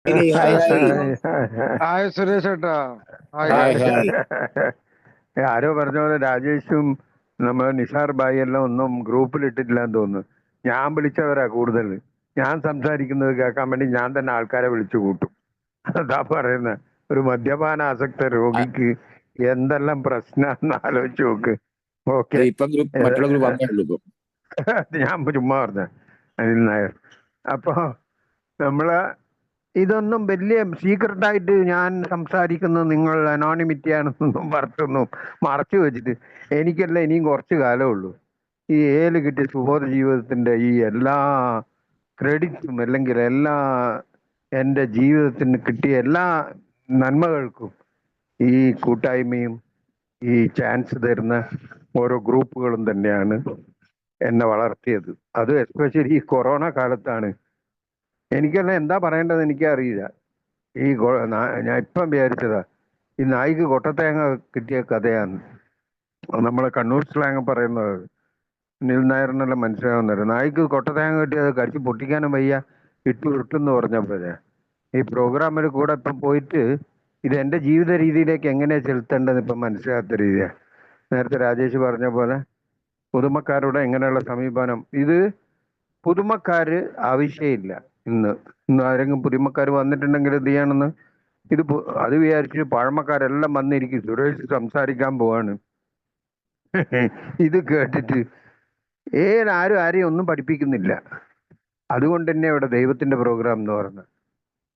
ഇനി hi hi hi Suresh ഏട്ടാ. Hi hi hi. Hi. ആരോ പറഞ്ഞ പോലെ രാജേഷും നമ്മൾ നിസാർ ഭായി എല്ലാം ഒന്നും ഗ്രൂപ്പിൽ ഇട്ടിട്ടില്ലാന്ന് തോന്നുന്നു. ഞാൻ വിളിച്ചവരാ കൂടുതൽ. ഞാൻ സംസാരിക്കുന്നത് കേൾക്കാൻ വേണ്ടി ഞാൻ തന്നെ ആൾക്കാരെ വിളിച്ചു കൂട്ടും. അതാ പറയുന്ന ഒരു മദ്യപാന ആസക്ത രോഗിക്ക് എന്തെല്ലാം പ്രശ്നമാണെന്ന് ആലോചിച്ച് നോക്ക്. ഓക്കെ, ഇപ്പം ഗ്രൂപ്പ് മറ്റുള്ള ഗ്രൂപ്പ് വന്നേ ഉള്ളൂ ഇപ്പം. ഞാൻ ചുമ്മാ പറഞ്ഞ അനിൽ നായർ. അപ്പൊ നമ്മള് ഇതൊന്നും വലിയ സീക്രട്ടായിട്ട് ഞാൻ സംസാരിക്കുന്നത് നിങ്ങൾ അനോണിമിറ്റി ആണെന്നൊന്നും പറഞ്ഞൊന്നും മറച്ചു വെച്ചിട്ട് എനിക്കല്ല ഇനിയും കുറച്ച് കാലമേ ഉള്ളൂ. ഈ ഏല് കിട്ടിയ സുബോധ ജീവിതത്തിന്റെ ഈ എല്ലാ ക്രെഡിറ്റ്സും അല്ലെങ്കിൽ എല്ലാ എൻ്റെ ജീവിതത്തിന് കിട്ടിയ എല്ലാ നന്മകൾക്കും ഈ കൂട്ടായ്മയും ഈ ചാൻസ് തരുന്ന ഓരോ ഗ്രൂപ്പുകളും തന്നെയാണ് എന്നെ വളർത്തിയത്. അത് എസ്പെഷ്യലി ഈ കൊറോണ കാലത്താണ്. എനിക്കെല്ലാം എന്താ പറയേണ്ടത് എനിക്കറിയില്ല. ഞാൻ ഇപ്പം വിചാരിച്ചതാ ഈ നായിക്ക് കൊട്ടത്തേങ്ങ കിട്ടിയ കഥയാണ്. നമ്മളെ കണ്ണൂർ സ്ലാങ് പറയുന്നത് നിൽ നായറിനെല്ലാം മനസ്സിലാവുന്നത്. നായിക്ക് കൊട്ടത്തേങ്ങ കിട്ടിയത് കടിച്ച് പൊട്ടിക്കാനും വയ്യ, ഇട്ട് ഉരുട്ടെന്ന് പറഞ്ഞപ്പോഴേ ഈ പ്രോഗ്രാമിൽ കൂടെ ഇപ്പം പോയിട്ട് ഇത് എൻ്റെ ജീവിത രീതിയിലേക്ക് എങ്ങനെയാണ് ചെലുത്തേണ്ടതെന്ന് ഇപ്പം മനസ്സിലാത്ത രീതിയാണ്. നേരത്തെ രാജേഷ് പറഞ്ഞ പോലെ പുതുമക്കാരുടെ എങ്ങനെയുള്ള സമീപനം, ഇത് പുതുമക്കാര് ആവശ്യമില്ല. ഇന്ന് ആരെങ്കിലും പുതുമക്കാർ വന്നിട്ടുണ്ടെങ്കിൽ എന്ത് ചെയ്യണമെന്ന് അത് വിചാരിച്ച് പഴമക്കാരെല്ലാം വന്നിരിക്കും. സുരേഷ് സംസാരിക്കാൻ പോവാണ്. ഇത് കേട്ടിട്ട് ആരും ആരെയും ഒന്നും പഠിപ്പിക്കുന്നില്ല. അതുകൊണ്ട് തന്നെ ഇവിടെ ദൈവത്തിന്റെ പ്രോഗ്രാം എന്ന് പറഞ്ഞത്.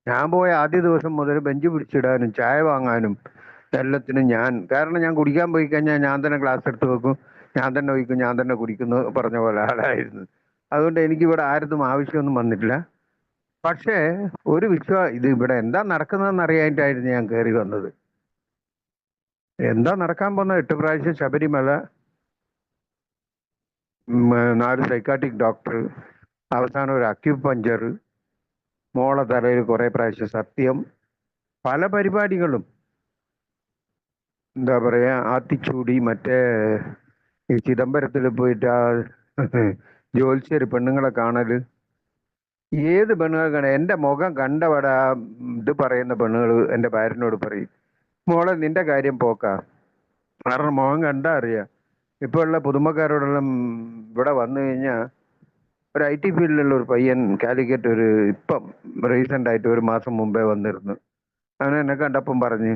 ഞാൻ പോയ ആദ്യ ദിവസം മുതൽ ബെഞ്ച് പിടിച്ചിടാനും ചായ വാങ്ങാനും എല്ലാത്തിനും കാരണം ഞാൻ കുടിക്കാൻ പോയി കഴിഞ്ഞാൽ ഞാൻ തന്നെ ഗ്ലാസ് എടുത്ത് വെക്കും, ഞാൻ തന്നെ ഒഴിക്കും, ഞാൻ തന്നെ കുടിക്കുന്നു പറഞ്ഞ പോലെ ആളായിരുന്നു. അതുകൊണ്ട് എനിക്കിവിടെ ആരതും ആവശ്യമൊന്നും വന്നിട്ടില്ല. പക്ഷേ ഒരു ഇത് ഇവിടെ എന്താ നടക്കുന്നതെന്ന് അറിയാനായിട്ടായിരുന്നു ഞാൻ കയറി വന്നത്. എന്താ നടക്കാൻ പോകുന്നത്? 8 പ്രാവശ്യം ശബരിമല, 4 സൈക്കാട്രിക് ഡോക്ടർ, അവസാനം ഒരു അക്യുപഞ്ചർ, മോളെ തലയിൽ കുറെ പ്രാവശ്യം സത്യം, പല പരിപാടികളും. എന്താ പറയാ, ആത്തിച്ചൂടി, മറ്റേ ഈ ചിദംബരത്തിൽ പോയിട്ട് ആ ജോത്സ്യര് പെണ്ണുങ്ങളെ കാണല്, ഏത് പെണ്ണുങ്ങൾ കാണാൻ എൻ്റെ മുഖം കണ്ടവിടെ ഇത് പറയുന്ന പെണ്ണുകൾ എൻ്റെ ഭാര്യനോട് പറയും, മോളെ നിന്റെ കാര്യം പോക്കാ. കാരണം മുഖം കണ്ടാ അറിയാം. ഇപ്പോൾ ഉള്ള പുതുമക്കാരോടെല്ലാം ഇവിടെ വന്നു കഴിഞ്ഞാൽ ഒരു IT ഫീൽഡിലുള്ള ഒരു പയ്യൻ കാലിക്കറ്റ് ഇപ്പം റീസെൻ്റ് ആയിട്ട് 1 മാസം മുമ്പേ വന്നിരുന്നു. അവൻ എന്നെ കണ്ടപ്പം പറഞ്ഞ്,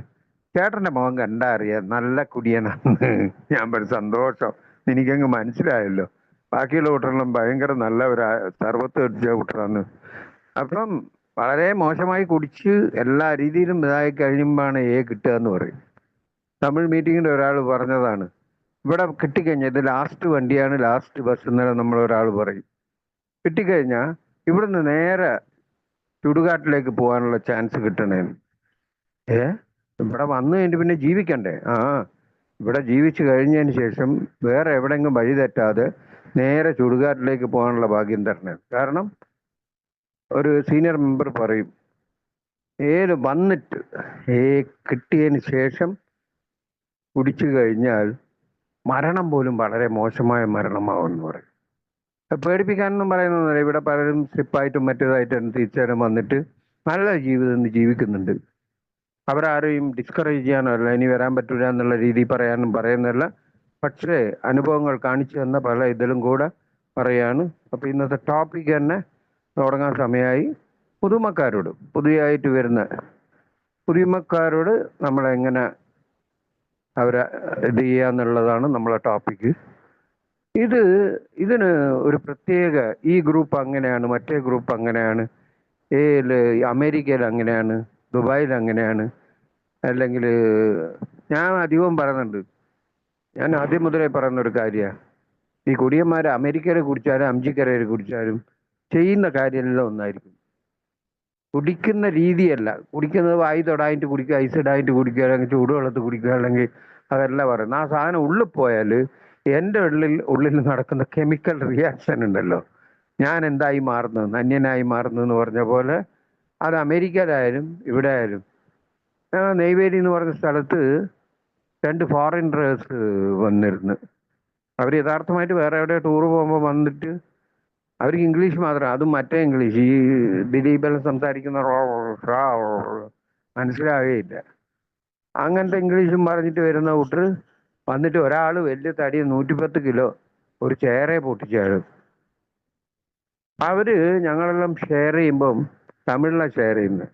ചേട്ടൻ്റെ മുഖം കണ്ടാ അറിയാം നല്ല കുടിയനാന്ന്. ഞാൻ പറഞ്ഞു സന്തോഷം, എനിക്കങ്ങ് മനസ്സിലായല്ലോ. ബാക്കിയുള്ള കൂട്ടരെല്ലാം ഭയങ്കര നല്ല ഒരു സർവത്ത് അടിച്ച കൂട്ടരാണ്. അപ്പം വളരെ മോശമായി കുടിച്ച് എല്ലാ രീതിയിലും ഇതായി കഴിയുമ്പോഴാണ് കിട്ടുക എന്ന് പറയും. തമിഴ് മീറ്റിങ്ങിൽ ഒരാൾ പറഞ്ഞതാണ്, ഇവിടെ കിട്ടിക്കഴിഞ്ഞാൽ ഇത് ലാസ്റ്റ് വണ്ടിയാണ്, ലാസ്റ്റ് ബസ് എന്നല്ല നമ്മൾ ഒരാൾ പറയും. കിട്ടിക്കഴിഞ്ഞാൽ ഇവിടുന്ന് നേരെ ചുടുകാട്ടിലേക്ക് പോകാനുള്ള ചാൻസ് കിട്ടണേന്ന്. ഇവിടെ വന്നു കഴിഞ്ഞിട്ട് പിന്നെ ജീവിക്കണ്ടേ? ഇവിടെ ജീവിച്ചു കഴിഞ്ഞതിന് ശേഷം വേറെ എവിടെയെങ്കിലും വഴി തെറ്റാതെ നേരെ ചുടുകാട്ടിലേക്ക് പോകാനുള്ള ഭാഗ്യം തരണേ. കാരണം ഒരു സീനിയർ മെമ്പർ പറയും, വന്നിട്ട് കിട്ടിയതിന് ശേഷം കുടിച്ചു കഴിഞ്ഞാൽ മരണം പോലും വളരെ മോശമായ മരണമാവെന്ന് പറയും. പേടിപ്പിക്കാനൊന്നും പറയുന്നൊന്നുമില്ല. ഇവിടെ പലരും സ്ലിപ്പായിട്ടും മറ്റേതായിട്ടും തിരിച്ചേരം വന്നിട്ട് നല്ല ജീവിതം ജീവിക്കുന്നുണ്ട്. അവരാരെയും ഡിസ്കറേജ് ചെയ്യാനല്ല, ഇനി വരാൻ പറ്റില്ല എന്നുള്ള രീതിയിൽ പറയുന്നില്ല. പക്ഷേ അനുഭവങ്ങൾ കാണിച്ചു തന്ന പല ഇതിലും കൂടെ പറയാണ്. അപ്പോൾ ഇന്നത്തെ ടോപ്പിക് തന്നെ തുടങ്ങാൻ സമയമായി. പുതിയതായിട്ട് വരുന്ന പുതുമക്കാരോട് നമ്മളെങ്ങനെ അവരെ ഇത് ചെയ്യാന്നുള്ളതാണ് നമ്മളെ ടോപ്പിക്ക്. ഇതിന് ഒരു പ്രത്യേക, ഈ ഗ്രൂപ്പ് അങ്ങനെയാണ്, മറ്റേ ഗ്രൂപ്പ് അങ്ങനെയാണ്, അമേരിക്കയിൽ അങ്ങനെയാണ്, ദുബായിൽ അങ്ങനെയാണ്, അല്ലെങ്കിൽ ഞാൻ അധികവും പറയുന്നുണ്ട്. ഞാൻ ആദ്യം മുതലേ പറയുന്ന ഒരു കാര്യമാണ്, ഈ കുടിയന്മാർ അമേരിക്കയിൽ കുടിച്ചാലും അംജിക്കരയിൽ കുടിച്ചാലും ചെയ്യുന്ന കാര്യമെല്ലാം ഒന്നായിരിക്കും. കുടിക്കുന്ന രീതിയല്ല, കുടിക്കുന്നത് വായി തൊടായിട്ട് കുടിക്കുക, ഐസ് ഇടായിട്ട് കുടിക്കുക, അല്ലെങ്കിൽ ചൂടുവെള്ളത്ത് കുടിക്കുക, അല്ലെങ്കിൽ അതല്ല പറയുന്നത്. ആ സാധനം ഉള്ളിൽ പോയാൽ എൻ്റെ ഉള്ളിൽ നടക്കുന്ന കെമിക്കൽ റിയാക്ഷൻ ഉണ്ടല്ലോ, ഞാൻ എന്തായി മാറുന്നത്, അന്യനായി മാറുന്നതെന്ന് പറഞ്ഞ പോലെ അത് അമേരിക്കയിലായാലും ഇവിടെ ആയാലും. നെയ്വേലി എന്ന് പറഞ്ഞ സ്ഥലത്ത് 2 ഫോറിനേഴ്സ് വന്നിരുന്നു. അവർ യഥാർത്ഥമായിട്ട് വേറെ എവിടെ ടൂർ പോകുമ്പോൾ വന്നിട്ട് അവർക്ക് ഇംഗ്ലീഷ് മാത്രം, അതും മറ്റേ ഇംഗ്ലീഷ്, ഈ ദിലീപെല്ലാം സംസാരിക്കുന്ന മനസ്സിലാവുകയില്ല. അങ്ങനത്തെ ഇംഗ്ലീഷും പറഞ്ഞിട്ട് വരുന്ന കൂട്ടർ വന്നിട്ട് ഒരാൾ വലിയ തടി 110 കിലോ ഒരു ചെയറെ പൊട്ടിച്ചാണ്. അവര് ഞങ്ങളെല്ലാം ഷെയർ ചെയ്യുമ്പം തമിഴിലാണ് ഷെയർ ചെയ്യുന്നത്.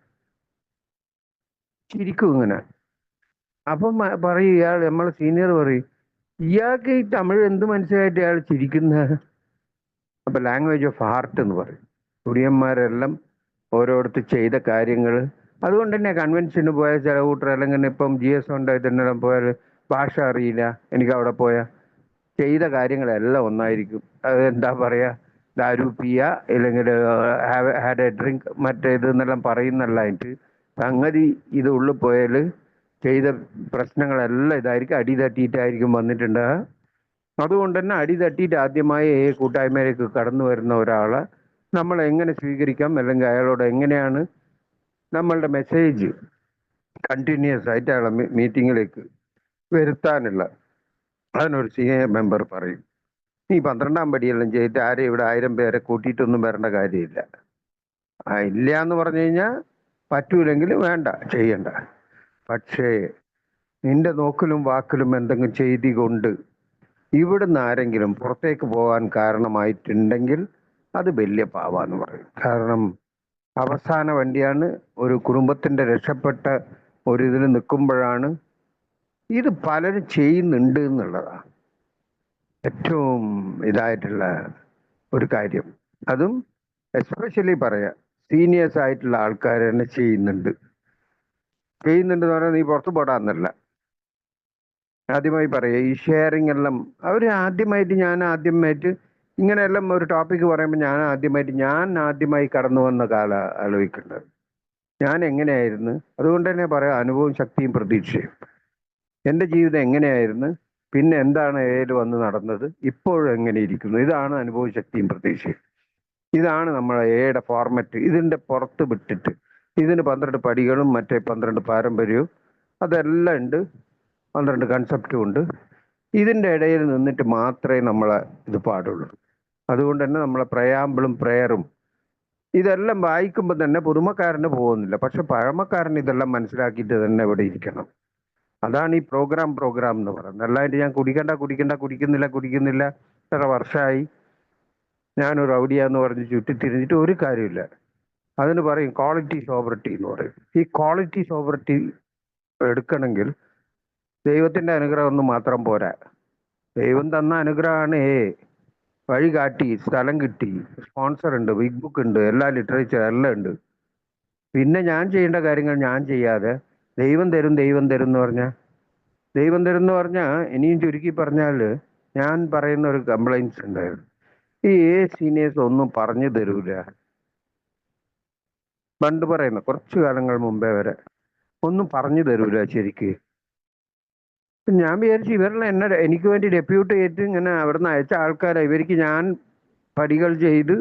ചിരിക്കും ഇങ്ങനെ. അപ്പം പറയും ഇയാൾ, നമ്മളെ സീനിയർ പറയും, ഇയാൾക്ക് ഈ തമിഴ് എന്ത് മനസ്സിലായിട്ട് ഇയാൾ ചിരിക്കുന്നത്? അപ്പൊ ലാംഗ്വേജ് ഓഫ് ഹാർട്ട് എന്ന് പറയും. കുടിയന്മാരെല്ലാം ഓരോരുത്തർ ചെയ്ത കാര്യങ്ങൾ. അതുകൊണ്ട് തന്നെ കൺവെൻഷന് പോയ ചില കൂട്ടർ അല്ലെങ്കിൽ ഇപ്പം GS ഉണ്ടായിട്ടെല്ലാം പോയാൽ ഭാഷ അറിയില്ല, എനിക്ക് അവിടെ പോയാൽ ചെയ്ത കാര്യങ്ങളെല്ലാം ഒന്നായിരിക്കും. അത് എന്താ പറയാ, ദാരു പിയ ഇല്ലെങ്കിൽ ഹാഡ് എ ഡ്രിങ്ക് മറ്റേത് എന്നെല്ലാം പറയുന്നല്ലായിട്ട് സംഗതി ഇത് ഉള്ളിൽ പോയാൽ ചെയ്ത പ്രശ്നങ്ങളെല്ലാം ഇതായിരിക്കും, അടി തട്ടിയിട്ടായിരിക്കും വന്നിട്ടുണ്ട്. അതുകൊണ്ട് തന്നെ അടി തട്ടിയിട്ട് ആദ്യമായി കൂട്ടായ്മയിലേക്ക് കടന്നു വരുന്ന ഒരാളെ നമ്മൾ എങ്ങനെ സ്വീകരിക്കാം, അല്ലെങ്കിൽ അയാളോട് എങ്ങനെയാണ് നമ്മളുടെ മെസ്സേജ് കണ്ടിന്യൂസ് ആയിട്ട് അയാളെ മീറ്റിങ്ങിലേക്ക് വരുത്താനുള്ള, അതിനൊരു സീനിയർ മെമ്പർ പറയും, നീ 12-ാം പടിയെല്ലാം ചെയ്തിട്ട് ആരെയും ഇവിടെ 1000 പേരെ കൂട്ടിയിട്ടൊന്നും വരേണ്ട കാര്യമില്ല. ഇല്ല എന്ന് പറഞ്ഞു കഴിഞ്ഞാൽ പറ്റൂലെങ്കിൽ വേണ്ട, ചെയ്യണ്ട. പക്ഷേ നിന്റെ നോക്കിലും വാക്കിലും എന്തെങ്കിലും ചെയ്തി കൊണ്ട് ഇവിടുന്ന് ആരെങ്കിലും പുറത്തേക്ക് പോകാൻ കാരണമായിട്ടുണ്ടെങ്കിൽ അത് വലിയ പാവാന്ന് പറയും. കാരണം അവസാന വണ്ടിയാണ്. ഒരു കുടുംബത്തിന്റെ രക്ഷപ്പെട്ട ഒരിതിൽ നിൽക്കുമ്പോഴാണ് ഇത് പലരും ചെയ്യുന്നുണ്ട് എന്നുള്ളതാണ് ഏറ്റവും ഇതായിട്ടുള്ള ഒരു കാര്യം. അതും എസ്പെഷ്യലി പറയാം, സീനിയേഴ്സ് ആയിട്ടുള്ള ആൾക്കാർ തന്നെ ചെയ്യുന്നുണ്ട് എന്ന് പറഞ്ഞാൽ നീ പുറത്തു പോടാന്നല്ല. ആദ്യമായി പറയുക, ഈ ഷെയറിങ് എല്ലാം അവർ ആദ്യമായിട്ട് ഇങ്ങനെയെല്ലാം ഒരു ടോപ്പിക്ക് പറയുമ്പോൾ ഞാൻ ആദ്യമായി കടന്നു വന്ന കാലം ആലോചിക്കേണ്ടത്. ഞാൻ എങ്ങനെയായിരുന്നു, അതുകൊണ്ട് തന്നെ പറയാം, അനുഭവവും ശക്തിയും പ്രതീക്ഷയും. എൻ്റെ ജീവിതം എങ്ങനെയായിരുന്നു, പിന്നെ എന്താണ് വന്ന് നടന്നത്, ഇപ്പോഴും എങ്ങനെ ഇരിക്കുന്നു, ഇതാണ് അനുഭവ ശക്തിയും പ്രതീക്ഷയും. ഇതാണ് നമ്മളെ എയുടെ ഫോർമാറ്റ്. ഇതിൻ്റെ പുറത്ത് വിട്ടിട്ട് ഇതിന് 12 പടികളും മറ്റേ 12 പാരമ്പര്യവും അതെല്ലാം ഉണ്ട്, 12 കൺസെപ്റ്റും ഉണ്ട്. ഇതിൻ്റെ ഇടയിൽ നിന്നിട്ട് മാത്രമേ നമ്മളെ ഇത് പാടുള്ളൂ. അതുകൊണ്ട് തന്നെ നമ്മളെ പ്രയാമ്പിളും പ്രയറും ഇതെല്ലാം വായിക്കുമ്പോൾ തന്നെ പുതുമക്കാരന് പോകുന്നില്ല, പക്ഷെ പഴമക്കാരൻ ഇതെല്ലാം മനസ്സിലാക്കിയിട്ട് തന്നെ ഇവിടെ ഇരിക്കണം. അതാണ് ഈ പ്രോഗ്രാം എന്ന് പറയുന്നത്. അല്ലാണ്ട് ഞാൻ കുടിക്കുന്നില്ല എത്ര വർഷമായി ഞാനൊരു റൗഡിയാന്ന് പറഞ്ഞ് ചുറ്റിത്തിരിഞ്ഞിട്ട് ഒരു കാര്യമില്ല. അതിന് പറയും ക്വാളിറ്റി സോബറിറ്റി എന്ന് പറയും. ഈ ക്വാളിറ്റി സോബറിറ്റി എടുക്കണമെങ്കിൽ ദൈവത്തിന്റെ അനുഗ്രഹം ഒന്നും മാത്രം പോരാ. ദൈവം തന്ന അനുഗ്രഹമാണ് വഴി കാട്ടി, സ്ഥലം കിട്ടി, സ്പോൺസർ ഉണ്ട്, ബിഗ് ബുക്ക് ഉണ്ട്, എല്ലാ ലിറ്ററേച്ചർ എല്ലാം ഉണ്ട്. പിന്നെ ഞാൻ ചെയ്യേണ്ട കാര്യങ്ങൾ ഞാൻ ചെയ്യാതെ ദൈവം തരും എന്ന് പറഞ്ഞാൽ ഇനിയും ചുരുക്കി പറഞ്ഞാൽ ഞാൻ പറയുന്ന ഒരു കംപ്ലൈൻസ് ഉണ്ടായിരുന്നു. ഈ സീനിയേഴ്സ് ഒന്നും പറഞ്ഞു തരൂല. പണ്ട് പറയുന്ന കുറച്ചു കാലങ്ങൾ മുമ്പേ വരെ ഒന്നും പറഞ്ഞു തരൂല ശരിക്ക്. ഞാൻ വിചാരിച്ചു ഇവരെല്ലാം എനിക്ക് വേണ്ടി ഡെപ്യൂട്ട് ചെയ്തിട്ട് ഇങ്ങനെ അവിടുന്ന് അയച്ച ആൾക്കാരെ, ഇവർക്ക് ഞാൻ പടികൾ ചെയ്ത്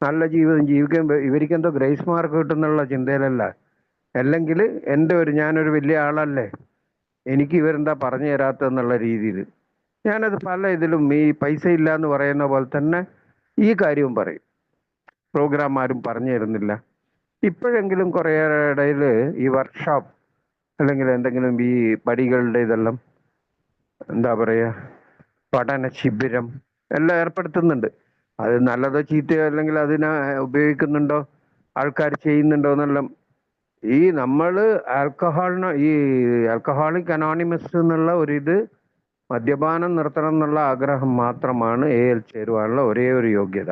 നല്ല ജീവിതം ജീവിക്കാൻ ഇവർക്ക് എന്തോ ഗ്രേസ് മാർക്ക് കിട്ടുന്നുള്ള ചിന്തയിലല്ല. അല്ലെങ്കിൽ ഞാനൊരു വലിയ ആളല്ലേ, എനിക്ക് ഇവരെന്താ പറഞ്ഞു തരാത്തെന്നുള്ള രീതിയിൽ ഞാനത് പല ഇതിലും ഈ പൈസ ഇല്ല എന്ന് പറയുന്ന പോലെ തന്നെ ഈ കാര്യവും പറയും. പ്രോഗ്രാം ആരും പറഞ്ഞു തരുന്നില്ല. ഇപ്പോഴെങ്കിലും കുറേ ഇടയിൽ ഈ വർക്ക്ഷോപ്പ് അല്ലെങ്കിൽ എന്തെങ്കിലും ഈ പടികളുടെ ഇതെല്ലാം എന്താ പറയുക, പഠന ശിബിരം എല്ലാം ഏർപ്പെടുത്തുന്നുണ്ട്. അത് നല്ലതോ ചീത്തയോ അല്ലെങ്കിൽ അതിനെ ഉപയോഗിക്കുന്നുണ്ടോ ആൾക്കാർ ചെയ്യുന്നുണ്ടോ എന്നെല്ലാം. നമ്മൾ ആൽക്കഹോളിക് അനോണിമസ് എന്നുള്ള ഒരിത്, മദ്യപാനം നിർത്തണം എന്നുള്ള ആഗ്രഹം മാത്രമാണ് ചേരുവാനുള്ള ഒരേ ഒരു യോഗ്യത.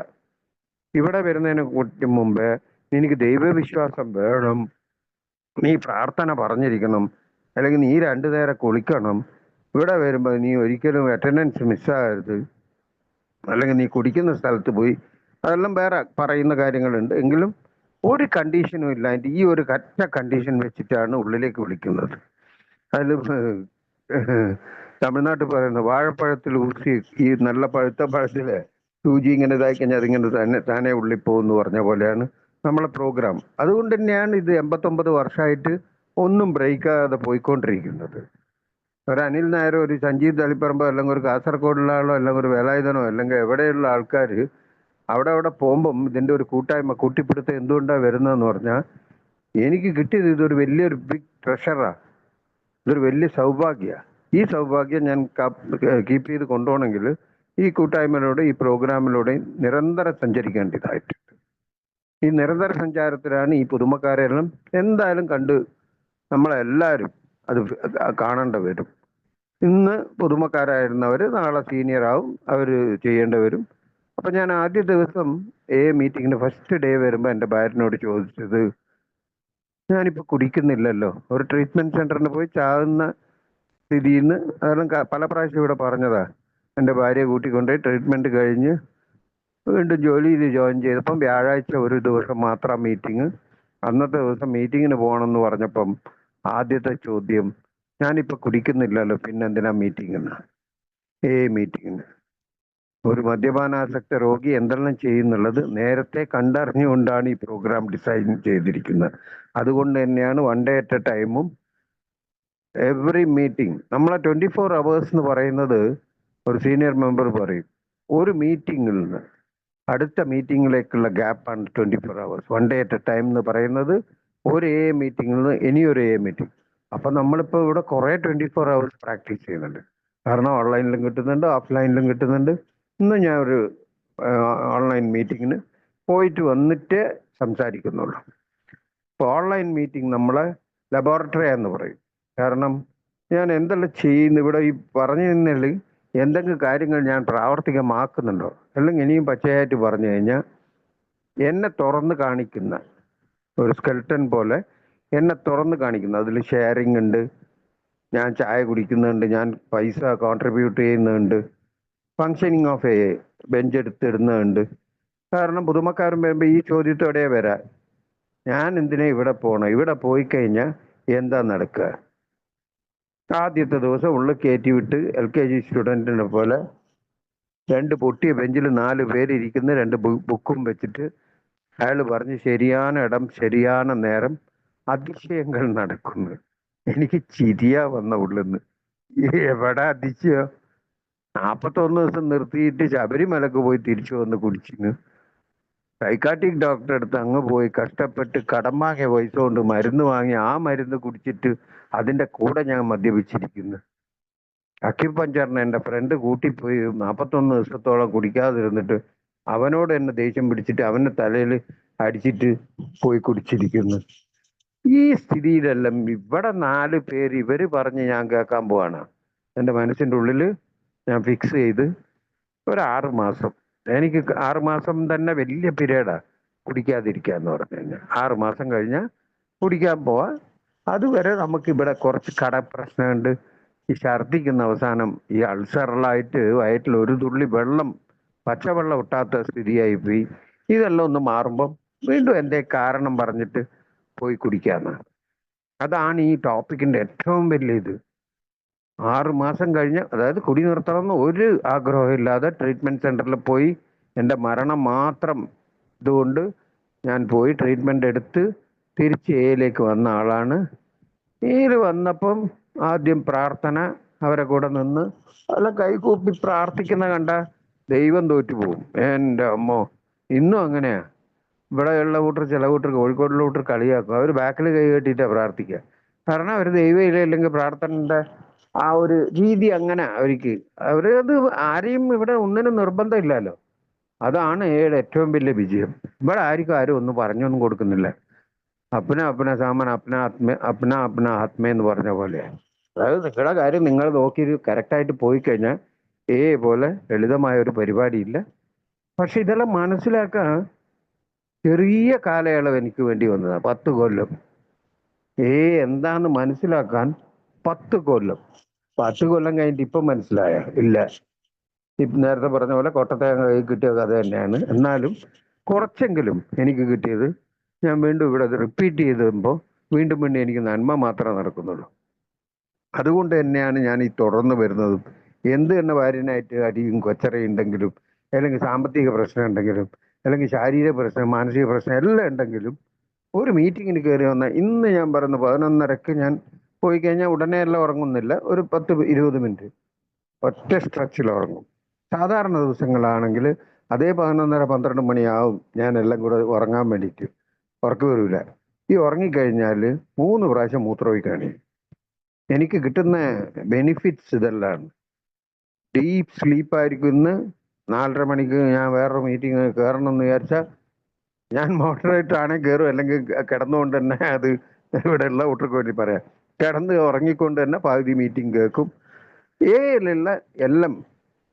ഇവിടെ വരുന്നതിന് മുമ്പേ നിനക്ക് ദൈവവിശ്വാസം വേണം, നീ പ്രാർത്ഥന പറഞ്ഞിരിക്കണം, അല്ലെങ്കിൽ നീ 2 നേരം കുളിക്കണം, ഇവിടെ വരുമ്പോൾ നീ ഒരിക്കലും അറ്റൻഡൻസ് മിസ്സാകരുത്, അല്ലെങ്കിൽ നീ കുടിക്കുന്ന സ്ഥലത്ത് പോയി, അതെല്ലാം വേറെ പറയുന്ന കാര്യങ്ങളുണ്ട്. എങ്കിലും ഒരു കണ്ടീഷനും ഇല്ലാണ്ട് ഈ ഒരു കറ്റ കണ്ടീഷൻ വെച്ചിട്ടാണ് ഉള്ളിലേക്ക് വിളിക്കുന്നത്. അതിൽ തമിഴ്നാട്ടിൽ പറയുന്നത് വാഴപ്പഴത്തിൽ ഊസി, ഈ നല്ല പഴുത്ത പഴത്തില് സൂചി ഇങ്ങനെ ഇതായി കഴിഞ്ഞാൽ അതിങ്ങനെ താനെ ഉള്ളിൽ പോകുമെന്ന് പറഞ്ഞ പോലെയാണ് നമ്മളെ പ്രോഗ്രാം. അതുകൊണ്ട് തന്നെയാണ് ഇത് 89 വർഷമായിട്ട് ഒന്നും ബ്രേക്കാതെ പോയിക്കൊണ്ടിരിക്കുന്നത്. ഒരു അനിൽ നായരോ ഒരു സഞ്ജീവ് തളിപ്പറമ്പോ അല്ലെങ്കിൽ ഒരു കാസർഗോഡുള്ള ആളോ അല്ലെങ്കിൽ ഒരു വേലായുധനോ അല്ലെങ്കിൽ എവിടെയുള്ള ആൾക്കാർ അവിടെ പോകുമ്പം ഇതിൻ്റെ ഒരു കൂട്ടായ്മ കൂട്ടിപ്പിടുത്തം എന്തുകൊണ്ടാണ് വരുന്നതെന്ന് പറഞ്ഞാൽ എനിക്ക് കിട്ടിയത് ഇതൊരു വലിയൊരു ബിഗ് ട്രഷറാണ്. ഇതൊരു വലിയ സൗഭാഗ്യമാണ്. ഈ സൗഭാഗ്യം ഞാൻ കീപ്പ് ചെയ്ത് കൊണ്ടുപോകണമെങ്കിൽ ഈ കൂട്ടായ്മയിലൂടെ ഈ പ്രോഗ്രാമിലൂടെ നിരന്തരം സഞ്ചരിക്കേണ്ടതായിട്ടുണ്ട്. ഈ നിരന്തര സഞ്ചാരത്തിലാണ് ഈ പുതുമക്കാരെല്ലാം എന്തായാലും കണ്ട് നമ്മളെല്ലാവരും അത് കാണേണ്ട വരും. ഇന്ന് പുതുമക്കാരായിരുന്നവർ നാളെ സീനിയറാവും, അവർ ചെയ്യേണ്ടി വരും. അപ്പം ഞാൻ ആദ്യ ദിവസം മീറ്റിങ്ങിന് ഫസ്റ്റ് ഡേ വരുമ്പോൾ എൻ്റെ ഭാര്യനോട് ചോദിച്ചത്, ഞാനിപ്പോൾ കുടിക്കുന്നില്ലല്ലോ, ഒരു ട്രീറ്റ്മെൻറ്റ് സെൻറ്ററിന് പോയി ചാകുന്ന സ്ഥിതിയിൽ നിന്ന് അതെല്ലാം പല പ്രാവശ്യം ഇവിടെ പറഞ്ഞതാ. എൻ്റെ ഭാര്യയെ കൂട്ടിക്കൊണ്ടുപോയി ട്രീറ്റ്മെൻറ്റ് കഴിഞ്ഞ് വീണ്ടും ജോലിയിൽ ജോയിൻ ചെയ്തപ്പം വ്യാഴാഴ്ച ഒരു ദിവസം മാത്രം മീറ്റിംഗ്. അന്നത്തെ ദിവസം മീറ്റിങ്ങിന് പോകണമെന്ന് പറഞ്ഞപ്പം ആദ്യത്തെ ചോദ്യം, ഞാനിപ്പോൾ കുടിക്കുന്നില്ലല്ലോ, പിന്നെന്തിനാ മീറ്റിങ്ങിന്? മീറ്റിങ്ങിന് ഒരു മദ്യപാനാസക്ത രോഗി എന്തെല്ലാം ചെയ്യുന്നുള്ളത് നേരത്തെ കണ്ടറിഞ്ഞുകൊണ്ടാണ് ഈ പ്രോഗ്രാം ഡിസൈൻ ചെയ്തിരിക്കുന്നത്. അതുകൊണ്ട് തന്നെയാണ് വൺ ഡേ അറ്റ് എ ടൈമും എവറി മീറ്റിംഗ് നമ്മളെ 24 hours എന്ന് പറയുന്നത്. ഒരു സീനിയർ മെമ്പർ പറയും, ഒരു മീറ്റിങ്ങിൽ നിന്ന് അടുത്ത മീറ്റിങ്ങിലേക്കുള്ള ഗ്യാപ്പാണ് 24 hours. One day at A time എന്ന് പറയുന്നത് ഒരു മീറ്റിങ്ങിൽ നിന്ന് ഇനിയൊരു മീറ്റിംഗ്. അപ്പം നമ്മളിപ്പോൾ ഇവിടെ കുറേ 24 hours പ്രാക്ടീസ് ചെയ്യുന്നുണ്ട്. കാരണം ഓൺലൈനിലും കിട്ടുന്നുണ്ട്, ഓഫ്ലൈനിലും കിട്ടുന്നുണ്ട്. ഇന്ന് ഞാൻ ഒരു ഓൺലൈൻ മീറ്റിങ്ങിന് പോയിട്ട് വന്നിട്ട് സംസാരിക്കുന്നുള്ളൂ. ഇപ്പോൾ ഓൺലൈൻ മീറ്റിംഗ് നമ്മളെ ലബോറട്ടറി എന്ന് പറയും. കാരണം ഞാൻ എന്തെല്ലാം ചെയ്യുന്നു ഇവിടെ ഈ പറഞ്ഞു തന്നില്ല, എന്തെങ്കിലും കാര്യങ്ങൾ ഞാൻ പ്രാവർത്തികമാക്കുന്നുണ്ടോ, അല്ലെങ്കിൽ ഇനിയും പച്ചയായിട്ട് പറഞ്ഞു കഴിഞ്ഞാൽ എന്നെ തുറന്ന് കാണിക്കുന്ന ഒരു സ്കെൽട്ടൻ പോലെ എന്നെ തുറന്ന് കാണിക്കുന്ന, അതിൽ ഷെയറിങ് ഉണ്ട്, ഞാൻ ചായ കുടിക്കുന്നുണ്ട്, ഞാൻ പൈസ കോൺട്രിബ്യൂട്ട് ചെയ്യുന്നുണ്ട്, ഫങ്ഷനിങ് ഓഫ് ബെഞ്ച് എടുത്തിടുന്നുണ്ട്. കാരണം പുതുമക്കാരൻ വരുമ്പോൾ ഈ ചോദ്യത്തോടെ വരാം, ഞാൻ എന്തിനാ ഇവിടെ പോകണം, ഇവിടെ പോയി കഴിഞ്ഞാൽ എന്താ നടക്കുക? ആദ്യത്തെ ദിവസം ഉള്ളിൽ കയറ്റി വിട്ട് LKG സ്റ്റുഡൻറ്റിനെ പോലെ 2 പൊട്ടിയ ബെഞ്ചിൽ 4 പേരിരിക്കുന്ന 2 ബുക്കും വെച്ചിട്ട് അയാൾ പറഞ്ഞ് ശരിயான ഇടം ശരിயான നേരം അതിശയങ്ങൾ നടക്കുന്നു. എനിക്ക് ചിരിയാ വന്ന ഉള്ളിന്ന്. എവിടെ അതിശയോ? 41 ദിവസം നിർത്തിയിട്ട് ശബരിമലക്ക് പോയി തിരിച്ചു വന്ന് കുടിച്ചിന്. സൈക്കാട്രിക് ഡോക്ടറെ അടുത്ത് അങ്ങ് പോയി കഷ്ടപ്പെട്ട് കടം വാങ്ങിയ പൈസ കൊണ്ട് മരുന്ന് വാങ്ങി ആ മരുന്ന് കുടിച്ചിട്ട് അതിൻ്റെ കൂടെ ഞാൻ മദ്യപിച്ചിരിക്കുന്നു. അക്യുപഞ്ചറിന് എൻ്റെ ഫ്രണ്ട് കൂട്ടിപ്പോയി 41 ദിവസത്തോളം കുടിക്കാതിരുന്നിട്ട് അവനോട് എന്നെ ദേഷ്യം പിടിച്ചിട്ട് അവൻ്റെ തലയിൽ അടിച്ചിട്ട് പോയി കുടിച്ചിരിക്കുന്നു. ഈ സ്ഥിതിയിലെല്ലാം ഇവിടെ 4 പേര് ഇവർ പറഞ്ഞ് ഞാൻ കേൾക്കാൻ പോവാണ്. എൻ്റെ മനസ്സിൻ്റെ ഉള്ളിൽ ഞാൻ ഫിക്സ് ചെയ്ത് ഒരു 6 മാസം, എനിക്ക് 6 മാസം തന്നെ വലിയ പീരീഡാണ് കുടിക്കാതിരിക്കുക എന്ന് പറഞ്ഞു കഴിഞ്ഞാൽ. 6 മാസം കഴിഞ്ഞാൽ കുടിക്കാൻ പോവാം. അതുവരെ നമുക്കിവിടെ കുറച്ച് കടപ്രശ്നമുണ്ട്. ഈ ഛർദിക്കുന്ന അവസാനം ഈ അൾസറലായിട്ട് വയറ്റിൽ ഒരു തുള്ളി വെള്ളം, പച്ചവെള്ളം ഒട്ടാത്ത സ്ഥിതിയായിപ്പോയി. ഇതെല്ലാം ഒന്ന് മാറുമ്പം വീണ്ടും എൻ്റെ കാരണം പറഞ്ഞിട്ട് പോയി കുടിക്കാമെന്നാണ്. അതാണ് ഈ ടോപ്പിക്കിൻ്റെ ഏറ്റവും വലിയ ഇത്. 6 മാസം കഴിഞ്ഞ്, അതായത് കുടി നിർത്തണമെന്ന് ഒരു ആഗ്രഹമില്ലാതെ ട്രീറ്റ്മെൻറ്റ് സെൻറ്ററിൽ പോയി എൻ്റെ മരണം മാത്രം ഇതുകൊണ്ട് ഞാൻ പോയി ട്രീറ്റ്മെൻറ്റ് എടുത്ത് തിരിച്ച് എയിലേക്ക് വന്ന ആളാണ്. എയിൽ വന്നപ്പം ആദ്യം പ്രാർത്ഥന, അവരെ കൂടെ നിന്ന് അതെല്ലാം കൈകൂപ്പി പ്രാർത്ഥിക്കുന്ന കണ്ട ദൈവം തോറ്റുപോകും. എൻ്റെ അമ്മോ, ഇന്നും അങ്ങനെയാ. ഇവിടെയുള്ള കൂട്ടർ, ചില കൂട്ടർ, കോഴിക്കോടുള്ള കൂട്ടർ കളിയാക്കും. അവർ ബാക്കിൽ കൈ കെട്ടിയിട്ടാണ് പ്രാർത്ഥിക്കുക. കാരണം അവർ ദൈവം ഇല്ലെങ്കിൽ പ്രാർത്ഥനയുടെ ആ ഒരു രീതി അങ്ങനെ അവർക്ക്. അത് ആരെയും ഇവിടെ ഒന്നിനും നിർബന്ധമില്ലല്ലോ. അതാണ് ഏറ്റവും വലിയ വിജയം. ഇവിടെ ആരും ഒന്നും പറഞ്ഞൊന്നും കൊടുക്കുന്നില്ല. അപ്ന അപ്ന സാമാൻ അപ്ന ആത്മ എന്ന് പറഞ്ഞ പോലെ. അതായത് നിങ്ങളുടെ കാര്യം നിങ്ങൾ നോക്കി കറക്റ്റായിട്ട് പോയി കഴിഞ്ഞാൽ പോലെ ലളിതമായ ഒരു പരിപാടിയില്ല. പക്ഷെ ഇതെല്ലാം മനസ്സിലാക്കാൻ ചെറിയ കാലയളവ് എനിക്ക് വേണ്ടി വന്നതാണ്. 10 കൊല്ലം. എന്താന്ന് മനസ്സിലാക്കാൻ 10 കൊല്ലം. 10 കൊല്ലം കഴിഞ്ഞിട്ട് ഇപ്പം മനസ്സിലായ ഇല്ല. ഇപ്പം നേരത്തെ പറഞ്ഞ പോലെ കൊട്ടത്തേങ്ങ കിട്ടിയ കഥ തന്നെയാണ്. എന്നാലും കുറച്ചെങ്കിലും എനിക്ക് കിട്ടിയത് ഞാൻ വീണ്ടും ഇവിടെ റിപ്പീറ്റ് ചെയ്തുമ്പോൾ വീണ്ടും എനിക്ക് നന്മ മാത്രമേ നടക്കുന്നുള്ളൂ. അതുകൊണ്ട് തന്നെയാണ് ഞാൻ ഈ തുടർന്ന് വരുന്നതും. എന്ത് തന്നെ ഭാര്യനായിട്ട് അടിയും കൊച്ചറയുണ്ടെങ്കിലും, അല്ലെങ്കിൽ സാമ്പത്തിക പ്രശ്നം ഉണ്ടെങ്കിലും, അല്ലെങ്കിൽ ശാരീരിക പ്രശ്നം, മാനസിക പ്രശ്നം എല്ലാം ഉണ്ടെങ്കിലും ഒരു മീറ്റിങ്ങിന് കയറി വന്നാൽ, ഇന്ന് ഞാൻ പറയുന്നു 11:30 ഞാൻ പോയി കഴിഞ്ഞാൽ ഉടനെ എല്ലാം ഉറങ്ങുന്നില്ല, ഒരു 10-20 മിനിറ്റ് ഒറ്റ സ്ട്രെച്ചിൽ ഉറങ്ങും. സാധാരണ ദിവസങ്ങളാണെങ്കിൽ അതേ 11:30 മണിയാവും ഞാൻ എല്ലാം കൂടെ ഉറങ്ങാൻ വേണ്ടിയിട്ട്. ഉറക്കം വരില്ല. ഈ ഉറങ്ങിക്കഴിഞ്ഞാൽ 3 പ്രാവശ്യം മൂത്രമൊഴിക്കാണ്. എനിക്ക് കിട്ടുന്ന ബെനിഫിറ്റ്സ് ഇതെല്ലാം. ഡീപ്പ് സ്ലീപ്പായിരിക്കും. ഇന്ന് 4:30 മണിക്ക് ഞാൻ വേറൊരു മീറ്റിംഗ് കയറണം എന്ന് വിചാരിച്ചാൽ ഞാൻ മോഡറേറ്റർ ആണെങ്കിൽ കയറും, അല്ലെങ്കിൽ കിടന്നുകൊണ്ട് തന്നെ അത് ഇവിടെയുള്ള കൂട്ടർക്ക് വേണ്ടി പറയാം, കിടന്ന് ഉറങ്ങിക്കൊണ്ട് തന്നെ പകുതി മീറ്റിംഗ് കേൾക്കും. ഏയിലുള്ള എല്ലാം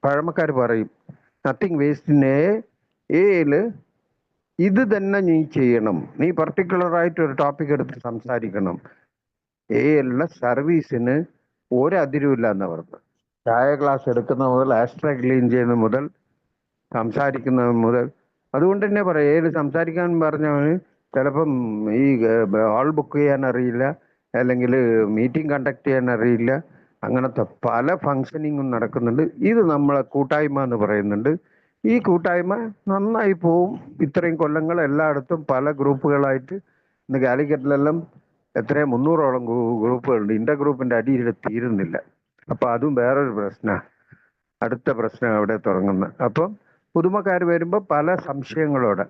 പഴമക്കാർ പറയും നത്തിങ് വേസ്റ്റ് ഇൻ എയില് ഇത് തന്നെ നീ ചെയ്യണം. നീ പർട്ടിക്കുലറായിട്ട് ഒരു ടോപ്പിക് എടുത്ത് സംസാരിക്കണം. ഏയിലുള്ള സർവീസിന് ഒരതിരുമില്ല എന്ന് പറഞ്ഞു. ചായ ഗ്ലാസ് എടുക്കുന്ന മുതൽ ആസ്ട്ര ക്ലീൻ ചെയ്യുന്ന മുതൽ സംസാരിക്കുന്നത് മുതൽ. അതുകൊണ്ട് തന്നെ പറയാം, ഏത് സംസാരിക്കാൻ പറഞ്ഞവന് ചിലപ്പം ഈ ഹാൾ ബുക്ക് ചെയ്യാൻ അറിയില്ല, അല്ലെങ്കിൽ മീറ്റിംഗ് കണ്ടക്ട് ചെയ്യാൻ അറിയില്ല. അങ്ങനത്തെ പല ഫങ്ഷനിങ്ങും നടക്കുന്നുണ്ട്. ഇത് നമ്മളെ കൂട്ടായ്മ എന്ന് പറയുന്നുണ്ട്. ഈ കൂട്ടായ്മ നന്നായി പോവും. ഇത്രയും കൊല്ലങ്ങൾ എല്ലായിടത്തും പല ഗ്രൂപ്പുകളായിട്ട്. ഇന്ന് കാലിക്കറ്റിലെല്ലാം എത്രയും 300ഓളം ഗ്രൂപ്പുകളുണ്ട്. ഇന്റർ ഗ്രൂപ്പിന്റെ അടിയിൽ തീരുന്നില്ല. അപ്പൊ അതും വേറൊരു പ്രശ്നമാണ്. അടുത്ത പ്രശ്നം അവിടെ തുടങ്ങുന്നത്. അപ്പം പുതുമക്കാർ വരുമ്പോൾ പല സംശയങ്ങളോടെ.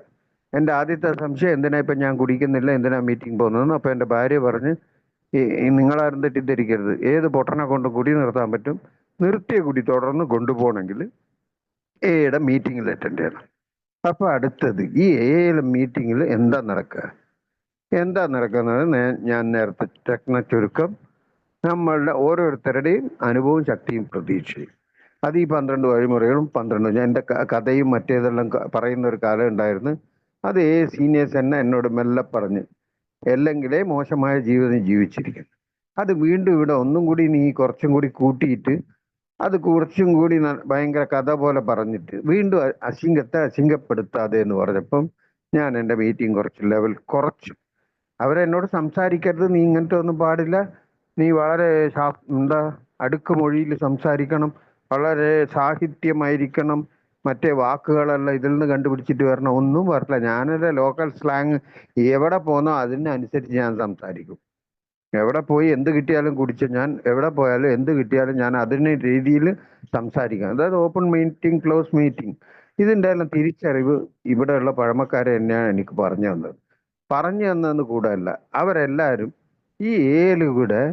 എൻ്റെ ആദ്യത്തെ സംശയം, എന്തിനാ ഇപ്പം ഞാൻ കുടിക്കുന്നില്ല, എന്തിനാ മീറ്റിംഗ് പോകുന്നതെന്ന്. അപ്പോൾ എൻ്റെ ഭാര്യ പറഞ്ഞ്, ഈ നിങ്ങളാരും തെറ്റിദ്ധരിക്കരുത്, ഏത് പൊട്ടനെ കൊണ്ട് കുടി നിർത്താൻ പറ്റും. നിർത്തിയ കുടി തുടർന്ന് കൊണ്ടുപോകണമെങ്കിൽ എയുടെ മീറ്റിങ്ങിൽ അറ്റൻഡ് ചെയ്യണം. അപ്പോൾ അടുത്തത്, ഈ എയുടെ മീറ്റിങ്ങിൽ എന്താ നടക്കുന്നത് ഞാൻ നേരത്തെ ടെക്ന ചുരുക്കം നമ്മളുടെ ഓരോരുത്തരുടെയും അനുഭവവും ശക്തിയും പ്രതീക്ഷയും. അത് ഈ 12 വഴിമുറകളും 12 ഞാൻ എൻ്റെ കഥയും മറ്റേതെല്ലാം പറയുന്ന ഒരു കാലം ഉണ്ടായിരുന്നു. അത് സീനിയേഴ്സ് തന്നെ എന്നോട് മെല്ലെ പറഞ്ഞ്, അല്ലെങ്കിലേ മോശമായ ജീവിതം ജീവിച്ചിരിക്കുന്നു. അത് വീണ്ടും ഇവിടെ ഒന്നും കൂടി നീ കുറച്ചും കൂടി കൂട്ടിയിട്ട് അത് കുറച്ചും കൂടി ഭയങ്കര കഥ പോലെ പറഞ്ഞിട്ട് വീണ്ടും അസിംഗപ്പെടുത്താതെ എന്ന് പറഞ്ഞപ്പം ഞാൻ എൻ്റെ മീറ്റിംഗ് കുറച്ച് ലെവൽ കുറച്ചു. അവരെന്നോട് സംസാരിക്കരുത്, നീ ഇങ്ങനത്തെ ഒന്നും പാടില്ല, നീ വളരെ അടുക്കുമൊഴിയിൽ സംസാരിക്കണം, വളരെ സാഹിത്യമായിരിക്കണം, മറ്റേ വാക്കുകളെല്ലാം ഇതിൽ നിന്ന് കണ്ടുപിടിച്ചിട്ട് വരണം, ഒന്നും പറഞ്ഞില്ല. ഞാനൊരു ലോക്കൽ സ്ലാങ് എവിടെ പോന്നോ അതിനനുസരിച്ച് ഞാൻ സംസാരിക്കും. എവിടെ പോയി എന്ത് കിട്ടിയാലും ഞാൻ എവിടെ പോയാലും എന്ത് കിട്ടിയാലും ഞാൻ അതിന് രീതിയിൽ സംസാരിക്കാം. അതായത് ഓപ്പൺ മീറ്റിംഗ്, ക്ലോസ് മീറ്റിംഗ്, ഇതിൻ്റെ എല്ലാം തിരിച്ചറിവ് ഇവിടെയുള്ള പഴമക്കാരെ തന്നെയാണ് എനിക്ക് പറഞ്ഞു തന്നതെന്ന് കൂടല്ല, അവരെല്ലാവരും ഈ ഏലുകൂടെ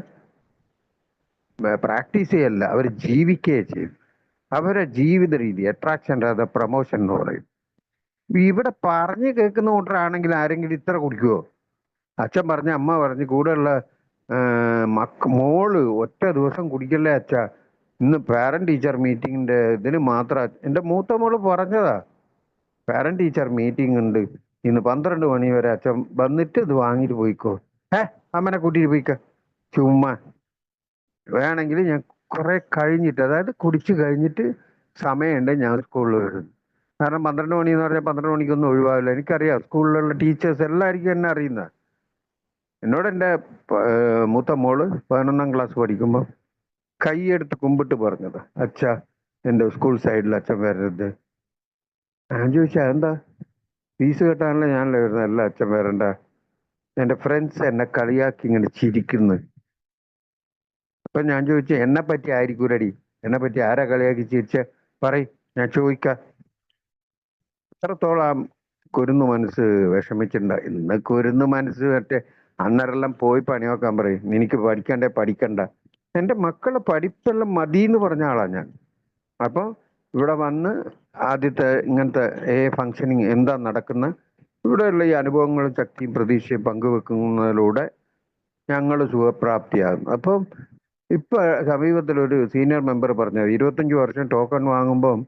പ്രാക്ടീസ് ചെയ്യല്ല, അവർ ജീവിക്കുകയെ ചെയ്യും. അവരെ ജീവിത രീതി അട്രാക്ഷൻ അല്ലാതെ പ്രൊമോഷൻ എന്ന് പറയും. ഇവിടെ പറഞ്ഞു കേൾക്കുന്ന കൂട്ടരാണെങ്കിൽ ആരെങ്കിലും ഇത്ര കുടിക്കുവോ? അച്ഛൻ പറഞ്ഞ്, അമ്മ പറഞ്ഞ്, കൂടെയുള്ള മോള് ഒറ്റ ദിവസം കുടിക്കല്ലേ അച്ഛ, ഇന്ന് പാരന്റ് ടീച്ചർ മീറ്റിങ്ങിന്റെ ഇതിന് മാത്രം എൻ്റെ മൂത്ത മോള് പറഞ്ഞതാ, പാരന്റ് ടീച്ചർ മീറ്റിംഗ് ഉണ്ട് ഇന്ന് 12 മണി വരെ, അച്ഛൻ വന്നിട്ട് ഇത് വാങ്ങിട്ട് പോയിക്കോ. അമ്മനെ കൂട്ടിയിട്ട് പോയിക്ക, ചുമ്മാ. വേണമെങ്കിൽ ഞാൻ കുറെ കഴിഞ്ഞിട്ട്, അതായത് കുടിച്ചു കഴിഞ്ഞിട്ട് സമയമുണ്ട് ഞാൻ സ്കൂളിൽ വരുന്നു. കാരണം 12 മണി എന്ന് പറഞ്ഞാൽ 12 മണിക്കൊന്നും ഒഴിവാവില്ല. എനിക്കറിയാം, സ്കൂളിലുള്ള ടീച്ചേഴ്സ് എല്ലാവർക്കും എന്നെ അറിയുന്ന. എന്നോട് എൻ്റെ മൂത്ത മോള് 11ാം ക്ലാസ് പഠിക്കുമ്പോൾ കൈയെടുത്ത് കുമ്പിട്ട് പറഞ്ഞത്, അച്ഛ എൻ്റെ സ്കൂൾ സൈഡിൽ അച്ഛൻ വരരുത്. ഞാൻ ചോദിച്ചാൽ എന്താ? ഫീസ് കെട്ടാനല്ലേ ഞാനല്ലേ വരുന്നത്, അല്ല അച്ഛൻ വരണ്ട, എൻ്റെ ഫ്രണ്ട്സ് എന്നെ കളിയാക്കി ഇങ്ങനെ ചിരിക്കുന്നു. അപ്പൊ ഞാൻ ചോദിച്ചു, എന്നെ പറ്റി ആയിരിക്കൂലടി, എന്നെ പറ്റി ആരാ കളിയാക്കി ചിരിച്ച പറയും, ഞാൻ ചോദിക്കാം. എത്രത്തോളം കുരുന്നു മനസ്സ് വിഷമിച്ചിട്ടുണ്ട. ഇന്ന് കുരുന്നു മനസ്സ് മറ്റേ അന്നേരെല്ലാം പോയി പണി നോക്കാൻ പറയും, എനിക്ക് പഠിക്കണ്ട. എൻ്റെ മക്കളെ പഠിപ്പെല്ലാം മതി എന്ന് പറഞ്ഞ ആളാ ഞാൻ. അപ്പോൾ ഇവിടെ വന്ന് ആദ്യത്തെ ഇങ്ങനത്തെ ഫങ്ഷനിങ് എന്താ നടക്കുന്ന, ഇവിടെയുള്ള ഈ അനുഭവങ്ങളും ശക്തിയും പ്രതീക്ഷയും പങ്കുവെക്കുന്നതിലൂടെ ഞങ്ങൾ സുഖപ്രാപ്തിയാകുന്നു. അപ്പം ഇപ്പൊ സമീപത്തിലൊരു സീനിയർ മെമ്പർ പറഞ്ഞത്, 25 വർഷം ടോക്കൺ വാങ്ങുമ്പം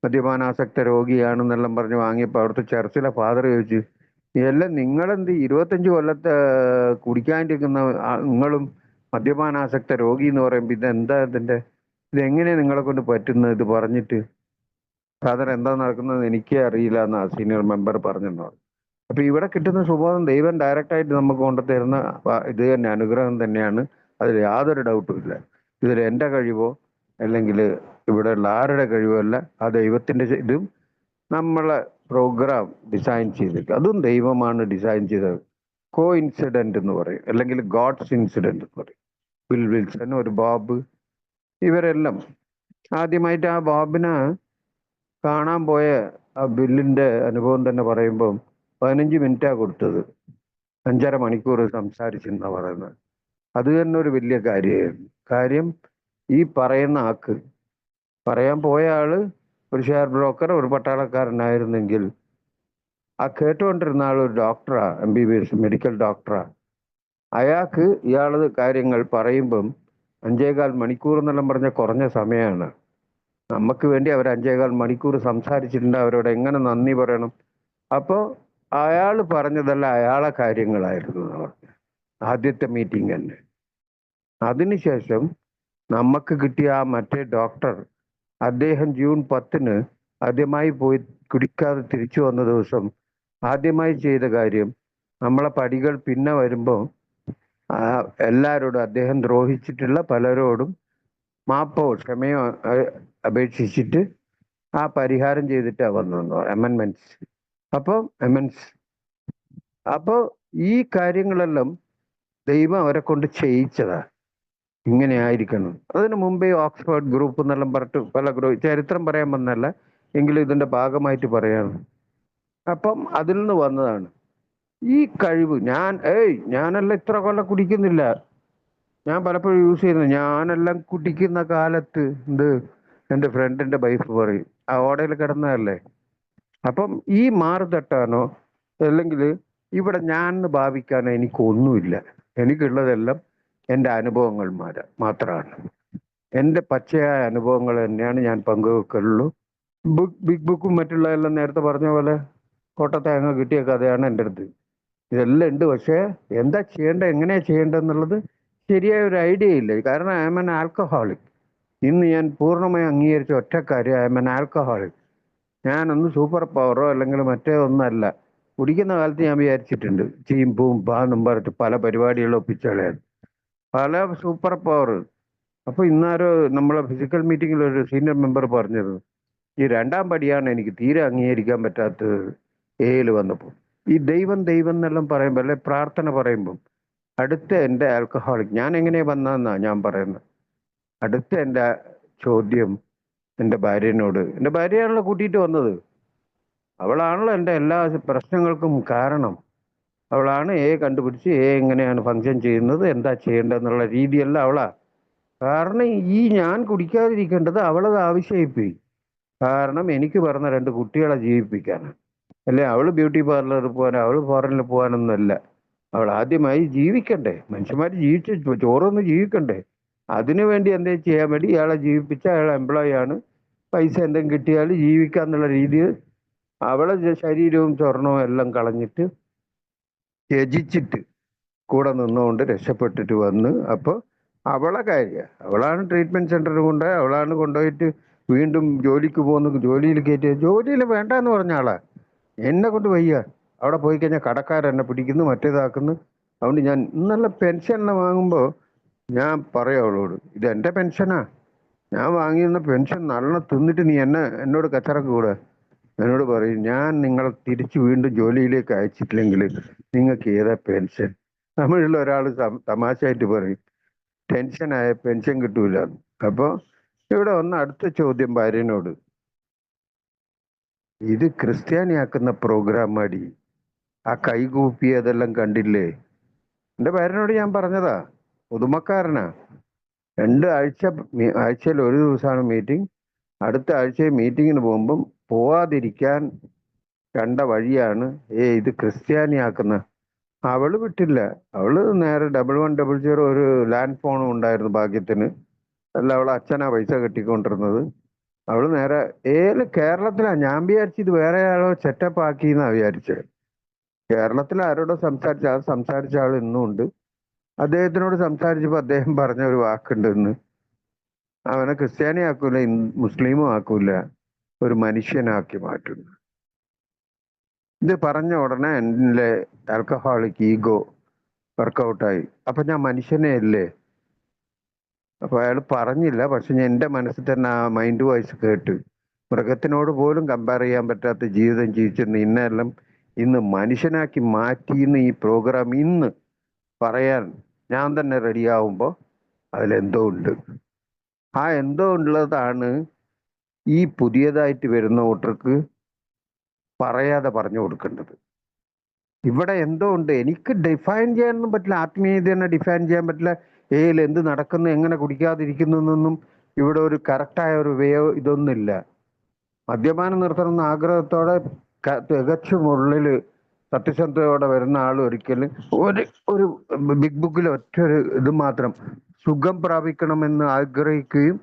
മദ്യപാനാസക്ത രോഗിയാണെന്നെല്ലാം പറഞ്ഞ് വാങ്ങിയപ്പോൾ അവിടുത്തെ ചർച്ചിലെ ഫാദർ ചോദിച്ചു, എല്ലാം നിങ്ങളെന്ത് 25 കൊല്ലത്തെ കുടിക്കാണ്ടിരിക്കുന്ന നിങ്ങളും മദ്യപാനാസക്ത രോഗി എന്ന് പറയുമ്പോൾ ഇതെന്താ ഇതെങ്ങനെയാണ് നിങ്ങളെ കൊണ്ട് പറ്റുന്നത് ഇത് പറഞ്ഞിട്ട്? ഫാദർ എന്താ നടക്കുന്നത് എനിക്കേ അറിയില്ല എന്നാ സീനിയർ മെമ്പർ പറഞ്ഞെന്നു. അപ്പൊ ഇവിടെ കിട്ടുന്ന സുബോധം ദൈവം ഡയറക്റ്റായിട്ട് നമുക്ക് കൊണ്ടുതരുന്ന ഇത് തന്നെ, അനുഗ്രഹം തന്നെയാണ്. അതിൽ യാതൊരു ഡൗട്ടും ഇല്ല. ഇതിൽ എൻ്റെ കഴിവോ അല്ലെങ്കിൽ ഇവിടെയുള്ള ആരുടെ കഴിവോ അല്ല, ആ ദൈവത്തിൻ്റെ ഇതും നമ്മളെ പ്രോഗ്രാം ഡിസൈൻ ചെയ്തിട്ട് അതും ദൈവമാണ് ഡിസൈൻ ചെയ്തത്. കോ ഇൻസിഡന്റ് എന്ന് പറയും, അല്ലെങ്കിൽ ഗോഡ്സ് ഇൻസിഡന്റ് എന്ന് പറയും. ബിൽ വിൽസൺ, ഒരു ബോബ്, ഇവരെല്ലാം ആദ്യമായിട്ട് ആ ബോബിനെ കാണാൻ പോയ ആ ബില്ലിൻ്റെ അനുഭവം തന്നെ പറയുമ്പം 15 മിനിറ്റാണ് കൊടുത്തത്, 5.5 മണിക്കൂർ സംസാരിച്ചെന്നാണ് പറയുന്നത്. അത് തന്നെ ഒരു വലിയ കാര്യമായിരുന്നു. കാര്യം ഈ പറയുന്ന ആൾക്ക്, പറയാൻ പോയ ആള് ഒരു ഷെയർ ബ്രോക്കർ, ഒരു പട്ടാളക്കാരനായിരുന്നെങ്കിൽ ആ കേട്ടുകൊണ്ടിരുന്ന ആൾ ഒരു ഡോക്ടറാ, MBBS മെഡിക്കൽ ഡോക്ടറാ. അയാൾക്ക് ഇയാൾ കാര്യങ്ങൾ പറയുമ്പം 5.25 മണിക്കൂർ എന്നെല്ലാം പറഞ്ഞ കുറഞ്ഞ സമയമാണ്. നമുക്ക് വേണ്ടി അവർ 5.25 മണിക്കൂർ സംസാരിച്ചിട്ടുണ്ട്. അവരോട് എങ്ങനെ നന്ദി പറയണം. അപ്പോൾ അയാൾ പറഞ്ഞതല്ല അയാളെ കാര്യങ്ങളായിരുന്നു എന്ന് പറഞ്ഞു ആദ്യത്തെ മീറ്റിംഗ് തന്നെ. അതിനുശേഷം നമുക്ക് കിട്ടിയ ആ മറ്റേ ഡോക്ടർ, അദ്ദേഹം ജൂൺ 10 ആദ്യമായി പോയി കുടിക്കാതെ തിരിച്ചു വന്ന ദിവസം ആദ്യമായി ചെയ്ത കാര്യം, നമ്മളെ പടികൾ പിന്നെ വരുമ്പോൾ എല്ലാവരോടും, അദ്ദേഹം ദ്രോഹിച്ചിട്ടുള്ള പലരോടും മാപ്പോ ക്ഷമയോ അപേക്ഷിച്ചിട്ട് ആ പരിഹാരം ചെയ്തിട്ടാണ് വന്നതെന്ന് പറയും, അമെൻമെന്റ്സ്. അപ്പോൾ അപ്പോൾ ഈ കാര്യങ്ങളെല്ലാം ദൈവം അവരെ കൊണ്ട് ചെയ്യിച്ചതാ. ഇങ്ങനെ ആയിരിക്കണം. അതിനു മുമ്പേ ഓക്സ്ഫോർഡ് ഗ്രൂപ്പ് എന്നെല്ലാം പറഞ്ഞിട്ട് പല ചരിത്രം പറയാൻ വന്നല്ല, എങ്കിലും ഇതിന്റെ ഭാഗമായിട്ട് പറയാണ്. അപ്പം അതിൽ നിന്ന് വന്നതാണ് ഈ കഴിവ്. ഞാനെല്ലാം ഇത്ര കൊല്ലം കുടിക്കുന്നില്ല. ഞാൻ പലപ്പോഴും യൂസ് ചെയ്യുന്നത്, ഞാനെല്ലാം കുടിക്കുന്ന കാലത്ത് എൻ്റെ ഫ്രണ്ടിന്റെ വൈഫ് പറയും, ആ ഓടയിൽ കിടന്നതല്ലേ. അപ്പം ഈ മാറ് തട്ടാനോ അല്ലെങ്കിൽ ഇവിടെ ഞാൻ ഭാവിക്കാനോ എനിക്കൊന്നുമില്ല. എനിക്കുള്ളതെല്ലാം എൻ്റെ അനുഭവങ്ങൾ മാത്രമാണ്. എൻ്റെ പച്ചയായ അനുഭവങ്ങൾ തന്നെയാണ് ഞാൻ പങ്കുവെക്കുള്ളൂ. ബിഗ് ബുക്കും മറ്റുള്ളതെല്ലാം നേരത്തെ പറഞ്ഞ പോലെ കോട്ടത്തേങ്ങ കിട്ടിയ കഥയാണ് എൻ്റെ അടുത്ത്. ഇതെല്ലാം ഉണ്ട്. പക്ഷേ എന്താ ചെയ്യേണ്ടത്, എങ്ങനെയാ ചെയ്യേണ്ടതെന്നുള്ളത് ശരിയായ ഒരു ഐഡിയ ഇല്ല. കാരണം ഐ എം ആൻ ആൽക്കഹോളിക്. ഇന്ന് ഞാൻ പൂർണ്ണമായി അംഗീകരിച്ച ഒറ്റ കാര്യം, ഐ എം ആൻ ആൽക്കഹോളിക്. ഞാനൊന്നും സൂപ്പർ പവറോ അല്ലെങ്കിൽ മറ്റേ ഒന്നല്ല. കുടിക്കുന്ന കാലത്ത് ഞാൻ വിചാരിച്ചിട്ടുണ്ട്, ചീമ്പും പാന്നും പറഞ്ഞിട്ട് പല പരിപാടികളും ഒപ്പിച്ചളയാൻ, പല സൂപ്പർ പവർ. അപ്പോൾ ഇന്നാരോ നമ്മളെ ഫിസിക്കൽ മീറ്റിങ്ങിൽ ഒരു സീനിയർ മെമ്പർ പറഞ്ഞത്, ഈ 2ാം പടിയാണ് എനിക്ക് തീരെ അംഗീകരിക്കാൻ പറ്റാത്തത് ഏല് വന്നപ്പോൾ. ഈ ദൈവം എന്നെല്ലാം പറയുമ്പോൾ, അല്ലെ പ്രാർത്ഥന പറയുമ്പം, അടുത്ത എൻ്റെ ആൽക്കഹോളിക് ഞാൻ എങ്ങനെ വന്നതെന്നാ ഞാൻ പറയുന്നത്. അടുത്ത എൻ്റെ ചോദ്യം എൻ്റെ ഭാര്യനോട്, എൻ്റെ ഭാര്യയാണല്ലോ കൂട്ടിയിട്ട് വന്നത്, അവളാണല്ലോ എൻ്റെ എല്ലാ പ്രശ്നങ്ങൾക്കും കാരണം. അവളാണ് കണ്ടുപിടിച്ച് എങ്ങനെയാണ് ഫങ്ഷൻ ചെയ്യുന്നത്, എന്താ ചെയ്യേണ്ടതെന്നുള്ള രീതിയെല്ലാം അവളാ. കാരണം ഈ ഞാൻ കുടിക്കാതിരിക്കേണ്ടത് അവളത് ആവശ്യമായിപ്പോയി. കാരണം എനിക്ക് പറഞ്ഞ 2 കുട്ടികളെ ജീവിപ്പിക്കാനാണ്. അല്ലെ അവൾ ബ്യൂട്ടി പാർലറിൽ പോകാൻ, അവൾ ഫോറിനിൽ പോകാനൊന്നുമല്ല. അവൾ ആദ്യമായി ജീവിക്കണ്ടേ, മനുഷ്യന്മാർ ജീവിച്ച് ചോറൊന്ന് ജീവിക്കണ്ടേ. അതിനു വേണ്ടി എന്തെങ്കിലും ചെയ്യാൻ വേണ്ടി ഇയാളെ ജീവിപ്പിച്ച അയാൾ എംപ്ലോയി ആണ്, പൈസ എന്തെങ്കിലും കിട്ടിയാൽ ജീവിക്കാന്നുള്ള രീതിയിൽ അവളെ ശരീരവും സ്വർണവും എല്ലാം കളഞ്ഞിട്ട് ത്യജിച്ചിട്ട് കൂടെ നിന്നുകൊണ്ട് രക്ഷപ്പെട്ടിട്ട് വന്ന്. അപ്പോൾ അവളെ അവളാണ് ട്രീറ്റ്മെന്റ് സെന്ററിൽ കൊണ്ടുപോയി, അവളാണ് കൊണ്ടുപോയിട്ട് വീണ്ടും ജോലിക്ക് പോകുന്നു, ജോലിയിൽ കയറ്റി. ജോലിയിൽ വേണ്ടെന്ന് പറഞ്ഞ ആളാ. എന്നെ കൊണ്ട് വയ്യ, അവിടെ പോയി കഴിഞ്ഞാൽ കടക്കാരെന്നെ പിടിക്കുന്നു, മറ്റേതാക്കുന്നു. അതുകൊണ്ട് ഞാൻ ഇന്നല്ല പെൻഷനെല്ലാം വാങ്ങുമ്പോൾ ഞാൻ പറയാം അവളോട്, ഇത് എൻ്റെ പെൻഷനാ, ഞാൻ വാങ്ങിയിരുന്ന പെൻഷൻ നല്ലോണം തിന്നിട്ട് നീ എന്നോട് കച്ചറക്ക് കൂടെ. എന്നോട് പറയും, ഞാൻ നിങ്ങളെ തിരിച്ച് വീണ്ടും ജോലിയിലേക്ക് അയച്ചിട്ടില്ലെങ്കിൽ നിങ്ങൾക്ക് ഏതാ പെൻഷൻ. തമിഴിൽ ഒരാൾ തമാശയായിട്ട് പറയും, ടെൻഷനായ പെൻഷൻ കിട്ടൂല. അപ്പോൾ ഇവിടെ വന്ന അടുത്ത ചോദ്യം ഭാര്യനോട്, ഇത് ക്രിസ്ത്യാനിയാക്കുന്ന പ്രോഗ്രാം മടി, ആ കൈകൂപ്പി അതെല്ലാം കണ്ടില്ലേ. എൻ്റെ ഭാര്യനോട് ഞാൻ പറഞ്ഞതാ, പുതുമക്കാരനാ. 2 ആഴ്ചയിൽ ഒരു ദിവസമാണ് മീറ്റിംഗ്. അടുത്ത ആഴ്ച മീറ്റിങ്ങിന് പോകുമ്പം പോവാതിരിക്കാൻ കണ്ട വഴിയാണ് ഇത് ക്രിസ്ത്യാനിയാക്കുന്ന. അവള് വിട്ടില്ല. അവള് നേരെ 1100 ഒരു ലാൻഡ് ഫോണും ഉണ്ടായിരുന്നു ഭാഗ്യത്തിന്. അല്ല, അവളെ അച്ഛനാ പൈസ കെട്ടിക്കൊണ്ടിരുന്നത്. അവള് നേരെ കേരളത്തിലാ. ഞാൻ വിചാരിച്ചു ഇത് വേറെ ആളോ സെറ്റപ്പ് ആക്കിന്നാ വിചാരിച്ചത്. കേരളത്തിൽ ആരോടോ സംസാരിച്ച ആൾ ഇന്നും ഉണ്ട്. അദ്ദേഹത്തിനോട് സംസാരിച്ചപ്പോൾ അദ്ദേഹം പറഞ്ഞ ഒരു വാക്കുണ്ട്, ഇന്ന് അവനെ ക്രിസ്ത്യാനി ആക്കൂല, മുസ്ലിമും ആക്കൂല, ഒരു മനുഷ്യനാക്കി മാറ്റുന്നു. ഇത് പറഞ്ഞ ഉടനെ എൻ്റെ ആൽക്കഹോളിക് ഈഗോ വർക്കൗട്ടായി. അപ്പൊ ഞാൻ മനുഷ്യനെ അല്ലേ. അപ്പൊ അയാൾ പറഞ്ഞില്ല, പക്ഷെ ഞാൻ എൻ്റെ മനസ്സിൽ തന്നെ ആ മൈൻഡ് വോയിസ് കേട്ട്, മൃഗത്തിനോട് പോലും കമ്പയർ ചെയ്യാൻ പറ്റാത്ത ജീവിതം ജീവിച്ചിരുന്ന ഇന്നെല്ലാം ഇന്ന് മനുഷ്യനാക്കി മാറ്റിയെന്ന് ഈ പ്രോഗ്രാം ഇന്ന് പറയാൻ ഞാൻ തന്നെ റെഡിയാവുമ്പോൾ അതിലെന്തോ ഉണ്ട്. ആ എന്തോ ഉള്ളതാണ് ഈ പുതിയതായിട്ട് വരുന്ന വോട്ടർക്ക് പറയാതെ പറഞ്ഞു കൊടുക്കേണ്ടത്. ഇവിടെ എന്തോ ഉണ്ട്, എനിക്ക് ഡിഫൈൻ ചെയ്യാനൊന്നും പറ്റില്ല, ആത്മീയതയെ ഡിഫൈൻ ചെയ്യാൻ പറ്റില്ല. ഏതിൽ എന്ത് നടക്കുന്നു, എങ്ങനെ കുടിക്കാതിരിക്കുന്നു എന്നൊന്നും ഇവിടെ ഒരു കറക്റ്റായ ഒരു വേയോ ഇതൊന്നുമില്ല. മദ്യപാനം നിർത്തണമെന്ന ആഗ്രഹത്തോടെ തികച്ചും ഉള്ളിൽ സത്യസന്ധതയോടെ വരുന്ന ആൾ ഒരിക്കലും ഒരു ഒരു ബിഗ് ബുക്കിൽ ഒറ്റ ഒരു ഇത് മാത്രം സുഖം പ്രാപിക്കണമെന്ന് ആഗ്രഹിക്കുകയും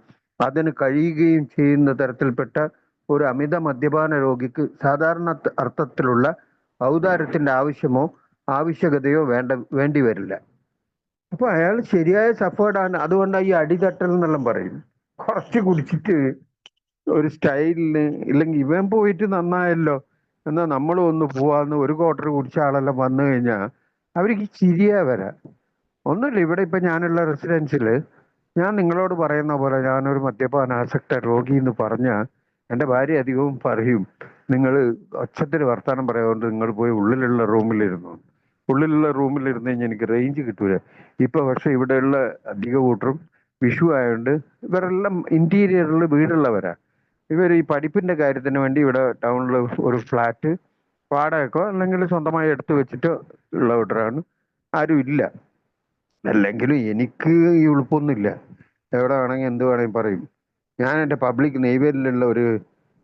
അതിന് കഴിയുകയും ചെയ്യുന്ന തരത്തിൽപ്പെട്ട ഒരു അമിത മദ്യപാന രോഗിക്ക് സാധാരണ അർത്ഥത്തിലുള്ള ഔദാര്യത്തിന്റെ ആവശ്യമോ ആവശ്യകതയോ വേണ്ടി വരില്ല. അപ്പൊ അയാൾ ശരിയായ സഫേർഡാണ്. അതുകൊണ്ടാണ് ഈ അടിതട്ടൽ എന്നെല്ലാം പറയും. കുറച്ച് കുടിച്ചിട്ട് ഒരു സ്റ്റൈലിന്, ഇല്ലെങ്കിൽ ഇവൻ പോയിട്ട് നന്നായല്ലോ എന്നാൽ നമ്മളും ഒന്ന് പോവാന്ന് ഒരു ക്വാർട്ടർ കുടിച്ച ആളെല്ലാം വന്നു കഴിഞ്ഞാൽ അവർക്ക് ചിരിയാ വരാം. ഒന്നുമില്ല, ഇവിടെ ഇപ്പൊ ഞാനുള്ള റെസിഡൻസില് ഞാൻ നിങ്ങളോട് പറയുന്ന പോലെ ഞാനൊരു മദ്യപാനാസക്ത രോഗി എന്ന് പറഞ്ഞാൽ എൻ്റെ ഭാര്യ അധികവും പറയും, നിങ്ങൾ ഒച്ചത്തിൽ വർത്താനം പറയാതുകൊണ്ട് നിങ്ങൾ പോയി ഉള്ളിലുള്ള റൂമിലിരുന്നു. ഉള്ളിലുള്ള റൂമിലിരുന്ന് കഴിഞ്ഞാൽ എനിക്ക് റേഞ്ച് കിട്ടൂല. ഇപ്പൊ പക്ഷെ ഇവിടെയുള്ള അധിക കൂട്ടരും വിഷു ആയതുകൊണ്ട് ഇവരെല്ലാം ഇന്റീരിയറിൽ വീടുള്ളവരാ. ഇവർ ഈ പഠിപ്പിന്റെ കാര്യത്തിന് വേണ്ടി ഇവിടെ ടൗണിൽ ഒരു ഫ്ലാറ്റ് വാടകയ്ക്കോ അല്ലെങ്കിൽ സ്വന്തമായി എടുത്തു വെച്ചിട്ടോ ഉള്ളവരാണ്. ആരും ഇല്ല. അല്ലെങ്കിലും എനിക്ക് ഈ ഉളുപ്പൊന്നുമില്ല. എവിടെ വേണമെങ്കിൽ എന്ത് വേണമെങ്കിൽ പറയും. ഞാൻ എൻ്റെ പബ്ലിക് നെയ്വേലിലുള്ള ഒരു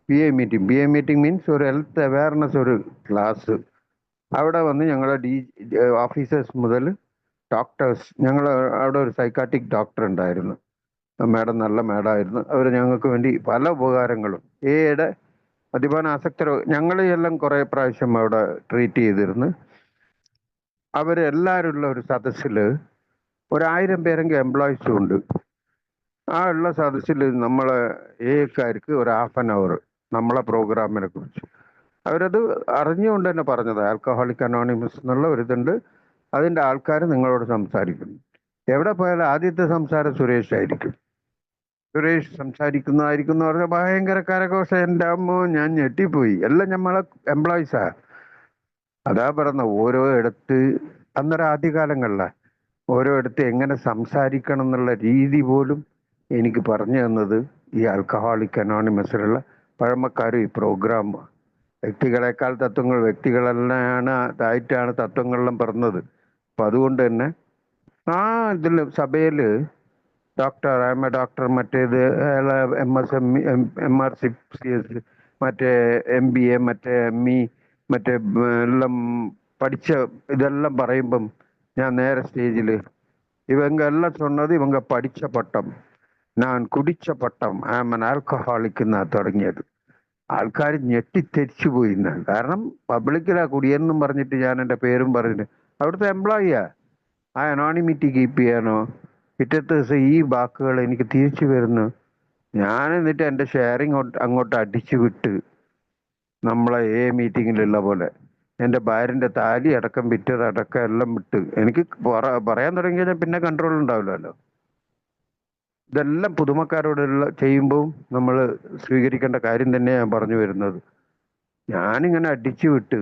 പി ഐ മീറ്റിംഗ് മീൻസ് ഒരു ഹെൽത്ത് അവയർനെസ് ഒരു ക്ലാസ്, അവിടെ വന്ന് ഞങ്ങളുടെ ഓഫീസേഴ്സ് മുതൽ ഡോക്ടേഴ്സ്, ഞങ്ങൾ അവിടെ ഒരു സൈക്കാട്രിക് ഡോക്ടർ ഉണ്ടായിരുന്നു. മാഡം നല്ല മാഡമായിരുന്നു. അവർ ഞങ്ങൾക്ക് വേണ്ടി പല ഉപകാരങ്ങളും ഏടെ മദ്യപാനാസക്തരോ ഞങ്ങളെയെല്ലാം കുറേ പ്രാവശ്യം അവിടെ ട്രീറ്റ് ചെയ്തിരുന്നു. അവരെല്ലാവരും ഉള്ള ഒരു സദസ്സിൽ 1000 പേരെങ്കിലും എംപ്ലോയീസും ഉണ്ട്. ആ ഉള്ള സദസ്സിൽ നമ്മളെ ഏക്കാർക്ക് ഒരു ഹാഫ് ആൻ അവർ നമ്മളെ പ്രോഗ്രാമിനെ കുറിച്ച് അവരത് അറിഞ്ഞുകൊണ്ട് തന്നെ പറഞ്ഞത്. ആൽക്കഹോളിക് അനോണിമസ് എന്നുള്ള ഒരിതുണ്ട്, അതിൻ്റെ ആൾക്കാർ നിങ്ങളോട് സംസാരിക്കുന്നു. എവിടെ പോയാലും ആദ്യത്തെ സംസാരം സുരേഷ് ആയിരിക്കും. സുരേഷ് സംസാരിക്കുന്നതായിരിക്കും എന്ന് പറഞ്ഞാൽ ഭയങ്കര കരഘോഷം. എൻ്റെ അമ്മോ, ഞാൻ ഞെട്ടിപ്പോയി. എല്ലാം നമ്മളെ എംപ്ലോയീസാ. അതാ പറഞ്ഞ ഓരോ ഇടത്ത് അന്നേരം ആദ്യകാലങ്ങളിലാണ് ഓരോ ഇടത്ത് എങ്ങനെ സംസാരിക്കണം എന്നുള്ള രീതി പോലും എനിക്ക് പറഞ്ഞു തന്നത് ഈ ആൽക്കഹോളിക് അനോണിമസിലുള്ള പഴമക്കാരും ഈ പ്രോഗ്രാം. വ്യക്തികളെക്കാൾ തത്വങ്ങൾ, വ്യക്തികളെല്ലാം ആയിട്ടാണ് തത്വങ്ങളെല്ലാം പറഞ്ഞത്. അപ്പം അതുകൊണ്ട് തന്നെ ആ ഇതിൽ സഭയിൽ ഡോക്ടർ ആം എ ഡോക്ടർ, മറ്റേത് MRCCS, മറ്റേ MBA, മറ്റേ ME, മറ്റേ എല്ലാം പഠിച്ച ഇതെല്ലാം പറയുമ്പം ഞാൻ നേരെ സ്റ്റേജിൽ ഇവങ്ക എല്ലാം சொன்னது ഇവങ്ക പഠിച്ച പട്ടം, ഞാൻ കുടിച്ച പട്ടം, ആം എൻ ആൽക്കഹോളിക് എന്നാ തുടങ്ങിയത്. ആൾക്കാർ ഞെട്ടിത്തെരിച്ചു പോയിന്ന്. കാരണം പബ്ലിക്കിലാ കുടിയെന്നും പറഞ്ഞിട്ട് ഞാൻ എൻ്റെ പേരും പറഞ്ഞിട്ട് അവിടുത്തെ എംപ്ലോയിയാ. ആ അനോണിമിറ്റി കീപ്പ് ചെയ്യാനോ പിറ്റത്തെ ദിവസം ഈ വാക്കുകൾ എനിക്ക് തിരിച്ചു വരുന്നു. ഞാൻ എന്നിട്ട് എൻ്റെ ഷെയറിങ് അങ്ങോട്ട് അടിച്ചു വിട്ട് നമ്മളെ മീറ്റിങ്ങിലുള്ള പോലെ എൻ്റെ ഭാര്യൻ്റെ താലി അടക്കം വിറ്റതടക്കം എല്ലാം വിട്ട് എനിക്ക് പറയാൻ തുടങ്ങി കഴിഞ്ഞാൽ പിന്നെ കൺട്രോൾ ഉണ്ടാവില്ലല്ലോ. ഇതെല്ലാം പുതുമക്കാരോടുള്ള ചെയ്യുമ്പോൾ നമ്മൾ സ്വീകരിക്കേണ്ട കാര്യം തന്നെ ഞാൻ പറഞ്ഞു വരുന്നത്. ഞാനിങ്ങനെ അടിച്ചു വിട്ട്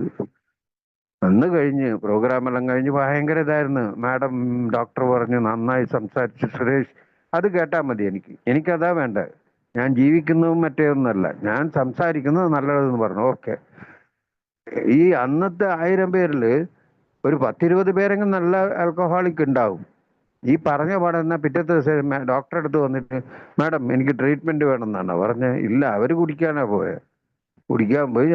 അന്ന് കഴിഞ്ഞ് പ്രോഗ്രാമെല്ലാം കഴിഞ്ഞ് ഭയങ്കര ഇതായിരുന്നു. മാഡം ഡോക്ടർ പറഞ്ഞു നന്നായി സംസാരിച്ചു സുരേഷ്. അത് കേട്ടാൽ മതി. എനിക്കതാ വേണ്ട. ഞാൻ ജീവിക്കുന്നതും മറ്റേ ഒന്നല്ല, ഞാൻ സംസാരിക്കുന്നത് നല്ലതെന്ന് പറഞ്ഞു. ഓക്കെ. ഈ അന്നത്തെ 1000 പേരിൽ ഒരു 10-20 പേരെങ്കിലും നല്ല ആൽക്കഹോളിക് ഉണ്ടാവും. ഈ പറഞ്ഞ പാടുന്ന പിറ്റത്തെ ദിവസം ഡോക്ടറെ അടുത്ത് വന്നിട്ട് മാഡം എനിക്ക് ട്രീറ്റ്മെന്റ് വേണമെന്നാണ് പറഞ്ഞത്. ഇല്ല, അവർ കുടിക്കാൻ പോയി.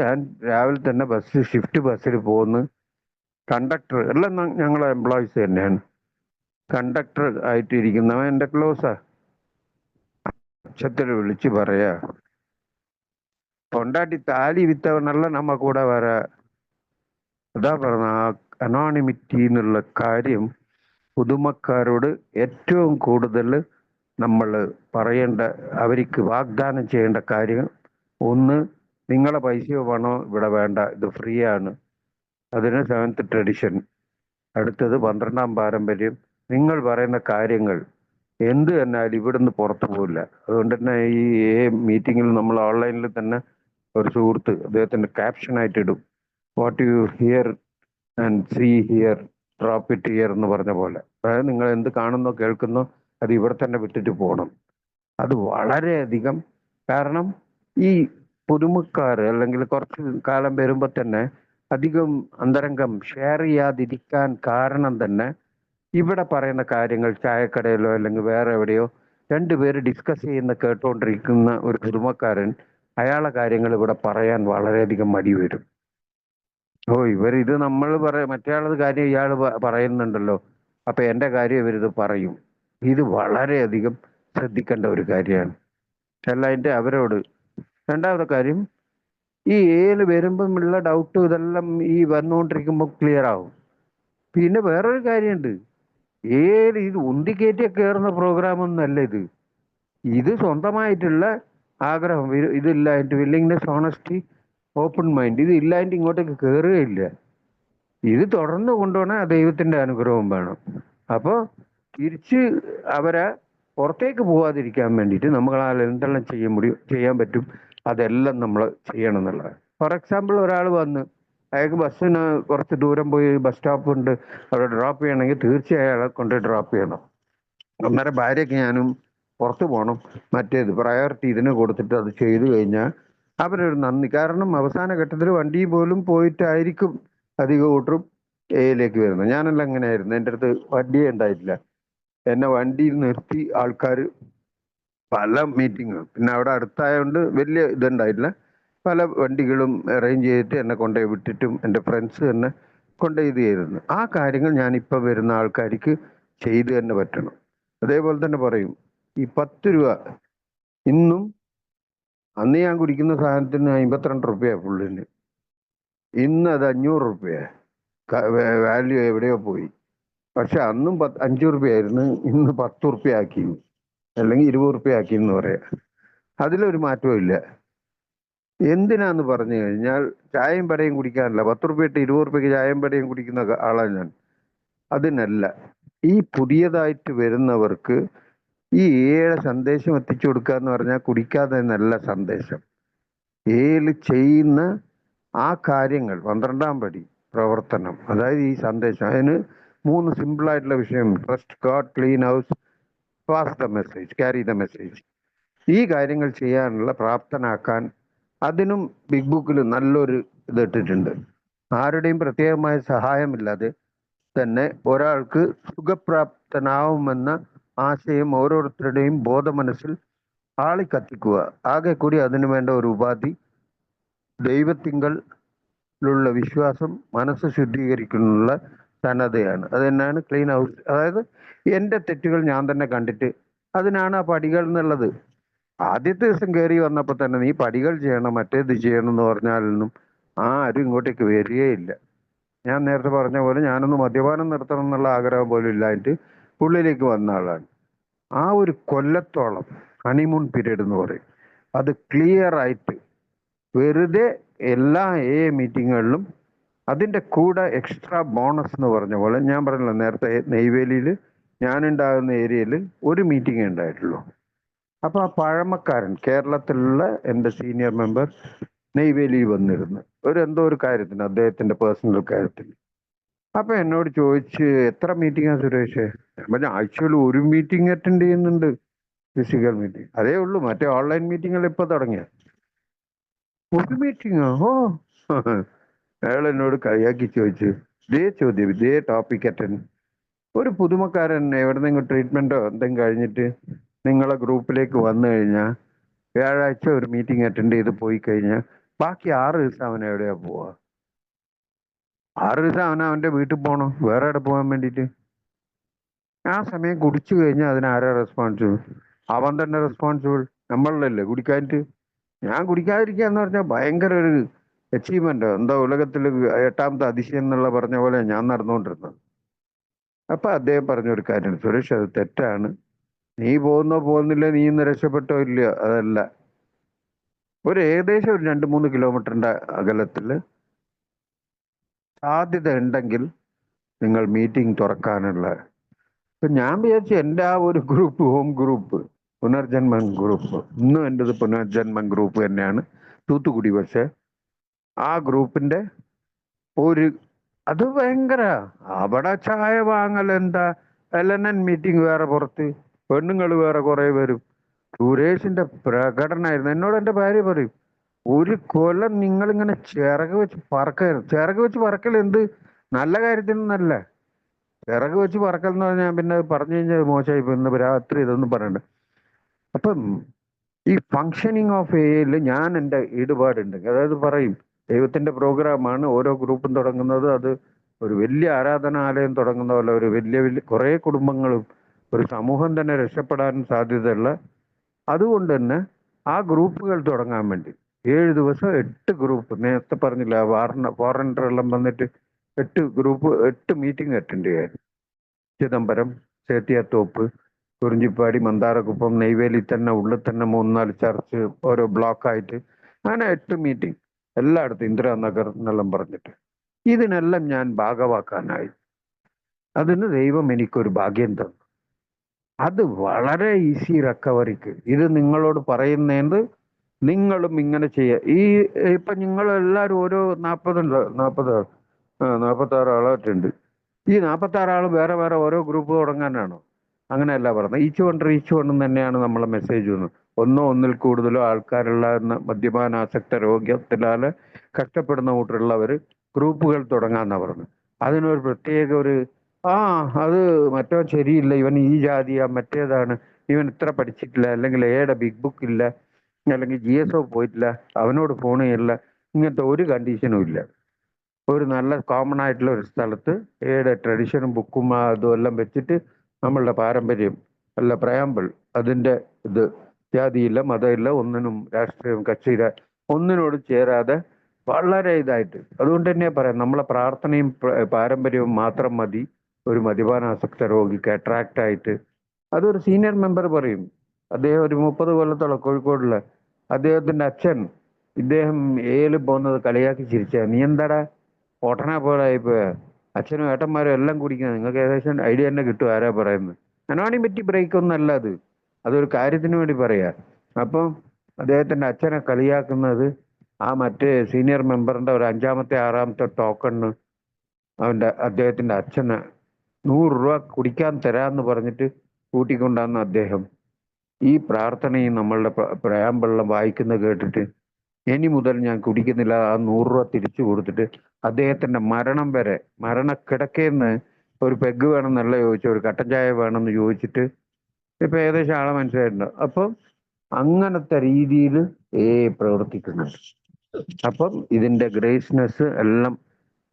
ഞാൻ രാവിലെ തന്നെ ഷിഫ്റ്റ് ബസ്സിൽ പോകുന്നു. കണ്ടക്ടർ എല്ലാം ഞങ്ങളെ എംപ്ലോയീസ് തന്നെയാണ്. കണ്ടക്ടർ ആയിട്ടിരിക്കുന്നവൻ എൻ്റെ ക്ലോസാ. ഉച്ചത്തിൽ വിളിച്ച് പറയാ, പൊണ്ടാട്ടി താലി വിത്തവനെല്ലാം നമ്മ കൂടെ വരാ. അതാ പറഞ്ഞ ആ അനോണിമിറ്റി എന്നുള്ള കാര്യം പുതുമക്കാരോട് ഏറ്റവും കൂടുതൽ നമ്മൾ പറയേണ്ട, അവർക്ക് വാഗ്ദാനം ചെയ്യേണ്ട കാര്യങ്ങൾ. ഒന്ന്, നിങ്ങളെ പൈസയോ പണോ ഇവിടെ വേണ്ട, ഇത് ഫ്രീ ആണ്. അതിന് 7th ട്രഡിഷൻ. അടുത്തത് 12ാം പാരമ്പര്യം. നിങ്ങൾ പറയുന്ന കാര്യങ്ങൾ എന്ത് തന്നാലും ഇവിടുന്ന് പുറത്തു പോകില്ല. അതുകൊണ്ട് തന്നെ ഈ മീറ്റിങ്ങിൽ നമ്മൾ ഓൺലൈനിൽ തന്നെ ഒരു സുഹൃത്ത് അദ്ദേഹത്തിന്റെ ക്യാപ്ഷനായിട്ട് ഇടും, what you hear and see here drop it here എന്ന് പറഞ്ഞ പോലെ. അതായത് നിങ്ങൾ എന്ത് കാണുന്നോ കേൾക്കുന്നോ അത് ഇവിടെ തന്നെ വിട്ടിട്ട് പോകണം. അത് വളരെയധികം. കാരണം ഈ പുതുമക്കാർ അല്ലെങ്കിൽ കുറച്ച് കാലം വരുമ്പോൾ തന്നെ അധികം അന്തരംഗം ഷെയർ ചെയ്യാതിരിക്കാൻ കാരണം തന്നെ ഇവിടെ പറയുന്ന കാര്യങ്ങൾ ചായക്കടയിലോ അല്ലെങ്കിൽ വേറെ എവിടെയോ രണ്ടുപേര് ഡിസ്കസ് ചെയ്യുന്ന കേട്ടുകൊണ്ടിരിക്കുന്ന ഒരു പുതുമക്കാരൻ അയാളെ കാര്യങ്ങൾ ഇവിടെ പറയാൻ വളരെയധികം മടി വരും. ഓ ഇവരിത് നമ്മൾ മറ്റേയാളത് കാര്യം ഇയാൾ പറയുന്നുണ്ടല്ലോ, അപ്പൊ എൻ്റെ കാര്യം ഇവരിത് പറയും. ഇത് വളരെയധികം ശ്രദ്ധിക്കേണ്ട ഒരു കാര്യമാണ്. അല്ല അവരോട്. രണ്ടാമത്തെ കാര്യം, ഈ ഏല് വരുമ്പം ഉള്ള ഡൗട്ട് ഇതെല്ലാം ഈ വന്നുകൊണ്ടിരിക്കുമ്പോൾ ക്ലിയർ ആവും. പിന്നെ വേറൊരു കാര്യമുണ്ട്, ഇത് ഉന്തിക്കയറ്റിയ കയറുന്ന പ്രോഗ്രാം ഒന്നല്ല ഇത്. ഇത് സ്വന്തമായിട്ടുള്ള ആഗ്രഹം, ഇതില്ലായിട്ട് വില്ലിങ്നെസ്, ഓണസ്റ്റി, ഓപ്പൺ മൈൻഡ്, ഇത് ഇല്ലായിട്ട് ഇങ്ങോട്ടേക്ക് കയറുകയില്ല. ഇത് തുടർന്ന് കൊണ്ടുപോകണ ദൈവത്തിന്റെ അനുഗ്രഹവും വേണം. അപ്പോൾ തിരിച്ച് അവരെ പുറത്തേക്ക് പോകാതിരിക്കാൻ വേണ്ടിയിട്ട് നമ്മളാൽ എന്തെല്ലാം ചെയ്യാൻ പറ്റും അതെല്ലാം നമ്മൾ ചെയ്യണം എന്നുള്ളത്. ഫോർ എക്സാമ്പിൾ, ഒരാൾ വന്ന് അയാൾക്ക് ബസ്സിന് കുറച്ച് ദൂരം പോയി ബസ് സ്റ്റോപ്പ് ഉണ്ട്, അവിടെ ഡ്രോപ്പ് ചെയ്യണമെങ്കിൽ തീർച്ചയായും അയാളെ കൊണ്ട് ഡ്രോപ്പ് ചെയ്യണം. അന്നേരം ഭാര്യയ്ക്ക് ഞാനും പുറത്ത് പോകണം, മറ്റേത് പ്രയോറിറ്റി ഇതിന് കൊടുത്തിട്ട് അത് ചെയ്തു കഴിഞ്ഞാൽ അവരൊരു നന്ദി. കാരണം അവസാന ഘട്ടത്തിൽ വണ്ടി പോലും പോയിട്ടായിരിക്കും അധികം കൂട്ടരും എയിലേക്ക് വരുന്നത്. ഞാനെല്ലാം അങ്ങനെയായിരുന്നു, എൻ്റെ അടുത്ത് വണ്ടിയേ ഉണ്ടായിട്ടില്ല. എന്നെ വണ്ടിയിൽ നിർത്തി ആൾക്കാർ പല മീറ്റിങ്ങും, പിന്നെ അവിടെ അടുത്തായതുകൊണ്ട് വലിയ ഇതുണ്ടായിട്ടില്ല, പല വണ്ടികളും അറേഞ്ച് ചെയ്തിട്ട് എന്നെ കൊണ്ടുപോയി വിട്ടിട്ടും എൻ്റെ ഫ്രണ്ട്സ് തന്നെ കൊണ്ടുപോയി ഇത് ചെയ്തിരുന്നു. ആ കാര്യങ്ങൾ ഞാനിപ്പോൾ വരുന്ന ആൾക്കാർക്ക് ചെയ്ത് തന്നെ പറ്റണം. അതേപോലെ തന്നെ പറയും, ഈ 10 രൂപ ഇന്നും, അന്ന് ഞാൻ കുടിക്കുന്ന സാധനത്തിന് 52 റുപ്യ ഫുള്ളിന്, ഇന്ന് അത് 500 റുപ്യ. വാല്യൂ എവിടെയോ പോയി. പക്ഷെ അന്നും 5 റുപ്യായിരുന്നു, ഇന്ന് 10 റുപ്യ ആക്കി, അല്ലെങ്കിൽ 20 റുപ്യ ആക്കി എന്ന് പറയാം. അതിലൊരു മാറ്റവും ഇല്ല. എന്തിനാന്ന് പറഞ്ഞു കഴിഞ്ഞാൽ ചായയും പടയും കുടിക്കാനല്ല. 10 റുപ്യ ഇട്ട് 20 റുപ്യക്ക് ചായയും പടയും കുടിക്കുന്ന ആളാണ് ഞാൻ. അതിനല്ല. ഈ പുതിയതായിട്ട് വരുന്നവർക്ക് ഈ ഏഴ് സന്ദേശം എത്തിച്ചു കൊടുക്കുക എന്ന് പറഞ്ഞാൽ കുടിക്കാതെ നല്ല സന്ദേശം. ഏഴ് ചെയ്യുന്ന ആ കാര്യങ്ങൾ, 12ാം പടി പ്രവർത്തനം, അതായത് ഈ സന്ദേശം. അതിന് 3 സിമ്പിളായിട്ടുള്ള വിഷയം: trust God, clean house, pass the message, carry the message. ഈ കാര്യങ്ങൾ ചെയ്യാനുള്ള പ്രാപ്തനാക്കാൻ അതിനും ബിഗ് ബുക്കിൽ നല്ലൊരു ഇതിട്ടിട്ടുണ്ട്. ആരുടെയും പ്രത്യേകമായ സഹായമില്ലാതെ തന്നെ ഒരാൾക്ക് സുഖപ്രാപ്തനാവുമെന്ന ആശയം ഓരോരുത്തരുടെയും ബോധമനസ്സിൽ ആളിക്കത്തിക്കുക. ആകെ കൂടി അതിനു വേണ്ട ഒരു ഉപാധി ദൈവത്തിങ്കലുള്ള വിശ്വാസം, മനസ്സ് ശുദ്ധീകരിക്കാനുള്ള സന്നദ്ധയാണ്. അത് തന്നെയാണ് ക്ലീൻ ഹൗസ്. അതായത് എൻ്റെ തെറ്റുകൾ ഞാൻ തന്നെ കണ്ടിട്ട്, അതിനാണ് ആ പടികൾ എന്നുള്ളത്. ആദ്യത്തെ ദിവസം കയറി വന്നപ്പോൾ തന്നെ നീ പടികൾ ചെയ്യണം, മറ്റേത് ചെയ്യണം എന്ന് പറഞ്ഞാലൊന്നും ആരും ഇങ്ങോട്ടേക്ക് വരികയില്ല. ഞാൻ നേരത്തെ പറഞ്ഞ പോലെ ഞാനൊന്ന് മദ്യപാനം നിർത്തണം എന്നുള്ള ആഗ്രഹം പോലും ഇല്ലായിട്ട് ഉള്ളിലേക്ക് വന്ന ആളാണ്. ആ ഒരു കൊല്ലത്തോളം ഹണിമൂൺ പീരീഡ് എന്ന് പറയും, അത് ക്ലിയർ ആയിട്ട് വെറുതെ എല്ലാ മീറ്റിങ്ങുകളിലും അതിൻ്റെ കൂടെ എക്സ്ട്രാ ബോണസ് എന്ന് പറഞ്ഞ പോലെ, ഞാൻ പറഞ്ഞല്ലോ നേരത്തെ നെയ്വേലിയിൽ ഞാനുണ്ടാകുന്ന ഏരിയയിൽ ഒരു മീറ്റിംഗ് ഉണ്ടായിട്ടുള്ളൂ. അപ്പോൾ ആ പഴമക്കാരൻ, കേരളത്തിലുള്ള എൻ്റെ സീനിയർ മെമ്പർ നെയ്വേലിയിൽ വന്നിരുന്നു എന്തോ ഒരു കാര്യത്തിന്, അദ്ദേഹത്തിൻ്റെ പേഴ്സണൽ കാര്യത്തിന്. അപ്പൊ എന്നോട് ചോദിച്ച്, എത്ര മീറ്റിംഗാ സുരേഷ്? ഞാൻ പറഞ്ഞു, ആഴ്ചയിൽ ഒരു മീറ്റിംഗ് അറ്റൻഡ് ചെയ്യുന്നുണ്ട്, ഫിസിക്കൽ മീറ്റിംഗ്. അതേ ഉള്ളൂ, മറ്റേ ഓൺലൈൻ മീറ്റിംഗുകൾ ഇപ്പൊ തുടങ്ങിയ. ഒരു മീറ്റിംഗോ? ഓ അയാൾ എന്നോട് കളിയാക്കി ചോദിച്ചു, ഇതേ ചോദ്യം, ഇതേ ടോപ്പിക് അറ്റൻഡ്. ഒരു പുതുമക്കാരൻ എവിടെന്നെങ്കിലും ട്രീറ്റ്മെന്റോ എന്തെങ്കിലും കഴിഞ്ഞിട്ട് നിങ്ങളെ ഗ്രൂപ്പിലേക്ക് വന്നു കഴിഞ്ഞാൽ, വ്യാഴാഴ്ച ഒരു മീറ്റിംഗ് അറ്റൻഡ് ചെയ്ത് പോയി കഴിഞ്ഞാൽ ബാക്കി 6 ദിവസം അവൻ എവിടെയാ പോവാ? 6 ദിവസം അവൻ്റെ വീട്ടിൽ പോകണം, വേറെ എവിടെ പോകാൻ വേണ്ടിയിട്ട്? ആ സമയം കുടിച്ചു കഴിഞ്ഞാൽ അതിനാരാ റെസ്പോൺസിബിൾ? അവൻ തന്നെ റെസ്പോൺസിബിൾ, നമ്മളല്ലേ കുടിക്കാനിട്ട്. ഞാൻ കുടിക്കാതിരിക്കുക എന്ന് പറഞ്ഞാൽ ഭയങ്കര ഒരു അച്ചീവ്മെന്റ്, എന്താ ഉലകത്തിൽ 8ാമത്തെ അതിശയം എന്നുള്ള പറഞ്ഞ പോലെ ഞാൻ നടന്നുകൊണ്ടിരുന്നത്. അപ്പൊ അദ്ദേഹം പറഞ്ഞൊരു കാര്യം, സുരേഷ് അത് തെറ്റാണ്, നീ പോകുന്നില്ല, നീ ഇന്ന് രക്ഷപ്പെട്ടോ ഇല്ലയോ, അതല്ല. ഏകദേശം ഒരു 2-3 കിലോമീറ്ററിന്റെ അകലത്തിൽ സാധ്യത ഉണ്ടെങ്കിൽ നിങ്ങൾ മീറ്റിംഗ് തുറക്കാനുള്ള. ഇപ്പൊ ഞാൻ വിചാരിച്ചു എൻ്റെ ആ ഒരു ഗ്രൂപ്പ്, ഹോം ഗ്രൂപ്പ്, പുനർജന്മം ഗ്രൂപ്പ്, ഇന്നും എൻ്റെത് പുനർജന്മം ഗ്രൂപ്പ് തന്നെയാണ്, തൂത്തുക്കുടി. പക്ഷെ ആ ഗ്രൂപ്പിന്റെ അത് ഭയങ്കര, അവിടെ ചായ വാങ്ങൽ എന്താ, LNN മീറ്റിംഗ് വേറെ പുറത്ത്, പെണ്ണുങ്ങൾ വേറെ കുറെ വരും. സുരേഷിന്റെ പ്രകടനമായിരുന്നു. എന്നോട് എൻ്റെ ഭാര്യ പറയും, ഒരു കൊല്ലം നിങ്ങളിങ്ങനെ ചിറക് വെച്ച് പറക്കരുത്. ചിറക് വെച്ച് പറക്കൽ എന്ത് നല്ല കാര്യത്തിനൊന്നല്ല. ചിറക് വെച്ച് പറക്കൽ എന്ന് പറഞ്ഞാൽ പിന്നെ പറഞ്ഞു കഴിഞ്ഞാൽ മോശമായി. ഇപ്പൊ ഇന്ന് രാത്രി ഇതൊന്നും പറയണ്ട. അപ്പം ഈ ഫങ്ഷനിങ് ഓഫ് എയിൽ ഞാൻ എൻ്റെ ഇടപാടുണ്ട്. അതായത് പറയും, ദൈവത്തിന്റെ പ്രോഗ്രാമാണ് ഓരോ ഗ്രൂപ്പും തുടങ്ങുന്നത്. അത് ഒരു വലിയ ആരാധനാലയം തുടങ്ങുന്ന പോലെ ഒരു വലിയ വലിയ കുറേ കുടുംബങ്ങളും ഒരു സമൂഹം തന്നെ രക്ഷപ്പെടാൻ സാധ്യതയുള്ള. അതുകൊണ്ട് തന്നെ ആ ഗ്രൂപ്പുകൾ തുടങ്ങാൻ വേണ്ടി 7 ദിവസം 8 ഗ്രൂപ്പ്, നേരത്തെ പറഞ്ഞില്ല ഫോറിനർ എല്ലാം വന്നിട്ട് 8 മീറ്റിംഗ് അറ്റൻഡ് ചെയ്യാൻ. ചിദംബരം, ചേത്തിയാത്തോപ്പ്, കുറിഞ്ചിപ്പാടി, മന്ദാരക്കുപ്പം, നെയ്വേലി തന്നെ ഉള്ളിൽ തന്നെ 3-4 ചർച്ച്, ഓരോ ബ്ലോക്കായിട്ട് അങ്ങനെ 8 മീറ്റിംഗ് എല്ലായിടത്തും, ഇന്ദിരാനഗർ എന്നെല്ലാം പറഞ്ഞിട്ട്. ഇതിനെല്ലാം ഞാൻ ഭാഗവാക്കാനായി. അതിന് ദൈവം എനിക്കൊരു ഭാഗ്യം തന്നു. അത് വളരെ ഈസി റിക്കവറിക്ക്. ഇത് നിങ്ങളോട് പറയുന്നതുകൊണ്ട് നിങ്ങളും ഇങ്ങനെ ചെയ്യുക. ഇപ്പൊ നിങ്ങൾ എല്ലാവരും ഓരോ 46 ആളായിട്ടുണ്ട്. ഈ 46 ആൾ വേറെ വേറെ ഓരോ ഗ്രൂപ്പ് തുടങ്ങാനാണോ? അങ്ങനെയല്ല പറഞ്ഞത്. ഈച്ച് വണ്ണും തന്നെയാണ് നമ്മളെ മെസ്സേജ് വന്നത്. ഒന്നിൽ കൂടുതലോ ആൾക്കാരുള്ള മദ്യപാനാസക്ത രോഗത്തിലാല് കഷ്ടപ്പെടുന്ന കൂട്ടുള്ളവർ ഗ്രൂപ്പുകൾ തുടങ്ങാന്നാ പറഞ്ഞത്. അതിനൊരു പ്രത്യേക അത് മറ്റോ ശരിയില്ല, ഇവൻ ഈ ജാതിയാ, മറ്റേതാണ്, ഇവൻ ഇത്ര പഠിച്ചിട്ടില്ല, അല്ലെങ്കിൽ എയുടെ ബിഗ് ബുക്ക് ഇല്ല, അല്ലെങ്കിൽ GSO പോയിട്ടില്ല, അവനോട് ഫോൺ ചെയ്യില്ല, ഇങ്ങനത്തെ ഒരു കണ്ടീഷനും ഇല്ല. ഒരു നല്ല കോമൺ ആയിട്ടുള്ള ഒരു സ്ഥലത്ത് ഏടെ ട്രഡീഷനും ബുക്കും അതും എല്ലാം വെച്ചിട്ട് നമ്മളുടെ പാരമ്പര്യം അല്ല പ്രയാമ്പിൾ, അതിൻ്റെ ഇത് ജാതിയില്ല, മതമില്ല, ഒന്നിനും രാഷ്ട്രീയം കക്ഷിയില്ല, ഒന്നിനോട് ചേരാതെ വളരെ ഇതായിട്ട്. അതുകൊണ്ട് തന്നെ പറയാം, നമ്മളെ പ്രാർത്ഥനയും പാരമ്പര്യവും മാത്രം മതി ഒരു മദ്യപാനാസക്ത രോഗിക്ക് അട്രാക്റ്റ് ആയിട്ട്. അതൊരു സീനിയർ മെമ്പർ പറയും. അദ്ദേഹം ഒരു 30 കൊല്ലത്തോളം കോഴിക്കോടുള്ള അദ്ദേഹത്തിന്റെ അച്ഛൻ, ഇദ്ദേഹം പോകുന്നത് കളിയാക്കി ചിരിച്ച, നീ എന്താടാ ഓട്ടനാ പോലെ ഇപ്പൊ അച്ഛനും ഏട്ടന്മാരും എല്ലാം കുടിക്കുന്നത്, നിങ്ങൾക്ക് ഏകദേശം ഐഡിയ തന്നെ കിട്ടും ആരാ പറയുന്നത്. അനോണിമിറ്റി ബ്രേക്ക് ഒന്നല്ല അത്, അതൊരു കാര്യത്തിന് വേണ്ടി പറയാ. അപ്പം അദ്ദേഹത്തിന്റെ അച്ഛനെ കളിയാക്കുന്നത് മറ്റേ സീനിയർ മെമ്പറിന്റെ ഒരു 5-ാമത്തെ 6-ാമത്തെ ടോക്കണ് അദ്ദേഹത്തിന്റെ അച്ഛന് 100 രൂപ കുടിക്കാൻ തരാന്ന് പറഞ്ഞിട്ട് കൂട്ടിക്കൊണ്ടാന്ന് അദ്ദേഹം ഈ പ്രാർത്ഥനയും നമ്മളുടെ പ്രയാമ്പെള്ളം വായിക്കുന്നത് കേട്ടിട്ട്, ഇനി മുതൽ ഞാൻ കുടിക്കുന്നില്ല, ആ 100 രൂപ തിരിച്ചു കൊടുത്തിട്ട് അദ്ദേഹത്തിന്റെ മരണം വരെ, മരണക്കിടക്കേന്ന് ഒരു പെഗ് വേണമെന്നല്ല ചോദിച്ചു, ഒരു കട്ടൻ ചായ വേണമെന്ന് ചോദിച്ചിട്ട് ഇപ്പൊ ഏകദേശം ആളെ മനസ്സിലായിട്ടുണ്ട്. അപ്പം അങ്ങനത്തെ രീതിയിൽ പ്രവർത്തിക്കുന്നുണ്ട്. അപ്പം ഇതിന്റെ ഗ്രേസ്നെസ് എല്ലാം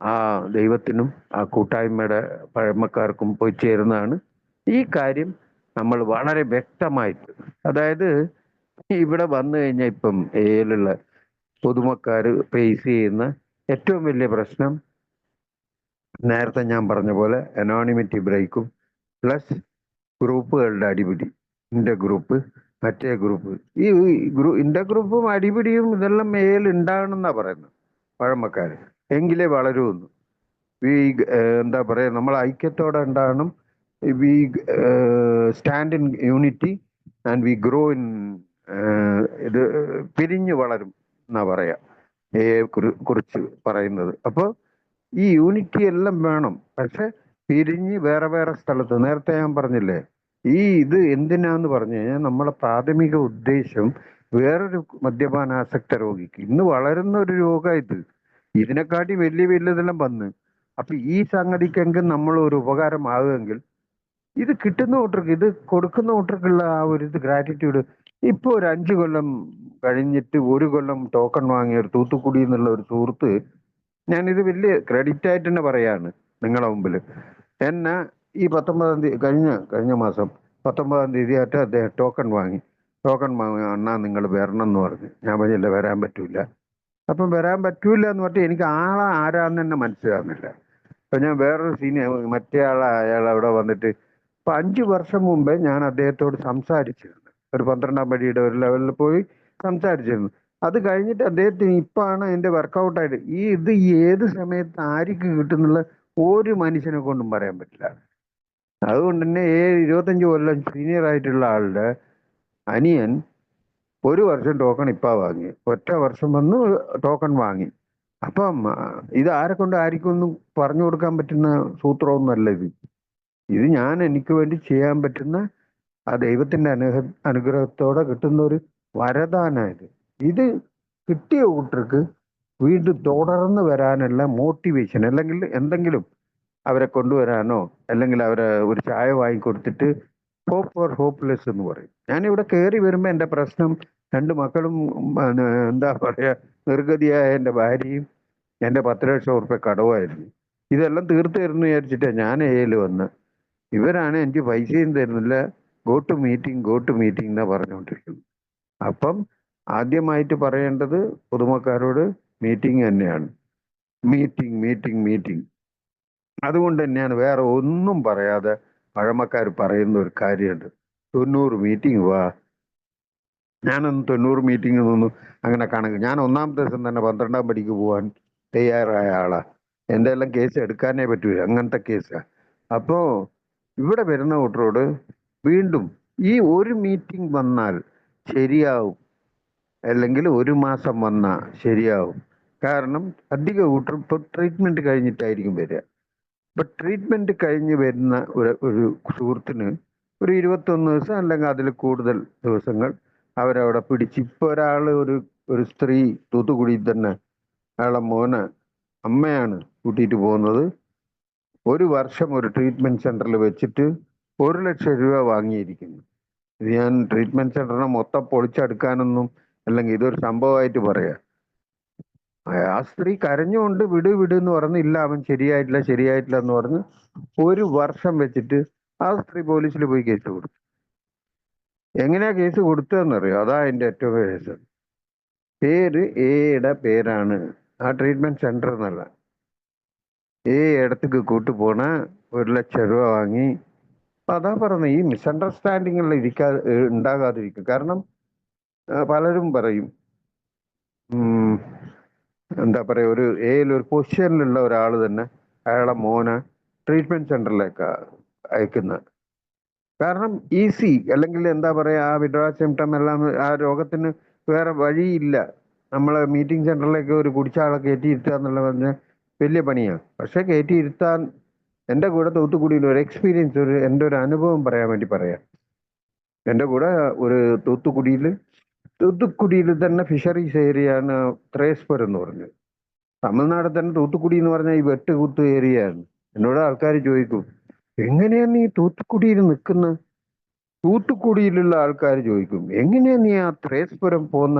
ആ ദൈവത്തിനും ആ കൂട്ടായ്മയുടെ പഴമക്കാർക്കും പോയി ചേരുന്നതാണ്. ഈ കാര്യം നമ്മൾ വളരെ വ്യക്തമായിട്ട്, അതായത് ഇവിടെ വന്നു കഴിഞ്ഞാൽ ഇപ്പം ഏലുള്ള പൊതുമക്കാര് ഫേസ് ചെയ്യുന്ന ഏറ്റവും വലിയ പ്രശ്നം നേരത്തെ ഞാൻ പറഞ്ഞ പോലെ അനോണിമിറ്റി ബ്രേക്കും പ്ലസ് ഗ്രൂപ്പുകളുടെ അടിപിടി. ഇന്റെ ഗ്രൂപ്പ്, മറ്റേ ഗ്രൂപ്പ്, ഇന്റെ ഗ്രൂപ്പും അടിപിടിയും ഇതെല്ലാം ഉണ്ടാകണമെന്നാ പറയുന്നത് പഴമക്കാര്. എങ്കിലേ വളരുമെന്ന്. എന്താ പറയാ, നമ്മൾ ഐക്യത്തോടെ ഉണ്ടാകണം. We stand in unity and we grow in, ഇത് പിരിഞ്ഞു വളരും എന്നാ പറയാ കുറിച്ച് പറയുന്നത്. അപ്പോൾ ഈ യൂണിറ്റി എല്ലാം വേണം. പക്ഷെ പിരിഞ്ഞ് വേറെ വേറെ സ്ഥലത്ത്, നേരത്തെ ഞാൻ പറഞ്ഞില്ലേ, ഇത് എന്തിനാന്ന് പറഞ്ഞു കഴിഞ്ഞാൽ നമ്മളെ പ്രാഥമിക ഉദ്ദേശം വേറൊരു മദ്യപാനാസക്ത രോഗിക്ക്, ഇന്ന് വളരുന്ന ഒരു രോഗമായിട്ട് ഇതിനെക്കാട്ടി വലിയ വലിയതെല്ലാം വന്ന്, അപ്പൊ ഈ സംഗതിക്കെങ്കിൽ നമ്മൾ ഒരു ഉപകാരമാകുമെങ്കിൽ, ഇത് കിട്ടുന്ന കൂട്ടർക്ക്, ഇത് കൊടുക്കുന്ന കൂട്ടർക്കുള്ള ആ ഒരു ഗ്രാറ്റിറ്റ്യൂഡ്. ഇപ്പൊ ഒരു 5 കൊല്ലം കഴിഞ്ഞിട്ട് 1 കൊല്ലം ടോക്കൺ വാങ്ങിയ ഒരു തൂത്തുക്കുടി എന്നുള്ള ഒരു സുഹൃത്ത്, ഞാനിത് വലിയ ക്രെഡിറ്റ് ആയിട്ട് തന്നെ പറയാണ് നിങ്ങളുടെ മുമ്പിൽ. എന്നെ ഈ 19-ാം തീയതി കഴിഞ്ഞ മാസം 19-ാം തീയതി ആയിട്ട് അദ്ദേഹം ടോക്കൺ വാങ്ങി അണ്ണാ നിങ്ങൾ വരണം എന്ന് പറഞ്ഞു. ഞാൻ പറഞ്ഞില്ല, വരാൻ പറ്റൂല. അപ്പം വരാൻ പറ്റൂല എന്ന് പറഞ്ഞിട്ട് എനിക്ക് ആരാന്ന് തന്നെ മനസ്സിലാകുന്നില്ല. അപ്പൊ ഞാൻ വേറൊരു മറ്റേ അയാൾ അവിടെ വന്നിട്ട്, ഇപ്പൊ 5 വർഷം മുമ്പേ ഞാൻ അദ്ദേഹത്തോട് സംസാരിച്ചിരുന്നു. ഒരു 12-ാം പടിയുടെ ഒരു ലെവലിൽ പോയി സംസാരിച്ചിരുന്നു. അത് കഴിഞ്ഞിട്ട് അദ്ദേഹത്തിന് ഇപ്പാണ് അതിന്റെ വർക്കൗട്ടായിട്ട് ഇത് ഏത് സമയത്ത് ആർക്ക് കിട്ടുന്നുള്ള ഒരു മനുഷ്യനെ കൊണ്ടും പറയാൻ പറ്റില്ല. അതുകൊണ്ട് തന്നെ 25 കൊല്ലം സീനിയർ ആയിട്ടുള്ള ആളുടെ അനിയൻ 1 വർഷം ടോക്കൺ വാങ്ങി, ഒറ്റ വർഷം വന്ന് ടോക്കൺ വാങ്ങി. അപ്പം ഇത് ആർക്കൊന്നും പറഞ്ഞു കൊടുക്കാൻ പറ്റുന്ന സൂത്രമൊന്നുമല്ല ഇത് ഞാൻ എനിക്ക് വേണ്ടി ചെയ്യാൻ പറ്റുന്ന ആ ദൈവത്തിന്റെ അനുഗ്രഹത്തോടെ കിട്ടുന്ന ഒരു വരദാനായത്. ഇത് കിട്ടിയ കൂട്ടർക്ക് വീണ്ടും തുടർന്ന് വരാനുള്ള മോട്ടിവേഷൻ, അല്ലെങ്കിൽ എന്തെങ്കിലും അവരെ കൊണ്ടുവരാനോ, അല്ലെങ്കിൽ അവരെ ഒരു ചായ വാങ്ങിക്കൊടുത്തിട്ട് ഹോപ്പ് ഫോർ ഹോപ്പ്ലെസ് എന്ന് പറയും. ഞാനിവിടെ കയറി വരുമ്പോൾ എൻ്റെ പ്രശ്നം 2 മക്കളും, എന്താ പറയുക, നിർഗതിയായ എൻ്റെ ഭാര്യയും എൻ്റെ 10 ലക്ഷം ഉറുപ്പ്യ കടവായിരുന്നു. ഇതെല്ലാം തീർത്ത് തരുന്നു വിചാരിച്ചിട്ടാണ് ഞാൻ ഏല് വന്ന്. ഇവരാണ് എനിക്ക് പൈസയും തരുന്നില്ല, ഗോ ടു മീറ്റിംഗ് എന്നാ പറഞ്ഞുകൊണ്ടിരിക്കുന്നത്. അപ്പം ആദ്യമായിട്ട് പറയേണ്ടത് പൊതുമക്കാരോട് മീറ്റിംഗ് തന്നെയാണ്. മീറ്റിംഗ്. അതുകൊണ്ട് തന്നെയാണ് വേറെ ഒന്നും പറയാതെ പഴമക്കാർ പറയുന്ന ഒരു കാര്യമുണ്ട്, 90 മീറ്റിംഗ് വാ. ഞാനൊന്നും 90 മീറ്റിംഗ് ഒന്നും അങ്ങനെ കണക്ക്, ഞാൻ 1-ാമത്തെ ദിവസം തന്നെ 12-ാം പടിക്ക് പോകാൻ തയ്യാറായ ആളാ. എൻ്റെ എല്ലാം കേസ് എടുക്കാനേ പറ്റൂല, അങ്ങനത്തെ കേസാ. അപ്പോ ഇവിടെ വരുന്ന കൂട്ടരോട് വീണ്ടും ഈ ഒരു മീറ്റിംഗ് വന്നാൽ ശരിയാവും, അല്ലെങ്കിൽ 1 മാസം വന്നാൽ ശരിയാവും. കാരണം അധിക കൂട്ടർ ഇപ്പോൾ ട്രീറ്റ്മെന്റ് കഴിഞ്ഞിട്ടായിരിക്കും വരിക. ഇപ്പൊ ട്രീറ്റ്മെന്റ് കഴിഞ്ഞ് വരുന്ന ഒരു സുഹൃത്തിന് ഒരു 21 ദിവസം അല്ലെങ്കിൽ അതിൽ കൂടുതൽ ദിവസങ്ങൾ അവരവിടെ പിടിച്ച്, ഇപ്പൊ ഒരു സ്ത്രീ തൂത്തുക്കുടിയിൽ തന്നെ അയാളെ മോനെ അമ്മയാണ് കൂട്ടിയിട്ട് പോകുന്നത്. 1 വർഷം ഒരു ട്രീറ്റ്മെന്റ് സെന്ററിൽ വെച്ചിട്ട് 1 ലക്ഷം രൂപ വാങ്ങിയിരിക്കുന്നു. ഇത് ഞാൻ ട്രീറ്റ്മെന്റ് സെന്ററിനെ മൊത്തം പൊളിച്ചെടുക്കാനൊന്നും, അല്ലെങ്കിൽ ഇതൊരു സംഭവമായിട്ട് പറയാ. ആ സ്ത്രീ കരഞ്ഞുകൊണ്ട് വിട് എന്ന് പറഞ്ഞ്, ഇല്ല അവൻ ശരിയായിട്ടില്ല എന്ന് പറഞ്ഞ് 1 വർഷം വെച്ചിട്ട് ആ സ്ത്രീ പോലീസിൽ പോയി കേസ് കൊടുത്തു. എങ്ങനെയാ കേസ് കൊടുത്തതെന്നറിയോ? അതാ അതിന്റെ ഏറ്റവും കേസ്. പേര് എയുടെ പേരാണ്, ആ ട്രീറ്റ്മെന്റ് സെന്റർ എന്നല്ല. ഇടത്തേക്ക് കൂട്ടുപോണ 1 ലക്ഷം രൂപ വാങ്ങി. അപ്പൊ അതാ പറഞ്ഞത്, ഈ മിസ്അണ്ടർസ്റ്റാൻഡിങ്ങൾ ഉണ്ടാകാതിരിക്കും. കാരണം പലരും പറയും, എന്താ പറയുക, ഒരു ഒരു പൊസിഷനിലുള്ള ഒരാൾ തന്നെ അയാളെ മോനെ ട്രീറ്റ്മെന്റ് സെന്ററിലേക്ക് അയക്കുന്നത്. കാരണം ഈസി, അല്ലെങ്കിൽ എന്താ പറയുക, ആ വിഡ്രോവൽ സിംറ്റം എല്ലാം, ആ രോഗത്തിന് വേറെ വഴിയില്ല. നമ്മളെ മീറ്റിംഗ് സെന്ററിലേക്ക് ഒരു കുടിച്ച ആളെ കയറ്റിയിരുത്തുക എന്നുള്ള പറഞ്ഞാൽ വലിയ പണിയാണ്. പക്ഷെ കയറ്റിയിരുത്താൻ എൻ്റെ കൂടെ തൂത്തുക്കുടിയിൽ ഒരു എക്സ്പീരിയൻസ്, എൻ്റെ ഒരു അനുഭവം പറയാൻ വേണ്ടി പറയാം. എൻ്റെ കൂടെ ഒരു തൂത്തുക്കുടിയിൽ തന്നെ ഫിഷറീസ് ഏരിയയാണ് ത്രേസ്പുരം എന്ന് പറഞ്ഞത്. തമിഴ്നാട് തന്നെ തൂത്തുക്കുടി എന്ന് പറഞ്ഞാൽ ഈ വെട്ടുകുത്ത് ഏരിയയാണ്. എന്നോട് ആൾക്കാർ ചോദിക്കും, എങ്ങനെയാ നീ തൂത്തുക്കുടിയിൽ നിൽക്കുന്നത്? തൂത്തുക്കുടിയിലുള്ള ആൾക്കാർ ചോദിക്കും, എങ്ങനെയാ നീ ആ ത്രേസ്പുരം പോന്ന?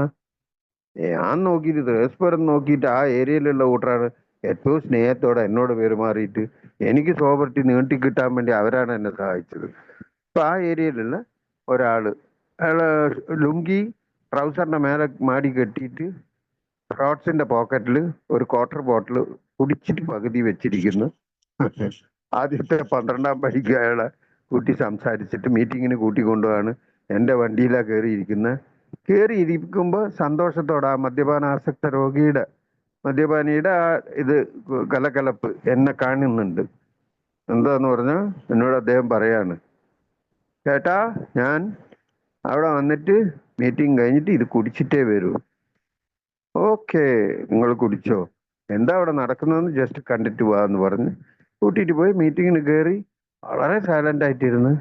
ഞാൻ നോക്കിയിട്ട് ത്രേസ്പുരം നോക്കിയിട്ട് ആ ഏരിയയിലുള്ള കൂട്ടറാണ് ഏറ്റവും സ്നേഹത്തോടെ എന്നോട് പെരുമാറിയിട്ട് എനിക്ക് സോബർട്ടി നീട്ടി കിട്ടാൻ വേണ്ടി അവരാണ് എന്നെ സഹായിച്ചത്. അപ്പൊ ആ ഏരിയയിലുള്ള ഒരാള്, അയാള് ലുങ്കി ട്രൗസറിന്റെ മേലെ മാടി കെട്ടിയിട്ട് ഷോർട്സിന്റെ പോക്കറ്റിൽ ഒരു ക്വാർട്ടർ ബോട്ടിൽ കുടിച്ചിട്ട് പകുതി വെച്ചിരിക്കുന്നു. ആദ്യത്തെ 12-ാം പടിക്ക് അയാളെ കൂട്ടി സംസാരിച്ചിട്ട് മീറ്റിങ്ങിന് കൂട്ടിക്കൊണ്ടുപോവാണ്. എൻ്റെ വണ്ടിയിലാണ് കയറിയിരിക്കുമ്പോൾ സന്തോഷത്തോടെ ആ മദ്യപാനാസക്ത മദ്യപാനിയുടെ ആ കലകലപ്പ് എന്നെ കാണുന്നുണ്ട്. എന്താന്ന് പറഞ്ഞാൽ എന്നോട് അദ്ദേഹം പറയാണ്, ചേട്ടാ ഞാൻ അവിടെ വന്നിട്ട് മീറ്റിംഗ് കഴിഞ്ഞിട്ട് ഇത് കുടിച്ചിട്ടേ വരൂ. ഓക്കെ, നിങ്ങൾ കുടിച്ചോ, എന്താ അവിടെ നടക്കുന്നതെന്ന് ജസ്റ്റ് കണ്ടിട്ട് പോവാന്ന് പറഞ്ഞ് കൂട്ടിയിട്ട് പോയി മീറ്റിങ്ങിന് കയറി. വളരെ സൈലന്റ് ആയിട്ടിരുന്ന്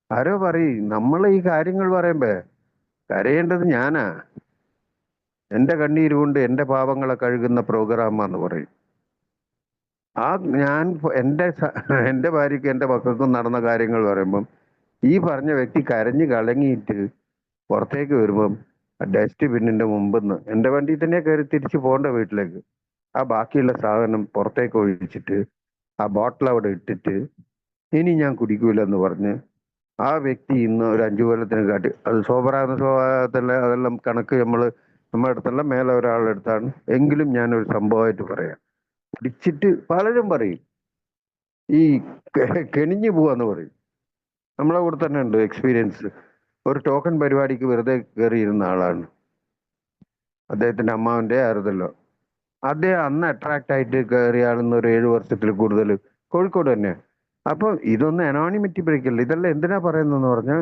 ആരോ പറയും, നമ്മൾ ഈ കാര്യങ്ങൾ പറയുമ്പോ കരയേണ്ടത് ഞാനാ, എൻ്റെ കണ്ണീര് കൊണ്ട് എൻ്റെ പാപങ്ങളെ കഴുകുന്ന പ്രോഗ്രാമാന്ന് പറയും. ഞാൻ എൻ്റെ ഭാര്യയ്ക്ക് എൻ്റെ മക്കൾക്കും നടന്ന കാര്യങ്ങൾ പറയുമ്പം ഈ പറഞ്ഞ വ്യക്തി കരഞ്ഞു കലങ്ങിയിട്ട് പുറത്തേക്ക് വരുമ്പം ഡസ്റ്റ് ബിന്നിന്റെ മുമ്പിന്ന് എൻ്റെ വണ്ടിയിൽ തന്നെ കയറി തിരിച്ചു പോകേണ്ട വീട്ടിലേക്ക്, ആ ബാക്കിയുള്ള സാധനം പുറത്തേക്ക് ഒഴിച്ചിട്ട് ആ ബോട്ടിൽ അവിടെ ഇട്ടിട്ട് ഇനി ഞാൻ കുടിക്കൂലെന്ന് പറഞ്ഞ് ആ വ്യക്തി ഇന്ന് ഒരു 5 കൊല്ലത്തിന് കാട്ടി, അത് സോബറാകുന്ന സ്വഭാവത്തിലെ അതെല്ലാം കണക്ക് നമ്മുടെ അടുത്തല്ല, മേലെ ഒരാളെടുത്താണ്. എങ്കിലും ഞാനൊരു സംഭവമായിട്ട് പറയാം. കുടിച്ചിട്ട് പലരും പറയും ഈ കെണിഞ്ഞു പോവാന്ന് പറയും. നമ്മളെ കൂടെ തന്നെ ഉണ്ട് എക്സ്പീരിയൻസ്. ഒരു ടോക്കൺ പരിപാടിക്ക് വെറുതെ കയറിയിരുന്ന ആളാണ്. അദ്ദേഹത്തിന്റെ അമ്മാവന്റെ ആയിരുന്നല്ലോ. അദ്ദേഹം അന്ന് അട്രാക്ട് ആയിട്ട് കയറിയ ആളെന്ന് ഒരു 7 വർഷത്തിൽ കൂടുതൽ കോഴിക്കോട് തന്നെ. അപ്പൊ ഇതൊന്നും അനോണിമിറ്റി ബ്രേക്ക് അല്ല. ഇതെല്ലാം എന്തിനാ പറയുന്നതെന്ന് പറഞ്ഞാൽ,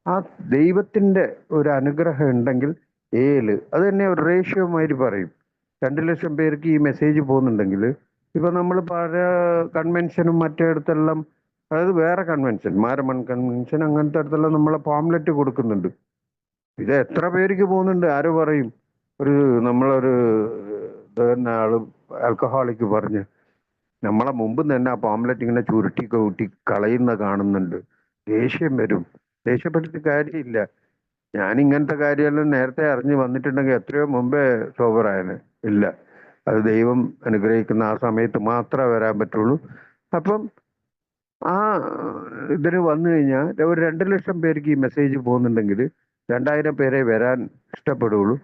ആ ദൈവത്തിന്റെ ഒരു അനുഗ്രഹം ഉണ്ടെങ്കിൽ അത് തന്നെ ഒരു റേഷ്യോ മാതിരി പറയും. 2 ലക്ഷം പേർക്ക് ഈ മെസ്സേജ് പോകുന്നുണ്ടെങ്കിൽ, ഇപ്പൊ നമ്മൾ പല കൺവെൻഷനും മറ്റേടത്തെല്ലാം, അതായത് വേറെ കൺവെൻഷൻ, മാരമൺ കൺവെൻഷൻ, അങ്ങനത്തെ അടുത്തെല്ലാം നമ്മളെ പാംലെറ്റ് കൊടുക്കുന്നുണ്ട്. ഇത് എത്ര പേർക്ക് പോകുന്നുണ്ട്? ആരോ പറയും ഒരു നമ്മളൊരു ഇത് തന്നെ ആള് ആൽക്കഹോളിക്ക് പറഞ്ഞ് നമ്മളെ മുമ്പ് തന്നെ ആ പോംലെറ്റ് ഇങ്ങനെ ചുരുട്ടി കൂട്ടി കളയുന്ന കാണുന്നുണ്ട്. ദേഷ്യം വരും. ദേഷ്യപ്പെട്ടിട്ട് കാര്യമില്ല. ഞാൻ ഇങ്ങനത്തെ കാര്യമെല്ലാം നേരത്തെ അറിഞ്ഞ് വന്നിട്ടുണ്ടെങ്കിൽ എത്രയോ മുമ്പേ സോബറായന്. ഇല്ല, അത് ദൈവം അനുഗ്രഹിക്കുന്ന ആ സമയത്ത് മാത്രമേ വരാൻ പറ്റുള്ളൂ. അപ്പം ആ ഇതിന് വന്നു കഴിഞ്ഞാൽ ഒരു 2 ലക്ഷം പേർക്ക് ഈ മെസ്സേജ് പോകുന്നുണ്ടെങ്കിൽ 2000 പേരെ വരാൻ ഇഷ്ടപ്പെടുള്ളൂ.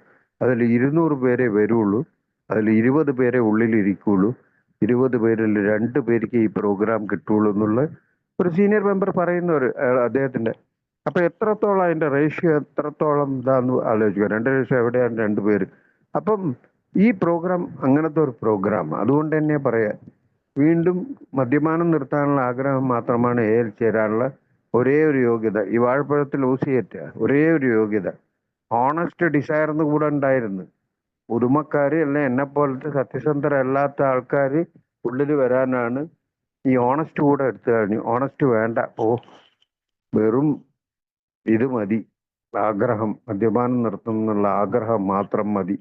അതിൽ 200 പേരെ വരുള്ളൂ. അതിൽ 20 പേരെ ഉള്ളിലിരിക്കുള്ളൂ. 20 പേരിൽ 2 പേർക്ക് ഈ പ്രോഗ്രാം കിട്ടുള്ളൂ എന്നുള്ള ഒരു സീനിയർ മെമ്പർ പറയുന്ന ഒരു അദ്ദേഹത്തിന്റെ. അപ്പൊ എത്രത്തോളം അതിന്റെ റേഷ്യോ എത്രത്തോളം ഇതാന്ന് ആലോചിക്കുക. 2 ലക്ഷം എവിടെയാണ് 2 പേര്? അപ്പം ഈ പ്രോഗ്രാം അങ്ങനത്തെ ഒരു പ്രോഗ്രാം. അതുകൊണ്ട് തന്നെ പറയാ, വീണ്ടും മദ്യപാനം നിർത്താനുള്ള ആഗ്രഹം മാത്രമാണ് എയിൽ ചേരാനുള്ള ഒരേ ഒരു യോഗ്യത. ഈ വാഴപ്പഴത്തിൽ ഊസിയേറ്റ ഒരേ ഒരു യോഗ്യത ഓണസ്റ്റ് ഡിസയർ എന്ന് കൂടെ ഉണ്ടായിരുന്നു. പുതുമക്കാര് അല്ലെ എന്നെ പോലത്തെ സത്യസന്ധരല്ലാത്ത ആൾക്കാര് ഉള്ളിൽ വരാനാണ് ഈ ഓണസ്റ്റ് കൂടെ എടുത്തു കഴിഞ്ഞു. ഓണസ്റ്റ് വേണ്ട, ഓ വെറും ഇത് മതി, ആഗ്രഹം, മദ്യപാനം നിർത്തുന്നുള്ള ആഗ്രഹം മാത്രം മതി.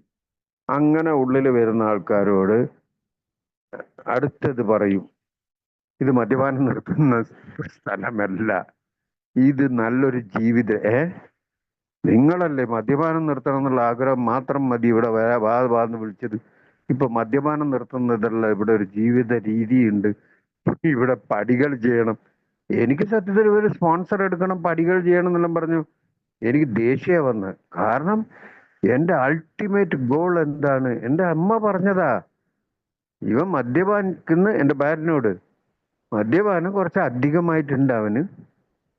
അങ്ങനെ ഉള്ളിൽ വരുന്ന ആൾക്കാരോട് അടുത്തത് പറയും, ഇത് മദ്യപാനം നിർത്തുന്ന സ്ഥലമല്ല, ഇത് നല്ലൊരു ജീവിത നിങ്ങളല്ലേ മദ്യപാനം നിർത്തണം എന്നുള്ള ആഗ്രഹം മാത്രം മതി ഇവിടെ വാന്ന് വിളിച്ചത്. ഇപ്പൊ മദ്യപാനം നിർത്തുന്നതല്ല, ഇവിടെ ഒരു ജീവിത രീതിയുണ്ട്. ഇവിടെ പടികൾ ചെയ്യണം. എനിക്ക് സത്യത്തിൽ ഒരു സ്പോൺസർ എടുക്കണം, പടികൾ ചെയ്യണം എന്നെല്ലാം പറഞ്ഞു എനിക്ക് ദേഷ്യ വന്ന്. കാരണം എന്റെ അൾട്ടിമേറ്റ് ഗോൾ എന്താണ്? എന്റെ അമ്മ പറഞ്ഞതാ, ഇവൻ മദ്യപാനിക്കുന്ന എന്റെ ഭാര്യനോട്, മദ്യപാനം കുറച്ച് അധികമായിട്ടുണ്ട് അവന്.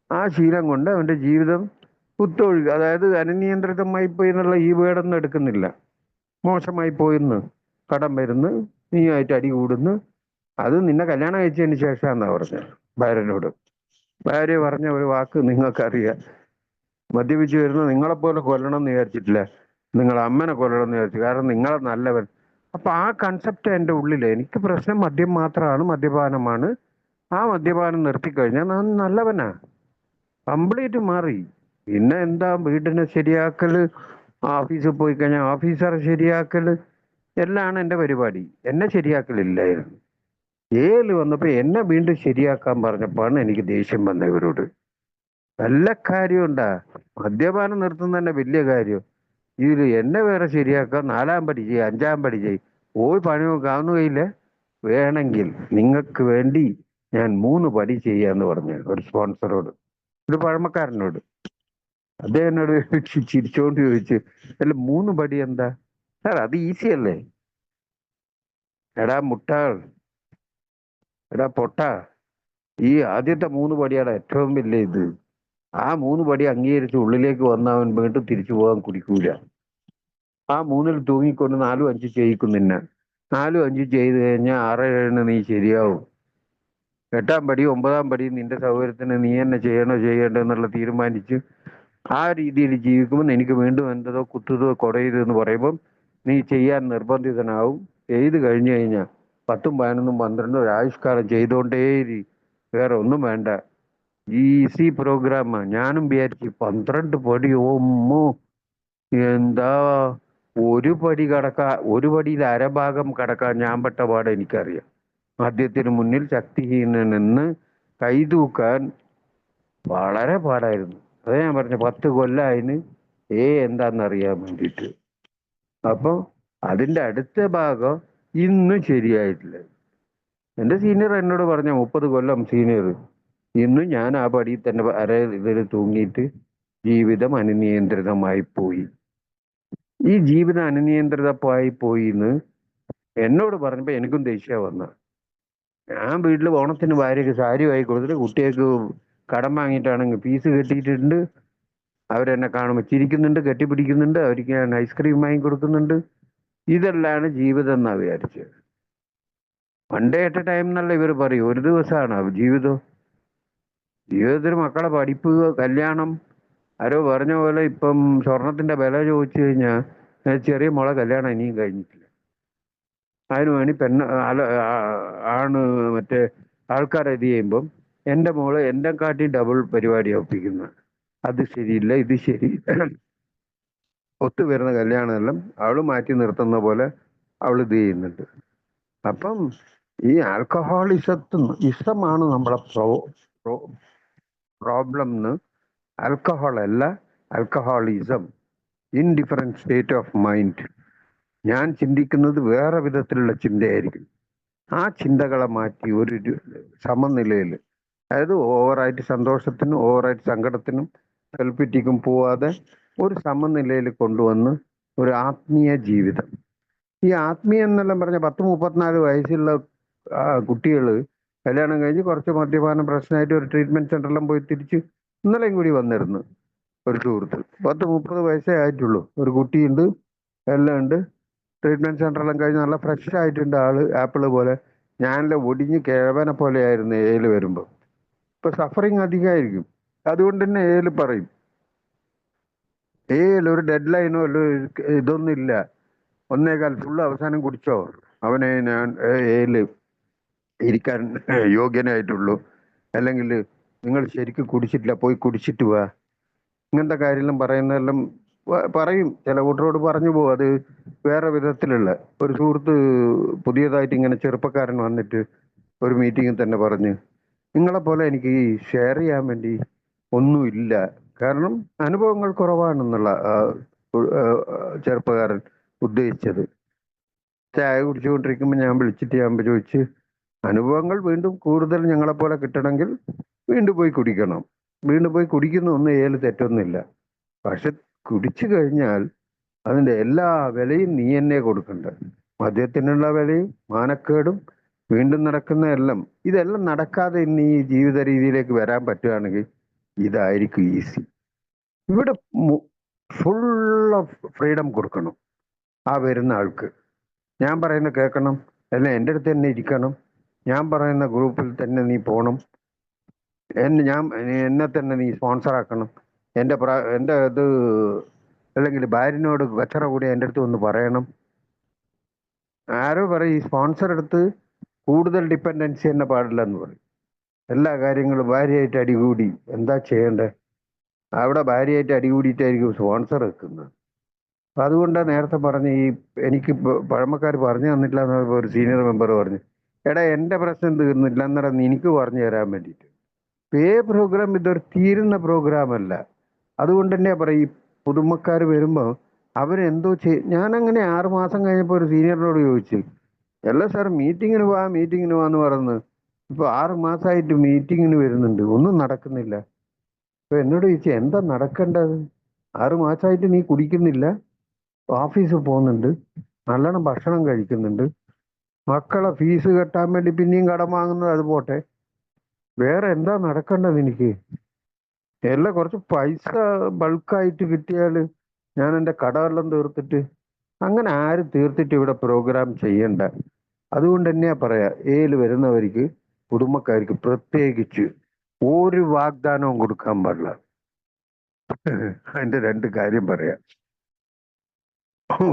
ആ ശീലം കൊണ്ട് അവന്റെ ജീവിതം കുത്തൊഴുക, അതായത് അനിയന്ത്രിതമായി പോയി എന്നുള്ള ഈ വേടൊന്നും എടുക്കുന്നില്ല. മോശമായി പോയിന്ന്, കടം വരുന്ന്, നീയായിട്ട് അടി കൂടുന്നു. അത് നിന്നെ കല്യാണം കഴിച്ചതിന് ശേഷമാണെന്നാ പറഞ്ഞത് ഭാര്യനോട്. ഭാര്യ പറഞ്ഞ ഒരു വാക്ക് നിങ്ങൾക്കറിയാം, മദ്യപിച്ച് വരുന്ന നിങ്ങളെപ്പോലെ കൊല്ലണം എന്ന് വിചാരിച്ചിട്ടില്ല, നിങ്ങളെ അമ്മനെ കൊല്ലണം എന്ന് വിചാരിച്ചു, കാരണം നിങ്ങളെ നല്ലവൻ. അപ്പൊ ആ കൺസെപ്റ്റ് എൻ്റെ ഉള്ളിൽ. എനിക്ക് പ്രശ്നം മദ്യം മാത്രമാണ്, മദ്യപാനമാണ്. ആ മദ്യപാനം നിർത്തിക്കഴിഞ്ഞാൽ ഞാൻ നല്ലവനാ, കംപ്ലീറ്റ് മാറി. പിന്നെ എന്താ, വീടിനെ ശരിയാക്കല്, ഓഫീസിൽ പോയി കഴിഞ്ഞാൽ ഓഫീസറെ ശരിയാക്കല് എല്ലാമാണ് എൻ്റെ പരിപാടി. എന്നെ ശരിയാക്കലില്ലായിരുന്നു. ഏല് വന്നപ്പോ എന്നെ വീണ്ടും ശരിയാക്കാൻ പറഞ്ഞപ്പോഴാണ് എനിക്ക് ദേഷ്യം വന്നത് ഇവരോട്. നല്ല കാര്യമുണ്ടാ, മദ്യപാനം നിർത്തുന്ന തന്നെ വലിയ കാര്യം. ഇതിൽ എന്നെ വേറെ ശരിയാക്കാൻ 4-ാം പടി ചെയ്യും, 5-ാം പടി ചെയ്യും, പോയി പണി കാണുകയില്ല. വേണമെങ്കിൽ നിങ്ങൾക്ക് വേണ്ടി ഞാൻ 3 പടി ചെയ്യാന്ന് പറഞ്ഞു ഒരു സ്പോൺസറോട്, ഒരു പഴമക്കാരനോട്. അദ്ദേഹം എന്നോട് ചിരിച്ചോണ്ട് ചോദിച്ചു, അല്ല 3 പടി എന്താ സാർ, അത് ഈസി അല്ലേ? എടാ മുട്ടാൾ, എടാ പൊട്ട, ഈ ആദ്യത്തെ 3 പടിയാണ് ഏറ്റവും വലിയ ഇത്. ആ 3 പടി അംഗീകരിച്ച് ഉള്ളിലേക്ക് വന്നവൻ വീണ്ടും തിരിച്ചു പോകാൻ കുടിക്കൂല. ആ 3-ൽ തൂങ്ങിക്കൊണ്ട് 4-ഉം 5-ഉം ചെയ്യിക്കും നിന്നെ. 4-ഉം 5-ഉം ചെയ്ത് കഴിഞ്ഞാൽ 6-7-ന് നീ ശരിയാവും. 8-ാം പടി 9-ാം പടി നിന്റെ സൗകര്യത്തിന് നീ തന്നെ ചെയ്യണ്ടോ എന്നുള്ള തീരുമാനിച്ച് ആ രീതിയിൽ ജീവിക്കുമ്പോൾ എനിക്ക് വീണ്ടും എന്തതോ കുത്തുതോ കുടയതോ എന്ന് പറയുമ്പം നീ ചെയ്യാൻ നിർബന്ധിതനാവും. ചെയ്ത് കഴിഞ്ഞു കഴിഞ്ഞാൽ 10-ഉം 11-ഉം 12-ഉം ഒരായുഷ്കാലം ചെയ്തോണ്ടേരി, വേറെ ഒന്നും വേണ്ട. ഈസി പ്രോഗ്രാമാ. ഞാനും വിചാരിച്ചു 12 പടി, ഓമ്മോ എന്താ, ഒരു പടിയിൽ അരഭാഗം കടക്കാൻ ഞാൻ പെട്ട പാട് എനിക്കറിയാം. മദ്യത്തിന് മുന്നിൽ ശക്തിഹീനനെന്ന് കൈതൂക്കാൻ വളരെ പാടായിരുന്നു. അതേ ഞാൻ പറഞ്ഞു, 10 കൊല്ലം എന്താന്നറിയാൻ വേണ്ടിയിട്ട്. അപ്പൊ അതിന്റെ അടുത്ത ഭാഗം ഇന്നും ശരിയായിട്ടില്ല. എന്റെ സീനിയർ എന്നോട് പറഞ്ഞ 30 കൊല്ലം സീനിയർ, ഇന്നും ഞാൻ ആ പടിയിൽ തന്നെ ഇതിൽ തൂങ്ങിയിട്ട് ജീവിതം അനിയന്ത്രിതമായി പോയി. ഈ ജീവിതം അനിയന്ത്രിതമായി പോയി എന്ന് എന്നോട് പറഞ്ഞപ്പോ എനിക്കും ദേഷ്യം വന്ന. ഞാൻ വീട്ടിൽ ഓണത്തിന് ഭാര്യക്ക് സാരി വാങ്ങി കൊടുത്തിട്ട് കുട്ടികൾക്ക് കടം വാങ്ങിയിട്ടാണെങ്കിൽ ഫീസ് കെട്ടിയിട്ടുണ്ട്. അവരെന്നെ കാണുമ്പോൾ ചിരിക്കുന്നുണ്ട്, കെട്ടിപ്പിടിക്കുന്നുണ്ട്, അവർക്ക് ഞാൻ ഐസ്ക്രീം വാങ്ങി കൊടുക്കുന്നുണ്ട്. ഇതെല്ലാണ് ജീവിതം എന്നാ വിചാരിച്ചത്. 1 day at a time എന്നല്ല ഇവർ പറയും, ഒരു ദിവസമാണ് ജീവിതം. ജീവിതത്തിൽ മക്കളെ പഠിപ്പ്, കല്യാണം. ആരോ പറഞ്ഞ പോലെ ഇപ്പം സ്വർണത്തിന്റെ വില ചോദിച്ചു കഴിഞ്ഞാൽ ചെറിയ മോളെ കല്യാണം ഇനിയും കഴിഞ്ഞിട്ടില്ല. അതിന് വേണ്ടി ആണ് മറ്റേ ആൾക്കാരെ ഇത് ചെയ്യുമ്പം എൻ്റെ മോള് എന്നെ കാട്ടി ഡബിൾ പരിപാടി ഒപ്പിക്കുന്നത്. അത് ശരിയില്ല, ഇത് ശരിയില്ല. ഒത്തുവരുന്ന കല്യാണമെല്ലാം അവള് മാറ്റി നിർത്തുന്ന പോലെ അവൾ ഇത് ചെയ്യുന്നുണ്ട്. അപ്പം ഈ ഇസമാണ് നമ്മളെ പ്രോബ്ലം എന്ന്. ആൽക്കഹോൾ അല്ല, alcoholism, in different state of mind. ഞാൻ ചിന്തിക്കുന്നത് വേറെ വിധത്തിലുള്ള ചിന്തയായിരിക്കും. ആ ചിന്തകളെ മാറ്റി ഒരു സമനിലയിൽ, അതായത് ഓവറായിട്ട് സന്തോഷത്തിനും ഓവറായിട്ട് സങ്കടത്തിനും സെൽഫിറ്റിക്കും പോവാതെ ഒരു സമനിലയിൽ കൊണ്ടുവന്ന് ഒരു ആത്മീയ ജീവിതം. ഈ ആത്മീയം എന്നെല്ലാം പറഞ്ഞ 30-34 വയസ്സുള്ള കുട്ടികൾ കല്യാണം കഴിഞ്ഞ് കുറച്ച് മദ്യപാനം പ്രശ്നമായിട്ട് ഒരു ട്രീറ്റ്മെന്റ് സെന്ററിലും പോയി തിരിച്ച് ഇന്നലെയും കൂടി വന്നിരുന്നു ഒരു സുഹൃത്ത്. 10-30 വയസ്സേ ആയിട്ടുള്ളൂ. ഒരു കുട്ടിയുണ്ട്, എല്ലാം ഉണ്ട്. ട്രീറ്റ്മെന്റ് സെന്ററെല്ലാം കഴിഞ്ഞ് നല്ല ഫ്രഷ് ആയിട്ടുണ്ട് ആള്, ആപ്പിള് പോലെ. ഞാനെല്ലാം ഒടിഞ്ഞ് കിഴവനെ പോലെ ആയിരുന്നു ഏല് വരുമ്പോൾ. ഇപ്പൊ സഫറിങ് അധികമായിരിക്കും. അതുകൊണ്ട് തന്നെ ഏല് പറയും, ഒരു ഡെഡ് ലൈനോ ഇതൊന്നും ഇല്ല, 1.25 ഫുള്ള് അവസാനം കുടിച്ചോ, അവനെ ഞാൻ ഏല് ഇരിക്കാൻ യോഗ്യനായിട്ടുള്ളൂ, അല്ലെങ്കിൽ നിങ്ങൾ ശരിക്കും കുടിച്ചിട്ടില്ല, പോയി കുടിച്ചിട്ട് വാ. ഇങ്ങനത്തെ കാര്യമെല്ലാം പറയുന്നതെല്ലാം പറയും. ചില കൂട്ടരോട് പറഞ്ഞു പോകും. അത് വേറെ വിധത്തിലുള്ള ഒരു സുഹൃത്ത് പുതിയതായിട്ട് ഇങ്ങനെ ചെറുപ്പക്കാരൻ വന്നിട്ട് ഒരു മീറ്റിങ്ങിൽ തന്നെ പറഞ്ഞ്, നിങ്ങളെ പോലെ എനിക്ക് ഷെയർ ചെയ്യാൻ വേണ്ടി ഒന്നുമില്ല, കാരണം അനുഭവങ്ങൾ കുറവാണെന്നുള്ള ചെറുപ്പക്കാരൻ ഉദ്ദേശിച്ചത്. ചായ കുടിച്ചുകൊണ്ടിരിക്കുമ്പോൾ ഞാൻ വിളിച്ചിട്ട് ഞാൻ ചോദിച്ച്, അനുഭവങ്ങൾ വീണ്ടും കൂടുതൽ ഞങ്ങളെപ്പോലെ കിട്ടണമെങ്കിൽ വീണ്ടും പോയി കുടിക്കണം. വീണ്ടും പോയി കുടിക്കുന്ന ഒന്നും ഏല് തെറ്റൊന്നുമില്ല. പക്ഷെ കുടിച്ചു കഴിഞ്ഞാൽ അതിൻ്റെ എല്ലാ വിലയും നീ തന്നെ കൊടുക്കണ്ട. മദ്യത്തിനുള്ള വിലയും മാനക്കേടും വീണ്ടും നടക്കുന്ന എല്ലാം, ഇതെല്ലാം നടക്കാതെ ഇന്ന് ഈ ജീവിത രീതിയിലേക്ക് വരാൻ പറ്റുകയാണെങ്കിൽ ഇതായിരിക്കും ഈസി. ഇവിടെ ഫുൾ ഓഫ് ഫ്രീഡം കൊടുക്കണം ആ വരുന്ന ആൾക്ക്. ഞാൻ പറയുന്നത് കേൾക്കണം, അല്ല എൻ്റെ അടുത്ത് തന്നെ ഇരിക്കണം, ഞാൻ പറയുന്ന ഗ്രൂപ്പിൽ തന്നെ നീ പോകണം, എന്നെ തന്നെ നീ സ്പോൺസർ ആക്കണം, എൻ്റെ ഇത് അല്ലെങ്കിൽ ഭാര്യനോട് കച്ചറ കൂടി എൻ്റെ അടുത്ത് ഒന്ന് പറയണം. ആരോ പറയും ഈ സ്പോൺസർ എടുത്ത് കൂടുതൽ ഡിപ്പെൻഡൻസി തന്നെ പാടില്ല എന്ന് പറയും. എല്ലാ കാര്യങ്ങളും ഭാര്യയായിട്ട് അടികൂടി എന്താ ചെയ്യേണ്ടത്? അവിടെ ഭാര്യയായിട്ട് അടികൂടിയിട്ടായിരിക്കും സ്പോൺസർ വെക്കുന്നത്. അപ്പം അതുകൊണ്ടാണ് നേരത്തെ പറഞ്ഞ്, എനിക്ക് പഴമക്കാർ പറഞ്ഞു തന്നിട്ടില്ല എന്ന് ഒരു സീനിയർ മെമ്പർ പറഞ്ഞു, എടാ എൻ്റെ പ്രശ്നം തീർന്നില്ല എന്നേരം എനിക്ക് പറഞ്ഞു തരാൻ വേണ്ടിയിട്ട്. പേ പ്രോഗ്രാം ഇതൊരു തീരുന്ന പ്രോഗ്രാം അല്ല. അതുകൊണ്ട് തന്നെ പറയും, ഈ പുതുമക്കാർ വരുമ്പോൾ അവരെന്തോ ഞാനങ്ങനെ 6 മാസം കഴിഞ്ഞപ്പോൾ ഒരു സീനിയറിനോട് ചോദിച്ചു, അല്ല സാർ മീറ്റിങ്ങിന് പോവാന്ന് പറഞ്ഞ് ഇപ്പൊ 6 മാസമായിട്ട് മീറ്റിങ്ങിന് വരുന്നുണ്ട്, ഒന്നും നടക്കുന്നില്ല. അപ്പൊ എന്നോട് ചോദിച്ചു, എന്താ നടക്കേണ്ടത്? 6 മാസമായിട്ട് നീ കുടിക്കുന്നില്ല, ഓഫീസിൽ പോകുന്നുണ്ട്, നല്ലോണം ഭക്ഷണം കഴിക്കുന്നുണ്ട്, മക്കളെ ഫീസ് കെട്ടാൻ വേണ്ടി പിന്നെയും കടം വാങ്ങുന്നത് അത് പോട്ടെ, വേറെ എന്താ നടക്കേണ്ടത് എനിക്ക്? എല്ലാം കുറച്ച് പൈസ ബൾക്കായിട്ട് കിട്ടിയാൽ ഞാൻ എൻ്റെ കടമെല്ലാം തീർത്തിട്ട്, അങ്ങനെ ആരും തീർത്തിട്ട് ഇവിടെ പ്രോഗ്രാം ചെയ്യണ്ട. അതുകൊണ്ട് തന്നെയാ പറയാ, ഏല് വരുന്നവർക്ക് കുടുംബക്കാർക്ക് പ്രത്യേകിച്ച് ഒരു വാഗ്ദാനവും കൊടുക്കാൻ പാടില്ല. അതിന്റെ 2 കാര്യം പറയാം.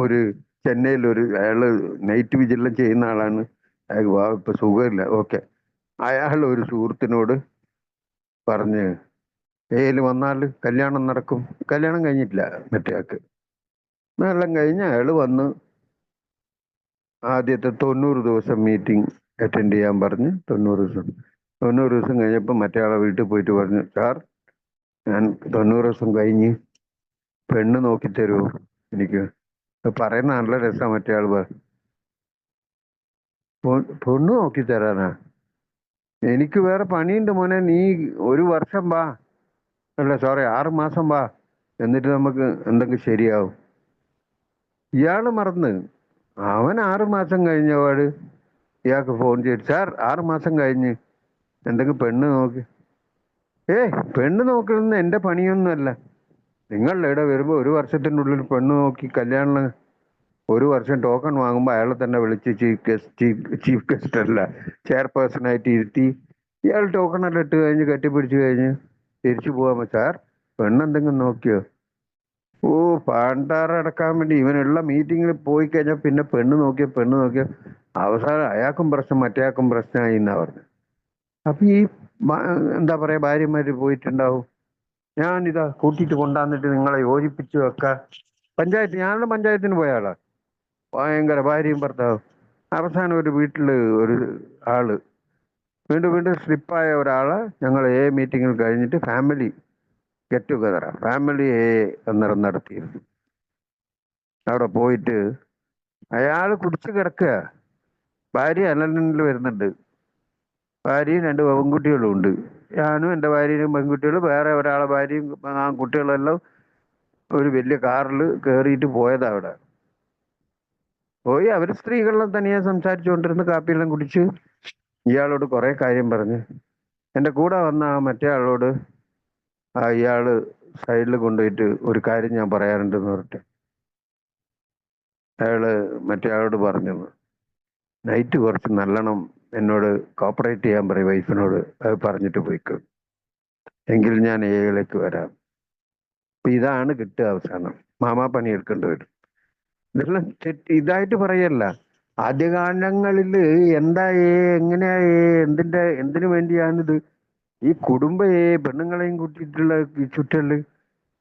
ഒരു ചെന്നൈയിൽ അയാള് നൈറ്റ് വിജിലം ചെയ്യുന്ന ആളാണ്. അയാൾക്ക് ഇപ്പൊ സുഖമില്ല, ഓക്കെ. അയാൾ ഒരു സുഹൃത്തിനോട് പറഞ്ഞ്, ഏല് വന്നാൽ കല്യാണം നടക്കും. കല്യാണം കഴിഞ്ഞിട്ടില്ല മറ്റേയാൾക്ക്. എല്ലാം കഴിഞ്ഞ് അയാൾ വന്ന് ആദ്യത്തെ 90 ദിവസം മീറ്റിംഗ് അറ്റൻഡ് ചെയ്യാൻ പറഞ്ഞ് 90 ദിവസം കഴിഞ്ഞപ്പോൾ മറ്റേ ആളെ വീട്ടിൽ പോയിട്ട് പറഞ്ഞു, സാർ ഞാൻ 90 ദിവസം കഴിഞ്ഞ് പെണ്ണ് നോക്കി തരുമോ എനിക്ക്? പറയുന്ന നല്ല രസം. മറ്റേ ആൾ പെണ്ണ് നോക്കി തരാനാ? എനിക്ക് വേറെ പണിയുണ്ട് മോനെ, നീ 1 വർഷം വാ, അല്ല സോറി 6 മാസം വാ, എന്നിട്ട് നമുക്ക് എന്തെങ്കിലും ശരിയാവും. ഇയാള് മറന്ന്, അവൻ 6 മാസം കഴിഞ്ഞപാട് ഇയാൾക്ക് ഫോൺ ചെയ്തു, സാർ 6 മാസം കഴിഞ്ഞ് എന്തെങ്കിലും പെണ്ണ് നോക്കി. പെണ്ണ് നോക്കുന്നത് എൻ്റെ പണിയൊന്നുമല്ല. നിങ്ങളുടെ ഇവിടെ വരുമ്പോൾ 1 വർഷത്തിനുള്ളിൽ പെണ്ണ് നോക്കി കല്യാണം 1 വർഷം ടോക്കൺ വാങ്ങുമ്പോൾ അയാളെ തന്നെ വിളിച്ച് ചീഫ് ഗസ്റ്റ് അല്ല ചെയർപേഴ്സണായിട്ട് ഇരുത്തി ഇയാൾ ടോക്കണെല്ലാം ഇട്ട് കഴിഞ്ഞ് കെട്ടിപ്പിടിച്ച് കഴിഞ്ഞ് തിരിച്ചു പോകാൻ. സാർ പെണ്ണെന്തെങ്കിലും നോക്കിയോ? പണ്ടാറടക്കാൻ വേണ്ടി ഇവനുള്ള മീറ്റിങ്ങിൽ പോയി കഴിഞ്ഞാൽ പിന്നെ പെണ്ണ് നോക്കിയ അവസാനം അയാൾക്കും പ്രശ്നം മറ്റേയാൾക്കും പ്രശ്നമായി എന്നാ പറഞ്ഞു. അപ്പൊ ഈ എന്താ പറയാ, ഭാര്യമാര് പോയിട്ടുണ്ടാവും, ഞാനിതാ കൂട്ടിയിട്ട് കൊണ്ടുവന്നിട്ട് നിങ്ങളെ യോജിപ്പിച്ചു വെക്കാം, പഞ്ചായത്ത്, ഞാനുള്ള പഞ്ചായത്തിന് പോയ ആളാ. ഭയങ്കര ഭാര്യയും ഭർത്താവും. അവസാനം ഒരു വീട്ടിൽ ഒരു ആള് വീണ്ടും വീണ്ടും സ്ലിപ്പായ ഒരാളെ ഞങ്ങൾ മീറ്റിങ്ങിൽ കഴിഞ്ഞിട്ട് ഫാമിലി ഗെറ്റ് ടുഗതറാ, ഫാമിലി അന്നേരം നടത്തിയിരുന്നു. അവിടെ പോയിട്ട് അയാൾ കുടിച്ചു കിടക്കുക, ഭാര്യ അലനിൽ വരുന്നുണ്ട്, ഭാര്യയും 2 പെൺകുട്ടികളും ഉണ്ട്. ഞാനും എൻ്റെ ഭാര്യയും പെൺകുട്ടികളും വേറെ ഒരാളെ ഭാര്യയും ആ കുട്ടികളെല്ലാം ഒരു വലിയ കാറിൽ കയറിയിട്ട് പോയതാ. അവിടെ പോയി അവർ സ്ത്രീകളെല്ലാം തനിയെ സംസാരിച്ചുകൊണ്ടിരുന്ന് കാപ്പിയെല്ലാം കുടിച്ച് ഇയാളോട് കുറെ കാര്യം പറഞ്ഞ് എൻ്റെ കൂടെ വന്ന ആ മറ്റേ ആളോട് ഇയാള് സൈഡിൽ കൊണ്ടുപോയിട്ട് ഒരു കാര്യം ഞാൻ പറയാറുണ്ടെന്ന് പറഞ്ഞിട്ട് അയാള് മറ്റേ ആളോട് പറഞ്ഞു, നൈറ്റ് കുറച്ച് നല്ലോണം എന്നോട് കോപ്പറേറ്റ് ചെയ്യാൻ പറയും വൈഫിനോട്, അത് പറഞ്ഞിട്ട് പോയിക്കോ, എങ്കിൽ ഞാൻ ഏയിലേക്ക് വരാം. അപ്പൊ ഇതാണ് കിട്ടുക. അവസാനം മാമാ പണി എടുക്കേണ്ടി വരും. ഇതെല്ലാം ഇതായിട്ട് പറയല്ല. ആദ്യകാലങ്ങളിൽ എങ്ങനെയാ എന്തിനു വേണ്ടിയാണിത്? ഈ പെണ്ണുങ്ങളെയും കൂട്ടിയിട്ടുള്ള ഈ ചുറ്റല്,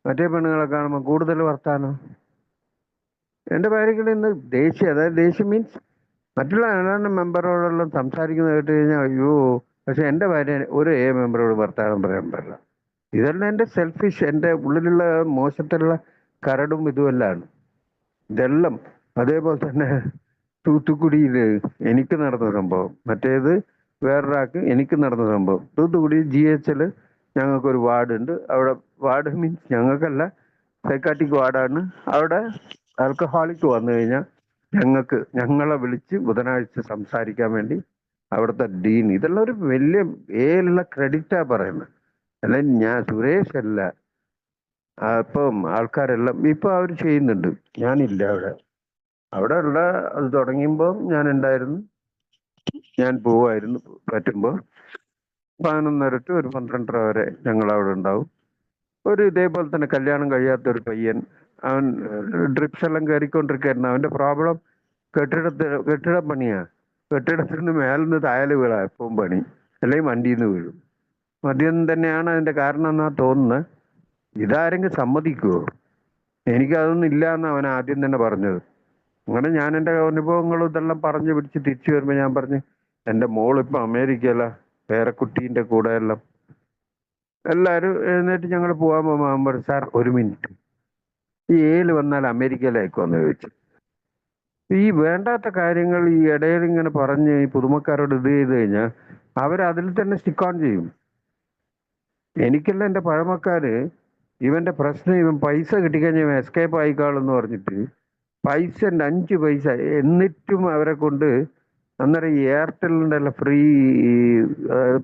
മറ്റേ പെണ്ണുങ്ങളെ കാണുമ്പോൾ കൂടുതൽ വർത്താനം. എൻ്റെ ഭാര്യയ്ക്ക് ഇന്ന് ദേഷ്യം, അതായത് ദേഷ്യം മീൻസ് മറ്റുള്ള ഏതാണ്ട് മെമ്പറോടെല്ലാം സംസാരിക്കുന്നത് കേട്ട് കഴിഞ്ഞാൽ അയ്യോ. പക്ഷെ എൻ്റെ ഭാര്യ ഒരു മെമ്പറോട് വർത്താനം പറയാൻ പാടില്ല. ഇതെല്ലാം എൻ്റെ സെൽഫിഷ്, എൻ്റെ ഉള്ളിലുള്ള മോശത്തിലുള്ള കരടും ഇതുമെല്ലാണ് ഇതെല്ലാം. അതേപോലെ തന്നെ തൂത്തുക്കുടിയിൽ എനിക്ക് നടന്ന സംഭവം, മറ്റേത് വേറൊരാൾക്ക് എനിക്ക് നടന്ന സംഭവം. തൂത്തുക്കുടി GHL ഞങ്ങൾക്കൊരു വാർഡുണ്ട്. അവിടെ വാർഡ് മീൻസ് ഞങ്ങൾക്കല്ല, സൈക്കാട്രിക് വാർഡാണ്. അവിടെ ആൽക്കഹോളിക് വന്നു കഴിഞ്ഞാൽ ഞങ്ങളെ വിളിച്ച് ബുധനാഴ്ച സംസാരിക്കാൻ വേണ്ടി അവിടുത്തെ ഡീൻ, ഇതെല്ലാം ഒരു വലിയ ഏലുള്ള ക്രെഡിറ്റാ പറയുന്നത്. അല്ല ഞാൻ സുരേഷ് അല്ല. അപ്പം ആൾക്കാരെല്ലാം ഇപ്പൊ അവർ ചെയ്യുന്നുണ്ട്, ഞാനില്ല അവിടെ ഉള്ള അത് തുടങ്ങിയപ്പോൾ ഞാൻ ഉണ്ടായിരുന്നു. ഞാൻ പോവായിരുന്നു പറ്റുമ്പോൾ 11:30 to ഒരു 12:30 വരെ ഞങ്ങൾ അവിടെ ഉണ്ടാവും. ഒരു ഇതേപോലെ തന്നെ കല്യാണം കഴിയാത്ത ഒരു പയ്യൻ, അവൻ ഡ്രിപ്സ് എല്ലാം കയറിക്കൊണ്ടിരിക്കുകയായിരുന്നു. അവന്റെ പ്രോബ്ലം കെട്ടിട പണിയാ. കെട്ടിടത്തിൽ നിന്ന് മേലിന്ന് താഴെ വീഴാ എപ്പോഴും പണി, അല്ലെങ്കിൽ വണ്ടിയിൽ നിന്ന് വീഴും. മദ്യം തന്നെയാണ് അതിന്റെ കാരണം എന്നാ തോന്നുന്നത്. ഇതാരെങ്കിലും സമ്മതിക്കുവോ? എനിക്കതൊന്നും ഇല്ല എന്ന് അവൻ ആദ്യം തന്നെ പറഞ്ഞത്. അങ്ങനെ ഞാൻ എൻ്റെ അനുഭവങ്ങളും ഇതെല്ലാം പറഞ്ഞു പിടിച്ച് തിരിച്ചു വരുമ്പോൾ ഞാൻ പറഞ്ഞു, എൻ്റെ മോളിപ്പോൾ അമേരിക്കയില, പേരക്കുട്ടീൻ്റെ കൂടെ എല്ലാം എല്ലാവരും എഴുന്നേറ്റ് ഞങ്ങൾ പോകാൻ പോകുമ്പോൾ സാർ ഒരു മിനിറ്റ്, ഈ വന്നാൽ അമേരിക്കയിലേക്കുമെന്ന് ചോദിച്ചു. ഈ വേണ്ടാത്ത കാര്യങ്ങൾ ഈ ഇടയിൽ ഇങ്ങനെ പറഞ്ഞ് ഈ പുതുമക്കാരോട് ഇത് ചെയ്ത് കഴിഞ്ഞാൽ അവരതിൽ തന്നെ സ്റ്റിക്ക് ഓൺ ചെയ്യും. എനിക്കല്ല എൻ്റെ പഴമക്കാര് ഇവന്റെ പ്രശ്നം, ഇവൻ പൈസ കിട്ടിക്കഴിഞ്ഞാൽ ഇവൻ എസ്കേപ്പ് ആയിക്കാളെന്ന് പറഞ്ഞിട്ട് പൈസ 5 പൈസ എന്നിട്ടും അവരെ കൊണ്ട് അന്നേരം ഈ എയർടെലിൻ്റെ എല്ലാം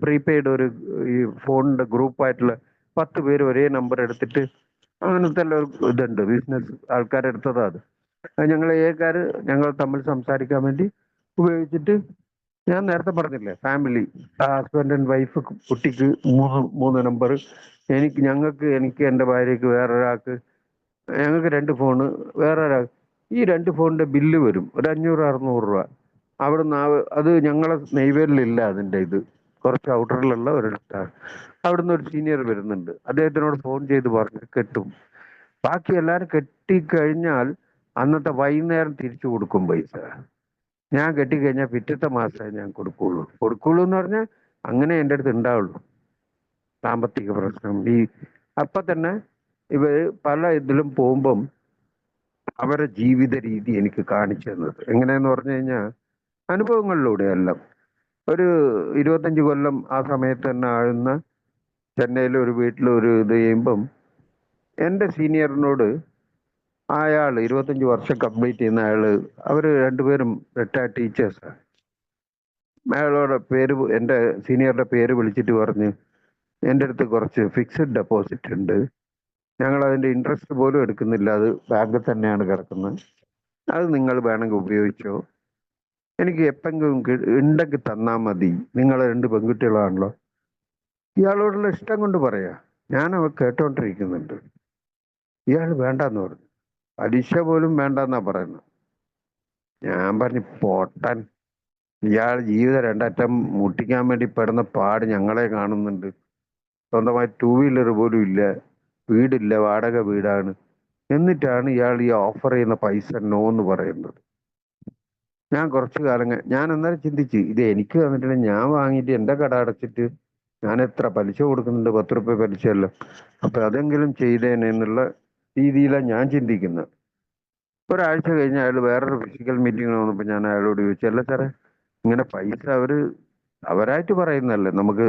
പ്രീപെയ്ഡ് ഒരു ഈ ഫോണിന്റെ ഗ്രൂപ്പായിട്ടുള്ള 10 പേര് ഒരേ നമ്പർ എടുത്തിട്ട് അങ്ങനത്തെ എല്ലാം ഒരു ഇതുണ്ട്, ബിസിനസ് ആൾക്കാരെടുത്തതാ അത്. ഞങ്ങൾ ഞങ്ങൾ തമ്മിൽ സംസാരിക്കാൻ വേണ്ടി ഉപയോഗിച്ചിട്ട്, ഞാൻ നേരത്തെ പറഞ്ഞില്ലേ ഫാമിലി, ഹസ്ബൻഡ് ആൻഡ് വൈഫ്, കുട്ടിക്ക് 3 നമ്പർ, എനിക്ക് എൻ്റെ ഭാര്യക്ക് വേറൊരാൾക്ക്, ഞങ്ങൾക്ക് 2 ഫോണ്, വേറൊരാൾ. ഈ 2 ഫോണിന്റെ ബില്ല് വരും ഒരു 500-600 രൂപ. അവിടുന്ന് അത് ഞങ്ങളെ നെയ്വേലിലില്ല അതിൻ്റെ ഇത്, കുറച്ച് ഔട്ടറിലുള്ള ഒരിടത്താണ്. അവിടുന്ന് ഒരു സീനിയർ വരുന്നുണ്ട്, അദ്ദേഹത്തിനോട് ഫോൺ ചെയ്ത് പറഞ്ഞ് കെട്ടും. ബാക്കി എല്ലാവരും കെട്ടിക്കഴിഞ്ഞാൽ അന്നത്തെ വൈകുന്നേരം തിരിച്ചു കൊടുക്കും പൈസ. ഞാൻ കെട്ടിക്കഴിഞ്ഞാൽ പിറ്റത്തെ മാസമേ ഞാൻ കൊടുക്കുള്ളൂ എന്ന് പറഞ്ഞാൽ അങ്ങനെ എൻ്റെ അടുത്ത് ഉണ്ടാവുള്ളൂ. സാമ്പത്തിക പ്രശ്നം അപ്പൊ തന്നെ ഇവര് പല ഇതിലും പോകുമ്പം അവരുടെ ജീവിത രീതി എനിക്ക് കാണിച്ചു തന്നത് എങ്ങനെയെന്ന് പറഞ്ഞു കഴിഞ്ഞാൽ അനുഭവങ്ങളിലൂടെ എല്ലാം. ഒരു 25 കൊല്ലം ആ സമയത്ത് തന്നെ ആഴുന്ന ചെന്നൈയിലെ ഒരു വീട്ടിൽ ഒരു ഇത് ചെയ്യുമ്പം എൻ്റെ സീനിയറിനോട് അയാൾ 25 വർഷം കംപ്ലീറ്റ് ചെയ്യുന്ന അവർ രണ്ടുപേരും റിട്ടയർഡ് ടീച്ചേഴ്സാണ്. അയാളോട് എൻ്റെ സീനിയറുടെ പേര് വിളിച്ചിട്ട് പറഞ്ഞ്, എൻ്റെ അടുത്ത് കുറച്ച് ഫിക്സഡ് ഡെപ്പോസിറ്റ് ഉണ്ട്, ഞങ്ങൾ അതിൻ്റെ ഇൻട്രസ്റ്റ് പോലും എടുക്കുന്നില്ല, അത് ബാങ്കിൽ തന്നെയാണ് കിടക്കുന്നത്, അത് നിങ്ങൾ വേണമെങ്കിൽ ഉപയോഗിച്ചോ, എനിക്ക് എപ്പെങ്കിലും ഉണ്ടെങ്കിൽ തന്നാൽ മതി, നിങ്ങൾ 2 പെൺകുട്ടികളാണല്ലോ. ഇയാളോടുള്ള ഇഷ്ടം കൊണ്ട് പറയാ. ഞാൻ അവ കേട്ടോണ്ടിരിക്കുന്നുണ്ട്. ഇയാൾ വേണ്ടെന്ന് പറഞ്ഞു, പലിശ പോലും വേണ്ടെന്നാ പറയുന്നത്. ഞാൻ പറഞ്ഞു പോട്ടാൻ, ഇയാൾ ജീവിതം 2 അറ്റം മുട്ടിക്കാൻ വേണ്ടി പെടുന്ന പാട് ഞങ്ങളെ കാണുന്നുണ്ട്. സ്വന്തമായി 2 വീലർ പോലും ഇല്ല, വീടില്ല, വാടക വീടാണ്, എന്നിട്ടാണ് ഇയാൾ ഈ ഓഫർ ചെയ്യുന്ന പൈസ നോ എന്ന് പറയുന്നത്. ഞാൻ കുറച്ചു കാലം ഞാൻ അന്നേരം ചിന്തിച്ച്, ഇത് എനിക്ക് തന്നിട്ടില്ല, ഞാൻ വാങ്ങിയിട്ട് എൻ്റെ കട അടച്ചിട്ട് ഞാൻ എത്ര പലിശ കൊടുക്കുന്നുണ്ട്, 10 രൂപ പലിശയല്ലോ, അപ്പൊ അതെങ്കിലും ചെയ്തേനെ എന്നുള്ള രീതിയിലാണ് ഞാൻ ചിന്തിക്കുന്നത്. ഒരാഴ്ച കഴിഞ്ഞ് അയാൾ വേറൊരു ഫിസിക്കൽ മീറ്റിംഗ് വന്നപ്പോൾ ഞാൻ അയാളോട് ചോദിച്ചു, അല്ല സാറേ, ഇങ്ങനെ പൈസ അവരായിട്ട് പറയുന്നല്ലേ നമുക്ക്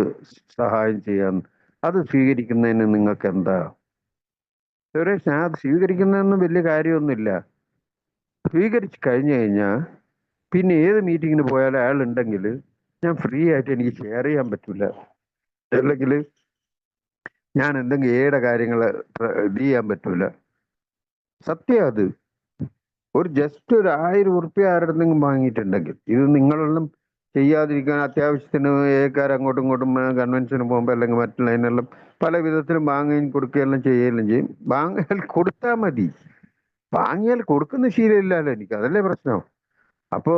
സഹായം ചെയ്യാൻ, അത് സ്വീകരിക്കുന്നതിന് നിങ്ങൾക്ക് എന്താ? സുരേഷ്, ഞാൻ അത് സ്വീകരിക്കുന്നതൊന്നും വലിയ കാര്യമൊന്നുമില്ല. സ്വീകരിച്ച് കഴിഞ്ഞു കഴിഞ്ഞാൽ പിന്നെ ഏത് മീറ്റിങ്ങിന് പോയാലും അയാൾ ഉണ്ടെങ്കിൽ ഞാൻ ഫ്രീ ആയിട്ട് എനിക്ക് ഷെയർ ചെയ്യാൻ പറ്റില്ല, അല്ലെങ്കിൽ ഞാൻ എന്തെങ്കിലും ഏടെ കാര്യങ്ങൾ ഇത് ചെയ്യാൻ പറ്റൂല. സത്യം അത്. ജസ്റ്റ് ഒരു 1000 ഉറുപ്പ്യ ആരുടെങ്കിലും വാങ്ങിയിട്ടുണ്ടെങ്കിൽ, ഇത് നിങ്ങളെല്ലാം ചെയ്യാതിരിക്കാൻ അത്യാവശ്യത്തിന് ഏക്കാർ അങ്ങോട്ടും ഇങ്ങോട്ടും കൺവെൻഷന് പോകുമ്പോൾ അല്ലെങ്കിൽ മറ്റുള്ളതിനെല്ലാം പല വിധത്തിലും വാങ്ങുകയും കൊടുക്കുകയെല്ലാം ചെയ്യുകയെല്ലാം ചെയ്യും. വാങ്ങിയാൽ കൊടുത്താൽ മതി. വാങ്ങിയാൽ കൊടുക്കുന്ന ശീലമില്ലല്ലോ എനിക്ക്, അതല്ലേ പ്രശ്നം. അപ്പോ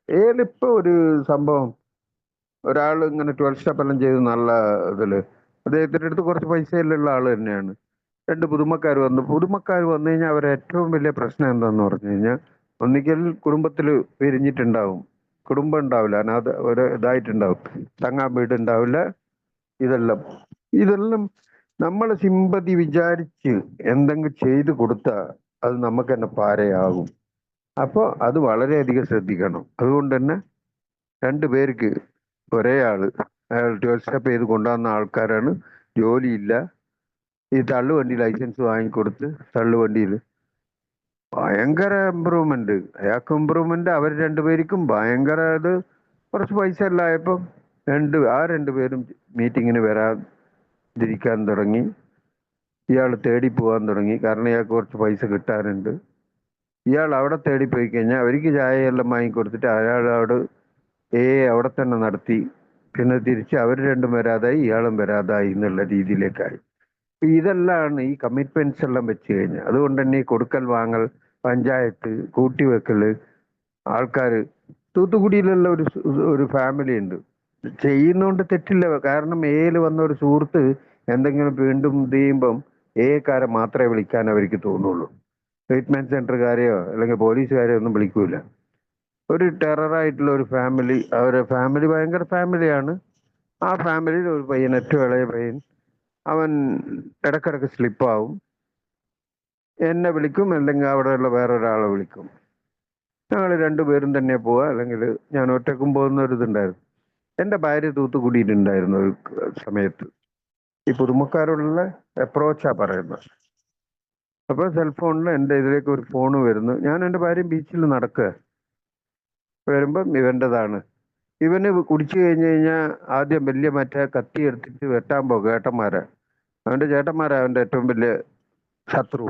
ഏതിപ്പോ ഒരു സംഭവം, ഒരാൾ ഇങ്ങനെ 12 സ്റ്റെപ്പ് എല്ലാം ചെയ്ത് നല്ല ഇതില്, അദ്ദേഹത്തിന്റെ അടുത്ത് കുറച്ച് പൈസയിലുള്ള ആള് തന്നെയാണ്. 2 പുതുമക്കാർ വന്നു കഴിഞ്ഞാൽ അവരെ ഏറ്റവും വലിയ പ്രശ്നം എന്താന്ന് പറഞ്ഞു കഴിഞ്ഞാൽ, ഒന്നിക്കൽ കുടുംബത്തിൽ പിരിഞ്ഞിട്ടുണ്ടാവും, കുടുംബം ഉണ്ടാവില്ല, അനാഥ ഒരു ഇതായിട്ടുണ്ടാവും, തങ്ങാൻ വീടുണ്ടാവില്ല. ഇതെല്ലാം നമ്മൾ സിമ്പതി വിചാരിച്ച് എന്തെങ്കിലും ചെയ്തു കൊടുത്താൽ അത് നമുക്ക് തന്നെ പാരയാകും. അപ്പോൾ അത് വളരെയധികം ശ്രദ്ധിക്കണം. അതുകൊണ്ട് തന്നെ 2 പേർക്ക് ഒരേ ആള്, അയാൾ 12 സ്റ്റെപ്പ് ചെയ്ത് കൊണ്ടുവന്ന ആൾക്കാരാണ്, ജോലിയില്ല, ഈ തള്ളുവണ്ടി ലൈസൻസ് വാങ്ങിക്കൊടുത്ത് തള്ളുവണ്ടിയിൽ ഭയങ്കര ഇമ്പ്രൂവ്മെന്റ്, അയാൾക്ക് ഇമ്പ്രൂവ്മെന്റ്, അവർ 2 പേർക്കും ഭയങ്കര. അത് കുറച്ച് പൈസ എല്ലായപ്പം ആ 2 പേരും മീറ്റിങ്ങിന് വരാതിരിക്കാൻ തുടങ്ങി. ഇയാൾ തേടി പോകാൻ തുടങ്ങി, കാരണം ഇയാൾക്ക് കുറച്ച് പൈസ കിട്ടാനുണ്ട്. ഇയാൾ അവിടെ തേടി പോയി കഴിഞ്ഞാൽ അവർക്ക് ചായയെല്ലാം വാങ്ങിക്കൊടുത്തിട്ട് അയാളോട് അവിടെ തന്നെ നടത്തി. പിന്നെ തിരിച്ച് അവർ 2 വരാതായി, ഇയാളും വരാതായി എന്നുള്ള രീതിയിലേക്കായി. ഇതെല്ലാം ഈ കമ്മിറ്റ്മെന്റ്സ് എല്ലാം വെച്ച് കഴിഞ്ഞാൽ, അതുകൊണ്ട് തന്നെ ഈ കൊടുക്കൽ വാങ്ങൽ, പഞ്ചായത്ത്, കൂട്ടിവെക്കല്, ആൾക്കാർ. തൂത്തുക്കുടിയിലുള്ള ഒരു ഫാമിലി ഉണ്ട്, ചെയ്യുന്നോണ്ട് തെറ്റില്ല. കാരണം വന്ന ഒരു സുഹൃത്ത് എന്തെങ്കിലും വീണ്ടും ഇത് ചെയ്യുമ്പം കാരെ മാത്രമേ വിളിക്കാൻ അവർക്ക് തോന്നുള്ളൂ. ട്രീറ്റ്മെന്റ് സെന്ററുകാരെയോ അല്ലെങ്കിൽ പോലീസുകാരെയോ ഒന്നും വിളിക്കൂല. ഒരു ടെററായിട്ടുള്ള ഒരു ഫാമിലി, അവരുടെ ഫാമിലി ഭയങ്കര ഫാമിലിയാണ്. ആ ഫാമിലിയിൽ ഒരു പയ്യൻ, ഏറ്റവും ഇളയ പയ്യൻ, അവൻ ഇടക്കിടക്ക് സ്ലിപ്പാവും. എന്നെ വിളിക്കും, അല്ലെങ്കിൽ അവിടെയുള്ള വേറൊരാളെ വിളിക്കും. ഞങ്ങൾ 2 പേരും തന്നെ പോവുക, അല്ലെങ്കിൽ ഞാൻ ഒറ്റക്കും പോകുന്ന ഒരു ഇതുണ്ടായിരുന്നു. എൻ്റെ ഭാര്യ തൂത്തുക്കുടിയിട്ടുണ്ടായിരുന്നു ഒരു സമയത്ത്. ഈ പുതുമക്കാരോടുള്ള അപ്രോച്ചാ പറയുന്നത്. അപ്പോൾ സെൽഫോണിൽ എൻ്റെ ഇതിലേക്ക് ഒരു ഫോണ് വരുന്നു. ഞാൻ എൻ്റെ ഭാര്യയും ബീച്ചിൽ നടക്കുക, വരുമ്പം ഇവൻ്റെതാണ്. ഇവന് കുടിച്ചു കഴിഞ്ഞ് കഴിഞ്ഞാൽ ആദ്യം വലിയ മറ്റേ കത്തി എടുത്തിട്ട് വെട്ടാൻ പോകും ഏട്ടന്മാരെ. അവൻ്റെ ചേട്ടന്മാരാ അവൻ്റെ ഏറ്റവും വലിയ ശത്രു.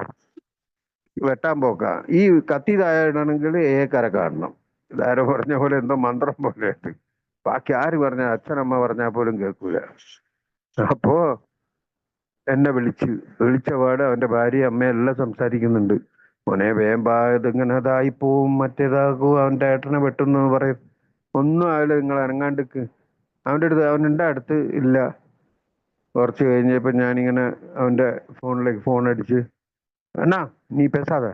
വെട്ടാൻ പോക്ക. ഈ കത്തി താഴെയാണെങ്കിൽ കര കാണണം. ഇതാരോ പറഞ്ഞ പോലെ എന്തോ മന്ത്രം പോലെ ഉണ്ട്. ബാക്കി ആര് പറഞ്ഞ, അച്ഛനമ്മ പറഞ്ഞാൽ പോലും കേൾക്കൂല. അപ്പോ എന്നെ വിളിച്ച പാട് അവന്റെ ഭാര്യ അമ്മയെല്ലാം സംസാരിക്കുന്നുണ്ട്. മോനെ വേമ്പാ, ഇതിങ്ങനെ അതായിപ്പോവും, മറ്റേതാകും, അവൻ്റെ ഏട്ടനെ വെട്ടുന്നു പറയും. ഒന്നും ആവില്ല, നിങ്ങൾ അനങ്ങാണ്ടിക്ക്. അവൻ്റെ അടുത്ത് ഇല്ല. കുറച്ച് കഴിഞ്ഞപ്പോ ഞാനിങ്ങനെ അവന്റെ ഫോണിലേക്ക് ഫോൺ അടിച്ച്, എന്നാ നീ പെസാതെ,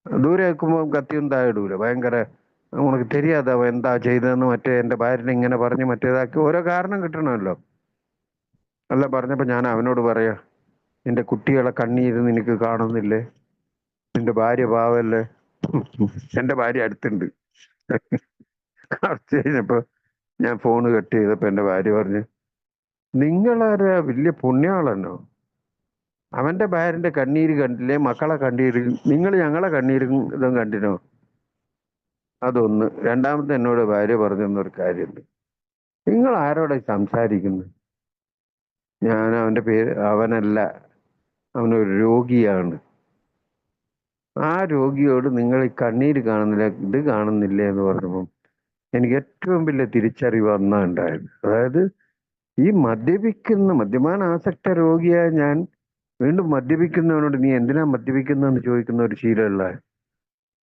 ദൂരെ വെക്കുമ്പോൾ കത്തിയൊന്നും താഴെ ഇടൂല, ഭയങ്കര ഉനക്ക് தெரியாத അവൻ എന്താ ചെയ്തതെന്ന്, മറ്റേ എൻ്റെ ഭാര്യനെ ഇങ്ങനെ പറഞ്ഞ് മറ്റേതാക്കി ഓരോ കാരണം കിട്ടണമല്ലോ. അല്ല പറഞ്ഞപ്പോ ഞാൻ അവനോട് പറയാ, നിന്റെ കുട്ടികളെ കണ്ണീര് നിനക്ക് കാണുന്നില്ലേ, നിന്റെ ഭാര്യ പാവല്ലേ. എൻ്റെ ഭാര്യ അടുത്തുണ്ട്. കുറച്ച് കഴിഞ്ഞപ്പോ ഞാൻ ഫോണ് കട്ട് ചെയ്തപ്പോ എൻ്റെ ഭാര്യ പറഞ്ഞു, നിങ്ങളാരാ വലിയ പുണ്യാളനോ, അവന്റെ ഭാര്യന്റെ കണ്ണീര് കണ്ടില്ലേ, മക്കളെ കണ്ണീര്, നിങ്ങൾ ഞങ്ങളെ കണ്ണീരും ഇതും കണ്ടിനോ? അതൊന്ന്. രണ്ടാമത്തെ എന്നോട് ഭാര്യ പറഞ്ഞൊരു കാര്യമുണ്ട്, നിങ്ങൾ ആരോടെ സംസാരിക്കുന്നത്? ഞാൻ അവന്റെ പേര്, അവനല്ല, അവനൊരു രോഗിയാണ്. ആ രോഗിയോട് നിങ്ങൾ ഈ കണ്ണീര് കാണുന്നില്ല, ഇത് കാണുന്നില്ല എന്ന് പറഞ്ഞപ്പം എനിക്ക് ഏറ്റവും വലിയ തിരിച്ചറിവ് അന്നാ ഉണ്ടായത്. അതായത് ഈ മദ്യപാനാസക്ത രോഗിയായ ഞാൻ വീണ്ടും മദ്യപിക്കുന്നവനോട് നീ എന്തിനാ മദ്യപിക്കുന്നതെന്ന് ചോദിക്കുന്ന ഒരു ശീലമുള്ള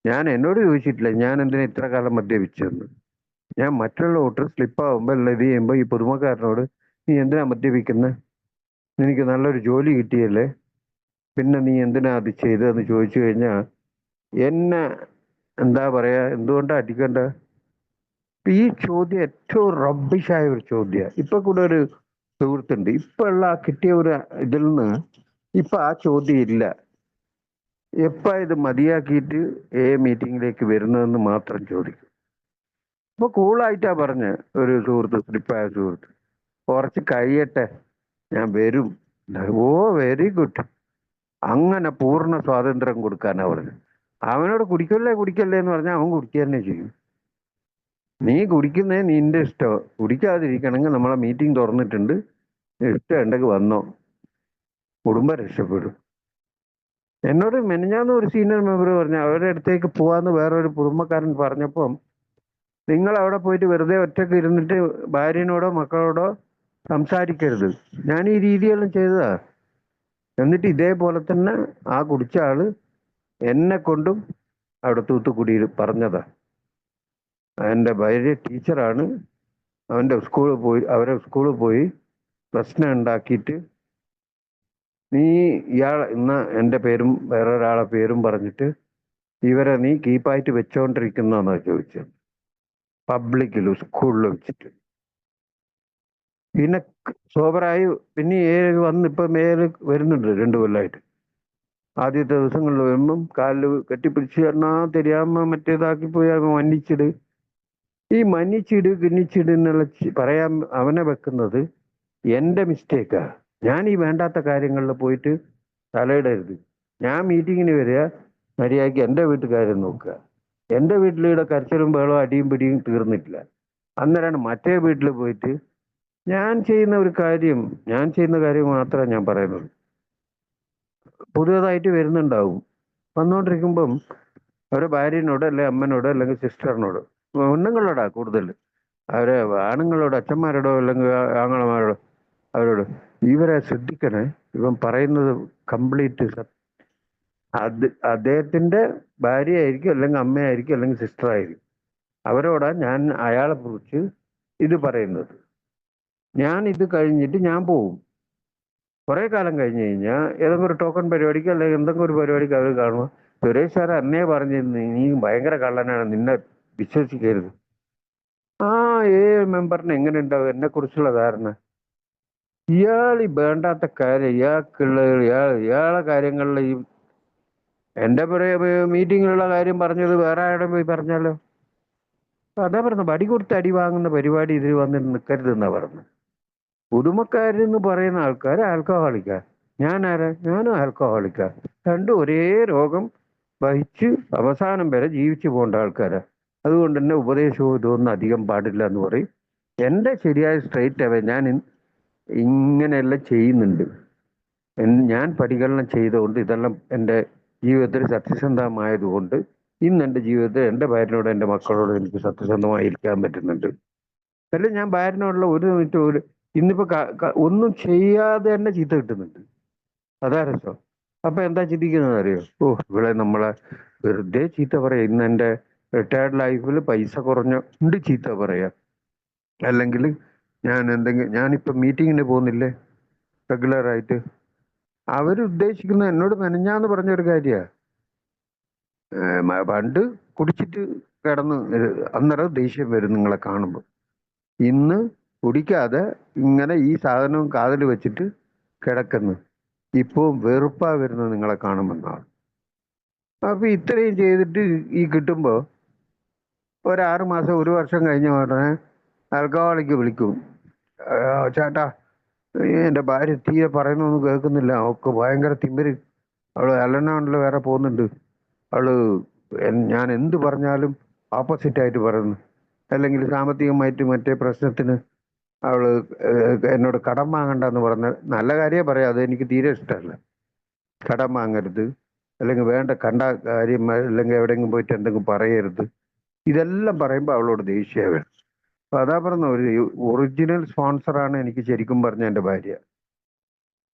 ഞാൻ. എന്നോട് ചോദിച്ചിട്ടില്ല ഞാൻ എന്തിനാ ഇത്ര കാലം മദ്യപിച്ചതെന്ന്. ഞാൻ മറ്റുള്ള വോട്ടർ സ്ലിപ്പാവുമ്പോൾ എല്ലാം ഇത് ചെയ്യുമ്പോൾ ഈ പുതുമക്കാരനോട് നീ എന്തിനാ മദ്യപിക്കുന്നത്, നിനക്ക് നല്ലൊരു ജോലി കിട്ടിയല്ലേ, പിന്നെ നീ എന്തിനാ അത് ചെയ്തതെന്ന് ചോദിച്ചു കഴിഞ്ഞാൽ എന്നെ എന്താ പറയാ, എന്തുകൊണ്ടാ അടിക്കണ്ട? ഈ ചോദ്യം ഏറ്റവും റബ്ബിഷായ ഒരു ചോദ്യമാണ്. ഇപ്പൊ കൂടെ ഒരു സുഹൃത്തുണ്ട്, ഇപ്പൊ ഉള്ള കിട്ടിയ ഒരു ഇതിൽ നിന്ന് ഇപ്പൊ ആ ചോദ്യം ഇല്ല. എപ്പ ഇത് മതിയാക്കിയിട്ട് മീറ്റിങ്ങിലേക്ക് വരുന്നതെന്ന് മാത്രം ചോദിക്കും. ഇപ്പൊ കൂളായിട്ടാ പറഞ്ഞ ഒരു സുഹൃത്ത്, സ്ലിപ്പായ സുഹൃത്ത്, കുറച്ച് കഴിയട്ടെ ഞാൻ വരും. ഓ വെരി ഗുഡ്. അങ്ങനെ പൂർണ്ണ സ്വാതന്ത്ര്യം കൊടുക്കാനാ പറഞ്ഞു. അവനോട് കുടിക്കല്ലേ കുടിക്കല്ലേ എന്ന് പറഞ്ഞാൽ അവൻ കുടിക്കുക തന്നെ ചെയ്യും. നീ കുടിക്കുന്നേ നിന്റെ ഇഷ്ടം, കുടിക്കാതിരിക്കണമെങ്കിൽ നമ്മളെ മീറ്റിംഗ് തുറന്നിട്ടുണ്ട്, ഇഷ്ടം ഉണ്ടെങ്കിൽ വന്നോ, കുടുംബം രക്ഷപ്പെടും. എന്നോട് മെനഞ്ഞാന്ന് ഒരു സീനിയർ മെമ്പർ പറഞ്ഞു അവരുടെ അടുത്തേക്ക് പോവാന്ന് വേറൊരു കുടുംബക്കാരൻ പറഞ്ഞപ്പം, നിങ്ങൾ അവിടെ പോയിട്ട് വെറുതെ ഒറ്റക്ക് ഇരുന്നിട്ട് ഭാര്യനോടോ മക്കളോടോ സംസാരിക്കരുത്. ഞാൻ ഈ രീതിയെല്ലാം ചെയ്തതാ. എന്നിട്ട് ഇതേപോലെ തന്നെ ആ കുടിച്ച ആള് എന്നെ കൊണ്ടും അവിടെ തൂത്തുക്കുടിയിൽ പറഞ്ഞതാ. എൻ്റെ ഭാര്യ ടീച്ചറാണ്, അവരെ സ്കൂളിൽ പോയി പ്രശ്നം ഉണ്ടാക്കിയിട്ട് നീ ഇന്ന എൻ്റെ പേരും വേറൊരാളെ പേരും പറഞ്ഞിട്ട് ഇവരെ നീ കീപ്പായിട്ട് വെച്ചോണ്ടിരിക്കുന്നതെന്നാ ചോദിച്ചത്, പബ്ലിക്കിലും സ്കൂളിൽ വെച്ചിട്ട്. പിന്നെ സോബറായി പിന്നെ ഇപ്പൊ മേല് വരുന്നുണ്ട് 2 കൊല്ലമായിട്ട്. ആദ്യത്തെ ദിവസങ്ങളിൽ വരുമ്പം കാലിൽ കെട്ടിപ്പിടിച്ച് എണ്ണാ തെരിയാമ മറ്റേതാക്കി പോയി മന്നിച്ചിട്. ഈ മന്നിച്ചിട് ഗിന്നിച്ചിട് എന്നുള്ള പറയാൻ അവനെ വെക്കുന്നത് എൻ്റെ മിസ്റ്റേക്കാ. ഞാൻ ഈ വേണ്ടാത്ത കാര്യങ്ങളിൽ പോയിട്ട് തലയിടരുത്. ഞാൻ മീറ്റിങ്ങിന് വരിക, മര്യാദയ്ക്ക് എൻ്റെ വീട്ടുകാരെ നോക്കുക. എൻ്റെ വീട്ടിലൂടെ കരച്ചിലും ബഹളവും അടിയും പിടിയും തീർന്നിട്ടില്ല. അന്നേരമാണ് മറ്റേ വീട്ടിൽ പോയിട്ട് ഞാൻ ചെയ്യുന്ന കാര്യം മാത്രമേ ഞാൻ പറയുന്നുള്ളൂ. പുതിയതായിട്ട് വരുന്നുണ്ടാവും, വന്നുകൊണ്ടിരിക്കുമ്പം അവരെ ഭാര്യനോട് അല്ലെങ്കിൽ അമ്മനോടോ അല്ലെങ്കിൽ സിസ്റ്ററിനോടോ, പെണ്ണുങ്ങളോടാ കൂടുതൽ, അവരെ ആണുങ്ങളോട് അച്ഛന്മാരോടോ അല്ലെങ്കിൽ ആങ്ങളമാരോടോ അവരോട് ഇവരെ ശ്രദ്ധിക്കണേ, ഇവൻ പറയുന്നത് കംപ്ലീറ്റ് അദ്ദേഹത്തിന്റെ ഭാര്യയായിരിക്കും അല്ലെങ്കിൽ അമ്മയായിരിക്കും അല്ലെങ്കിൽ സിസ്റ്റർ ആയിരിക്കും. അവരോടാ ഞാൻ അയാളെ കുറിച്ച് ഇത് പറയുന്നത്. ഞാൻ ഇത് കഴിഞ്ഞിട്ട് ഞാൻ പോവും. കുറെ കാലം കഴിഞ്ഞ് കഴിഞ്ഞാൽ ഏതെങ്കിലും ഒരു ടോക്കൺ പരിപാടിക്ക് അല്ലെങ്കിൽ എന്തെങ്കിലും ഒരു പരിപാടിക്ക് അവർ കാണുമ്പോൾ സുരേഷ് സാർ അന്നേ പറഞ്ഞിരുന്നു നീ ഭയങ്കര കള്ളനാണ്, നിന്നെ വിശ്വസിക്കരുത്. ആ മെമ്പറിന് എങ്ങനെ ഉണ്ടാവും എന്നെ കുറിച്ചുള്ള ധാരണ? ഇയാൾ ഈ വേണ്ടാത്ത കാര്യം ഇയാളെ കാര്യങ്ങളിൽ ഈ എൻ്റെ മീറ്റിങ്ങിലുള്ള കാര്യം പറഞ്ഞത് വേറെ ആരുടെ പോയി പറഞ്ഞാലോ? അതാ പറഞ്ഞു, വടി കൊടുത്ത് അടി വാങ്ങുന്ന പരിപാടി ഇതിൽ വന്നിട്ട് നിൽക്കരുതെന്നാ പറഞ്ഞു. പുതുമക്കാരെന്ന് പറയുന്ന ആൾക്കാർ ആൽക്കഹോളിക്കാ, ഞാനും ആൽക്കഹോളിക്കാ. രണ്ടും ഒരേ രോഗം വഹിച്ച് അവസാനം വരെ ജീവിച്ചു പോകേണ്ട ആൾക്കാരാ. അതുകൊണ്ട് തന്നെ ഉപദേശവും ഇതൊന്നും അധികം പാടില്ല എന്ന് പറയും. എൻ്റെ ശരിയായ സ്ട്രൈറ്റ് അവേ ഞാൻ ഇങ്ങനെയെല്ലാം ചെയ്യുന്നുണ്ട്. ഞാൻ പരിഗണന ചെയ്തുകൊണ്ട് ഇതെല്ലാം എൻ്റെ ജീവിതത്തിൽ സത്യസന്ധമായതുകൊണ്ട് ഇന്ന് എൻ്റെ ജീവിതത്തിൽ എൻ്റെ ഭാര്യനോട് എൻ്റെ മക്കളോട് എനിക്ക് സത്യസന്ധമായി ഇരിക്കാൻ പറ്റുന്നുണ്ട്. അല്ലെ ഞാൻ ഭാര്യനോടുള്ള ഒരു മിനിറ്റ് ഇന്നിപ്പോ ഒന്നും ചെയ്യാതെ തന്നെ ചീത്ത കിട്ടുന്നുണ്ട്. അതാ രസം. അപ്പൊ എന്താ ചിന്തിക്കുന്നത് അറിയോ? ഇവിടെ നമ്മളെ വെറുതെ ചീത്ത പറയാ. ഇന്ന് എൻ്റെ റിട്ടയർഡ് ലൈഫിൽ പൈസ കുറഞ്ഞുണ്ട് ചീത്ത പറയാ. അല്ലെങ്കിൽ ഞാനിപ്പോ മീറ്റിങ്ങിന് പോകുന്നില്ലേ റെഗുലറായിട്ട്, അവരുദ്ദേശിക്കുന്ന എന്നോട് മെനഞ്ഞാന്ന് പറഞ്ഞൊരു കാര്യ, പണ്ട് കുടിച്ചിട്ട് കിടന്ന് അന്നേരം ദേഷ്യം വരും നിങ്ങളെ കാണുമ്പോൾ. ഇന്ന് കുടിക്കാതെ ഇങ്ങനെ ഈ സാധനവും കാതിൽ വെച്ചിട്ട് കിടക്കുന്നു, ഇപ്പോൾ വെറുപ്പാ വരുന്നത് നിങ്ങളെ കാണുമെന്നാണ്. അപ്പൊ ഇത്രയും ചെയ്തിട്ട് ഈ കിട്ടുമ്പോ 6 മാസം 1 വർഷം കഴിഞ്ഞ ഉടനെ ആൽക്കഹോളിക്ക് വിളിക്കും, ചേട്ടാ എൻ്റെ ഭാര്യ തീരെ പറയുന്നൊന്നും കേൾക്കുന്നില്ല, അവൾക്ക് ഭയങ്കര തിമിര്, അവള് അലനാണ്ടിൽ വേറെ പോകുന്നുണ്ട്, അവള് ഞാൻ എന്ത് പറഞ്ഞാലും ഓപ്പോസിറ്റായിട്ട് പറയുന്നു, അല്ലെങ്കിൽ സാമ്പത്തികമായിട്ട് മറ്റേ പ്രശ്നത്തിന് അവള് എന്നോട് കടം വാങ്ങണ്ടെന്ന് പറഞ്ഞ നല്ല കാര്യമേ പറയാം, അത് എനിക്ക് തീരെ ഇഷ്ടമല്ല. കടം വാങ്ങരുത്, അല്ലെങ്കിൽ വേണ്ട കണ്ട കാര്യം, അല്ലെങ്കിൽ എവിടെയെങ്കിലും പോയിട്ട് എന്തെങ്കിലും പറയരുത്, ഇതെല്ലാം പറയുമ്പോൾ അവളോട് ദേഷ്യം വേണം. അപ്പൊ അതാ പറഞ്ഞ ഒരു ഒറിജിനൽ സ്പോൺസറാണ് എനിക്ക് ശരിക്കും പറഞ്ഞ എൻ്റെ ഭാര്യ.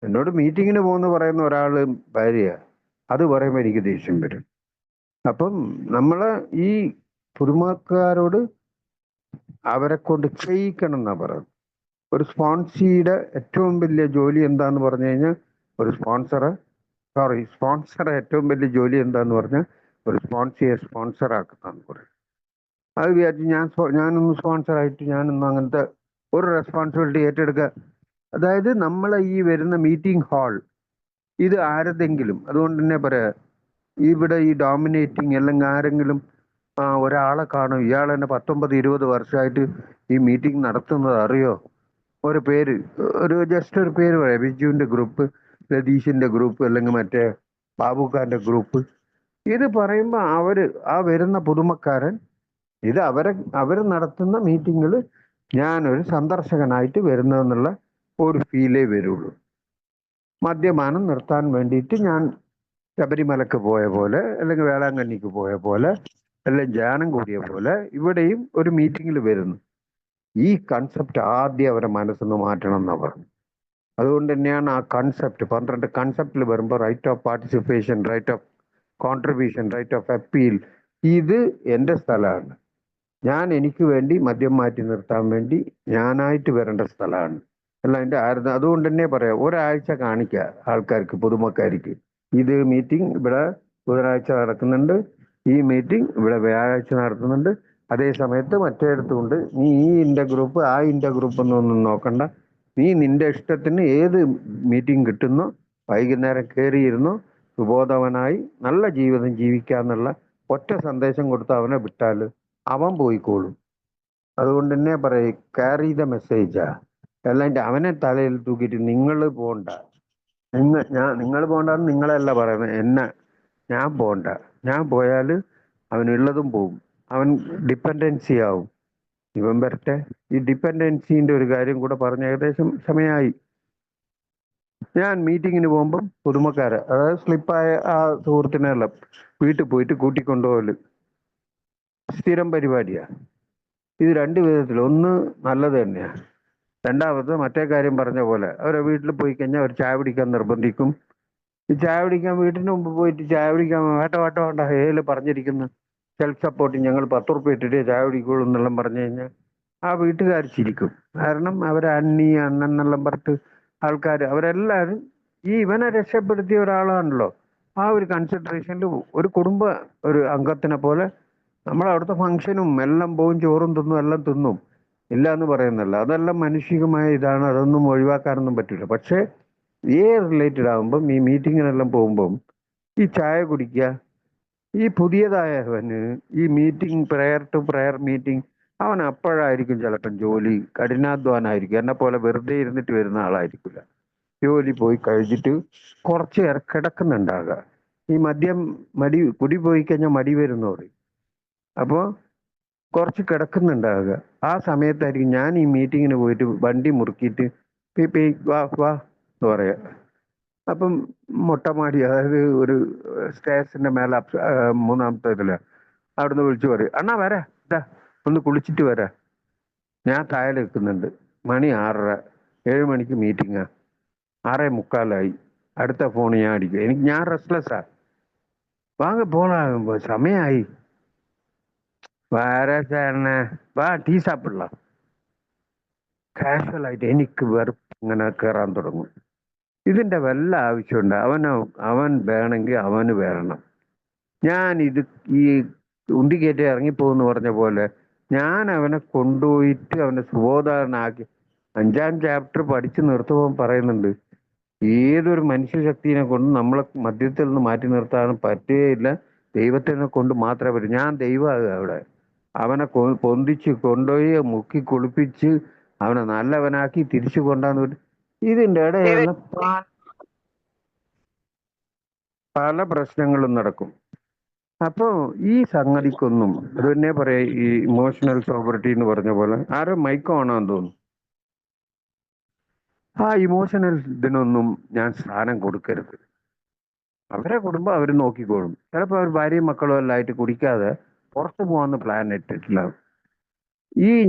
എന്നോട് മീറ്റിങ്ങിന് പോകുന്നു പറയുന്ന ഒരാള് ഭാര്യ, അത് പറയുമ്പോൾ എനിക്ക് ദേഷ്യം വരും. അപ്പം നമ്മള് ഈ പുതുമക്കാരോട് അവരെ കൊണ്ട് ചെയ്യിക്കണം എന്നാ പറയുന്നത്. ഒരു സ്പോൺസിയുടെ ഏറ്റവും വലിയ ജോലി എന്താന്ന് പറഞ്ഞു കഴിഞ്ഞാൽ ഒരു സ്പോൺസറെ സോറി, സ്പോൺസർ ഏറ്റവും വലിയ ജോലി എന്താന്ന് പറഞ്ഞാൽ ഒരു സ്പോൺസർ ആക്കുന്നതെന്ന് പറയും. അത് വിചാരിച്ച് ഞാനൊന്ന് സ്പോൺസർ ആയിട്ട് ഞാനൊന്നും അങ്ങനത്തെ ഒരു റെസ്പോൺസിബിലിറ്റി ഏറ്റെടുക്കുക. അതായത് നമ്മളെ ഈ വരുന്ന മീറ്റിംഗ് ഹാൾ ഇത് ആരതെങ്കിലും, അതുകൊണ്ട് തന്നെ പറയാ, ഇവിടെ ഈ ഡോമിനേറ്റിംഗ് അല്ലെങ്കിൽ ആരെങ്കിലും ഒരാളെ കാണും, ഇയാൾ തന്നെ 19-20 വർഷമായിട്ട് ഈ മീറ്റിംഗ് നടത്തുന്നത് അറിയോ? ഒരു പേര്, ജസ്റ്റ് ഒരു പേര് പറയാം, ബിജുവിന്റെ ഗ്രൂപ്പ്, രതീഷിന്റെ ഗ്രൂപ്പ്, അല്ലെങ്കിൽ മറ്റേ ബാബുഖാന്റെ ഗ്രൂപ്പ്. ഇത് പറയുമ്പോൾ ആ വരുന്ന പുതുമക്കാരൻ ഇത് അവർ നടത്തുന്ന മീറ്റിങ്ങിൽ ഞാനൊരു സന്ദർശകനായിട്ട് വരുന്നതെന്നുള്ള ഒരു ഫീലേ വരുള്ളൂ. മദ്യപാനം നിർത്താൻ വേണ്ടിയിട്ട് ഞാൻ ശബരിമലക്ക് പോയ പോലെ, അല്ലെങ്കിൽ വേളാങ്കണ്ണിക്ക് പോയ പോലെ, അല്ലെങ്കിൽ ധ്യാനം കൂടിയ പോലെ ഇവിടെയും ഒരു മീറ്റിങ്ങിൽ വരുന്നു. ഈ കൺസെപ്റ്റ് ആദ്യം അവരെ മനസ്സിന്ന് മാറ്റണം എന്നാണ് പറഞ്ഞു. അതുകൊണ്ട് തന്നെയാണ് ആ കൺസെപ്റ്റ് 12 കൺസെപ്റ്റിൽ വരുമ്പോൾ right of participation, right of contribution, right of appeal, ഇത് എൻ്റെ സ്ഥലമാണ്. ഞാൻ എനിക്ക് വേണ്ടി മദ്യം മാറ്റി നിർത്താൻ വേണ്ടി ഞാനായിട്ട് വരേണ്ട സ്ഥലമാണ് അല്ല എൻ്റെ ആയിരുന്നു. അതുകൊണ്ട് തന്നെ പറയാം, ഒരാഴ്ച കാണിക്കുക ആൾക്കാർക്ക്, പുതുമക്കാർക്ക്, ഇത് മീറ്റിംഗ് ഇവിടെ ബുധനാഴ്ച നടക്കുന്നുണ്ട്, ഈ മീറ്റിംഗ് ഇവിടെ വ്യാഴാഴ്ച നടത്തുന്നുണ്ട്, അതേ സമയത്ത് മറ്റേടത്തുണ്ട്. നീ ഈ ഇൻ്റെ ഗ്രൂപ്പ് ആ ഇൻ്റെ ഗ്രൂപ്പ് എന്നൊന്നും നോക്കണ്ട, നീ നിന്റെ ഇഷ്ടത്തിന് ഏത് മീറ്റിംഗ് കിട്ടുന്നോ വൈകുന്നേരം കയറിയിരുന്നോ, സുബോധവനായി നല്ല ജീവിതം ജീവിക്കാന്നുള്ള ഒറ്റ സന്ദേശം കൊടുത്ത് അവനെ വിട്ടാൽ അവൻ പോയിക്കോളും. അതുകൊണ്ട് തന്നെ പറയും, ക്യാരി ദ മെസ്സേജാ. അല്ലാണ്ട് അവനെ തലയിൽ തൂക്കിയിട്ട് നിങ്ങൾ പോണ്ട, നിങ്ങൾ പോണ്ടെന്ന് നിങ്ങളല്ല പറയുന്നത്, ഞാൻ പോണ്ട. ഞാൻ പോയാൽ അവനുള്ളതും പോവും, അവൻ ഡിപ്പെൻഡൻസി ആവും. ഇവൻ വരട്ടെ. ഈ ഡിപ്പെൻഡൻസിന്റെ ഒരു കാര്യം കൂടെ പറഞ്ഞ ഏകദേശം സമയമായി. ഞാൻ മീറ്റിങ്ങിന് പോകുമ്പം പുതുമക്കാരെ, അതായത് സ്ലിപ്പായ ആ സുഹൃത്തിനെല്ലാം വീട്ടിൽ പോയിട്ട് കൂട്ടിക്കൊണ്ടുപോകല് സ്ഥിരം പരിപാടിയാണ്. ഇത് 2 വിധത്തിൽ, ഒന്ന് നല്ലത് തന്നെയാണ്, രണ്ടാമത് മറ്റേ കാര്യം പറഞ്ഞ പോലെ അവരെ വീട്ടിൽ പോയി കഴിഞ്ഞാൽ അവർ ചായ പിടിക്കാൻ നിർബന്ധിക്കും. ഈ ചായ പിടിക്കാൻ വീട്ടിന് മുമ്പ് പോയിട്ട് ചായ പിടിക്കാൻ വേണ്ട ഏല് പറഞ്ഞിരിക്കുന്നു, സെൽഫ് സപ്പോർട്ടിങ്, ഞങ്ങൾ 10 റുപ്യ ഇട്ടിട്ട് ചായ പിടിക്കുള്ളൂ എന്നെല്ലാം പറഞ്ഞു കഴിഞ്ഞാൽ ആ വീട്ടുകാർ ചിരിക്കും. കാരണം അവരെ അണ്ണൻ എന്നെല്ലാം പറഞ്ഞിട്ട് ആൾക്കാർ അവരെല്ലാവരും ഈ ഇവനെ രക്ഷപ്പെടുത്തിയ ഒരാളാണല്ലോ. ആ ഒരു കൺസിഡറേഷനിൽ ഒരു ഒരു അംഗത്തിനെ പോലെ നമ്മളവിടുത്തെ ഫംഗ്ഷനും എല്ലാം പോവും, ചോറും തിന്നും, എല്ലാം തിന്നും, ഇല്ല എന്ന് പറയുന്നല്ല. അതെല്ലാം മാനുഷികമായ ഇതാണ്, അതൊന്നും ഒഴിവാക്കാനൊന്നും പറ്റില്ല. പക്ഷേ റിലേറ്റഡ് ആകുമ്പം, ഈ മീറ്റിങ്ങിനെല്ലാം പോകുമ്പം ഈ ചായ കുടിക്കുക, ഈ പുതിയതായവന് ഈ meeting, prayer to prayer meeting, അവൻ അപ്പോഴായിരിക്കും ചിലപ്പം ജോലി കഠിനാധ്വാനായിരിക്കും, എന്നെ പോലെ വെറുതെ ഇരുന്നിട്ട് വരുന്ന ആളായിരിക്കില്ല. ജോലി പോയി കഴിഞ്ഞിട്ട് കുറച്ച് നേരം കിടക്കുന്നുണ്ടാകുക. ഈ കുടി പോയി കഴിഞ്ഞാൽ മടി വരുന്ന പറയും. അപ്പോൾ കുറച്ച് കിടക്കുന്നുണ്ടാകുക. ആ സമയത്തായിരിക്കും ഞാൻ ഈ മീറ്റിങ്ങിന് പോയിട്ട് വണ്ടി മുറുക്കിയിട്ട് വാ വാ എന്ന് പറയാം. അപ്പം മൊട്ടമാടി, അതായത് ഒരു സ്റ്റേഷന്റെ മേലെ 3-ാമത്തെ ഇതില് അവിടുന്ന് വിളിച്ചു പറയും, അണ്ണാ വരാ, ഇതാ ഒന്ന് കുളിച്ചിട്ട് വരാ. ഞാൻ താഴെ നിൽക്കുന്നുണ്ട്. മണി 6:30, 7 മണിക്ക് മീറ്റിങ്ങാ, 6:45, അടുത്ത ഫോൺ ഞാൻ അടിക്കും. ഞാൻ റെസ്റ്റ്ലെസ്സാ, വാങ്ങ പോണാകുമ്പോ സമയമായി, വേറെ ചേട്ടനെ വാ ടീ സാപ്പിടலாம். കാഷ്വലായിട്ട് എനിക്ക് വെറുപ്പ് ഇങ്ങനെ കയറാൻ തുടങ്ങും. ഇതിന്റെ വല്ല ആവശ്യമുണ്ട്? അവൻ വേണമെങ്കിൽ അവന് വരണം. ഈ ഉണ്ടിക്കേറ്റ് ഇറങ്ങിപ്പോന്ന് പറഞ്ഞ പോലെ ഞാൻ അവനെ കൊണ്ടുപോയിട്ട് അവനെ സുബോധനാക്കി 5-ാം ചാപ്റ്റർ പഠിച്ചു നിർത്തുമ്പോൾ പറയുന്നുണ്ട്, ഏതൊരു മനുഷ്യശക്തിനെ കൊണ്ട് നമ്മളെ മദ്യത്തിൽ നിന്ന് മാറ്റി നിർത്താനും പറ്റുകയില്ല, ദൈവത്തിനെ കൊണ്ട് മാത്രമേ പറ്റൂ. ഞാൻ ദൈവമാകുക അവിടെ. അവനെ പൊന്തിച്ച് കൊണ്ടുപോയി മുക്കി കുളിപ്പിച്ച് അവനെ നല്ലവനാക്കി തിരിച്ചു കൊണ്ടാന്ന്. ഇതിൻ്റെ ഇടയിൽ പല പ്രശ്നങ്ങളും നടക്കും. അപ്പോൾ ഈ സംഗതിക്കൊന്നും, അത് തന്നെ പറയാ, ഈ ഇമോഷണൽ സോബറിറ്റി എന്ന് പറഞ്ഞ പോലെ, ആരോ മൈക്ക് ഓണാന്ന് തോന്നുന്നു, ആ ഇമോഷണൽ ഇതിനൊന്നും ഞാൻ സ്ഥാനം കൊടുക്കരുത്. അവരെ കുടുംബം അവർ നോക്കിക്കോളും. ചിലപ്പോൾ അവർ ഭാര്യയും മക്കളും എല്ലാം ആയിട്ട് കുടിക്കാതെ പുറത്തു പോകാമെന്ന് പ്ലാൻ ഇട്ടിട്ടില്ല.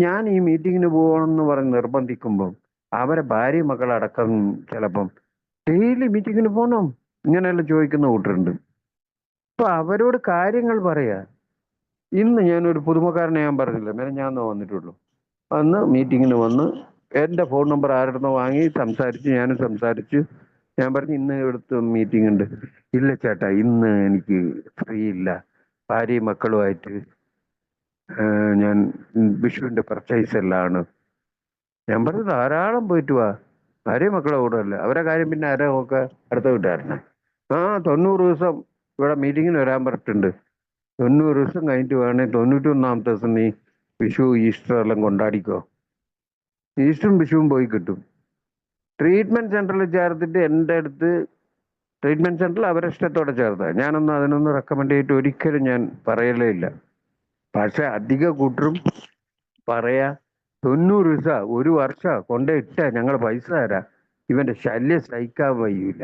ഞാൻ ഈ മീറ്റിങ്ങിന് പോകണമെന്ന് പറഞ്ഞ് നിർബന്ധിക്കുമ്പോൾ അവരെ ഭാര്യയും മക്കളടക്കം ചിലപ്പം ഡെയിലി മീറ്റിങ്ങിന് പോകണം ഇങ്ങനെയെല്ലാം ചോദിക്കുന്ന കൂട്ടരുണ്ട്. അപ്പൊ അവരോട് കാര്യങ്ങൾ പറയാ. ഇന്ന് ഞാനൊരു പുതുമക്കാരനെ ഞാൻ പറഞ്ഞില്ല, ഞാൻ വന്നിട്ടുള്ളൂ, വന്ന് മീറ്റിങ്ങിന് വന്ന് എൻ്റെ ഫോൺ നമ്പർ ആരുടെ വാങ്ങി സംസാരിച്ച്, ഞാനും സംസാരിച്ച് ഞാൻ പറഞ്ഞു ഇന്ന് ഇവിടുത്തെ മീറ്റിംഗ് ഉണ്ട്. ഇല്ല ചേട്ടാ, ഇന്ന് എനിക്ക് ഫ്രീ ഇല്ല, ഭാര്യയും മക്കളുമായിട്ട് ഞാൻ വിഷുവിന്റെ പർച്ചേസ് എല്ലാമാണ്. ഞാൻ പറഞ്ഞു ധാരാളം പോയിട്ട് വാ, ഭാര്യയും മക്കളെ കൂടെ അല്ലേ, അവരെ കാര്യം പിന്നെ ആരാ നോക്കുക, അടുത്ത വീട്ടുകാരനെ. ആ 90 ദിവസം ഇവിടെ മീറ്റിങ്ങിന് വരാൻ പറഞ്ഞിട്ടുണ്ട്, 90 ദിവസം കഴിഞ്ഞിട്ട് വേണേ 91ാമത്തെ ദിവസം നീ വിഷു ഈസ്റ്റർ എല്ലാം കൊണ്ടാടിക്കോ. ഈസ്റ്ററും വിഷുവും പോയി കിട്ടും. ട്രീറ്റ്മെന്റ് സെന്ററിൽ ചേർത്തിട്ട് എൻ്റെ അടുത്ത് ട്രീറ്റ്മെന്റ് സെന്ററിൽ അവരെ ഇഷ്ടത്തോടെ ചേർത്താ, അതിനൊന്നും റെക്കമെൻഡ് ചെയ്തിട്ട് ഒരിക്കലും ഞാൻ പറയലേ ഇല്ല. പക്ഷെ അധിക കൂട്ടരും പറയാ 90 ദിവസം ഒരു വർഷം കൊണ്ടേ ഇട്ട ഞങ്ങൾ പൈസ തരാം, ഇവന്റെ ശല്യം സഹിക്കാൻ വയ്യൂല.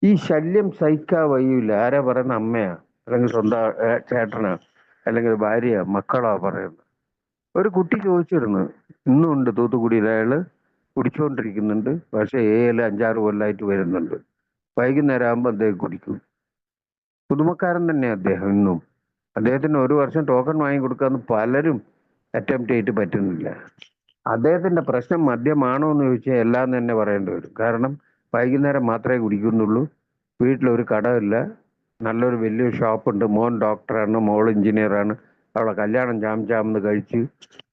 ഈ ശല്യം സഹിക്കാൻ വയ്യൂല ആരാ പറയുന്ന? അമ്മയാ, അല്ലെങ്കിൽ സ്വന്തം ചേട്ടനാ, അല്ലെങ്കിൽ ഭാര്യയാ, മക്കളാ പറയുന്നത്. ഒരു കുട്ടി ചോദിച്ചിരുന്നു, ഇന്നും ഉണ്ട് തൂത്തുക്കുടിയിൽ, അയാള് കുടിച്ചുകൊണ്ടിരിക്കുന്നുണ്ട്, പക്ഷെ 5-6 കൊല്ലമായിട്ട് വരുന്നുണ്ട്, വൈകുന്നേരം ആകുമ്പോൾ അദ്ദേഹം കുടിക്കും. പുതുമക്കാരൻ തന്നെ അദ്ദേഹം ഇന്നും. അദ്ദേഹത്തിന് 1 വർഷം ടോക്കൺ വാങ്ങി കൊടുക്കാന്ന് പലരും അറ്റംപ്റ്റ് ചെയ്തിട്ട് പറ്റുന്നില്ല. അദ്ദേഹത്തിന്റെ പ്രശ്നം മദ്യമാണോ എന്ന് ചോദിച്ചാൽ എല്ലാം തന്നെ പറയേണ്ടി വരും. കാരണം വൈകുന്നേരം മാത്രമേ കുടിക്കുന്നുള്ളൂ, വീട്ടിലൊരു കടമില്ല, നല്ലൊരു വലിയൊരു ഷോപ്പുണ്ട്, മോൻ ഡോക്ടറാണ്, മോൾ എഞ്ചിനീയറാണ്, അവളെ കല്യാണം ചാംന്ന് കഴിച്ച്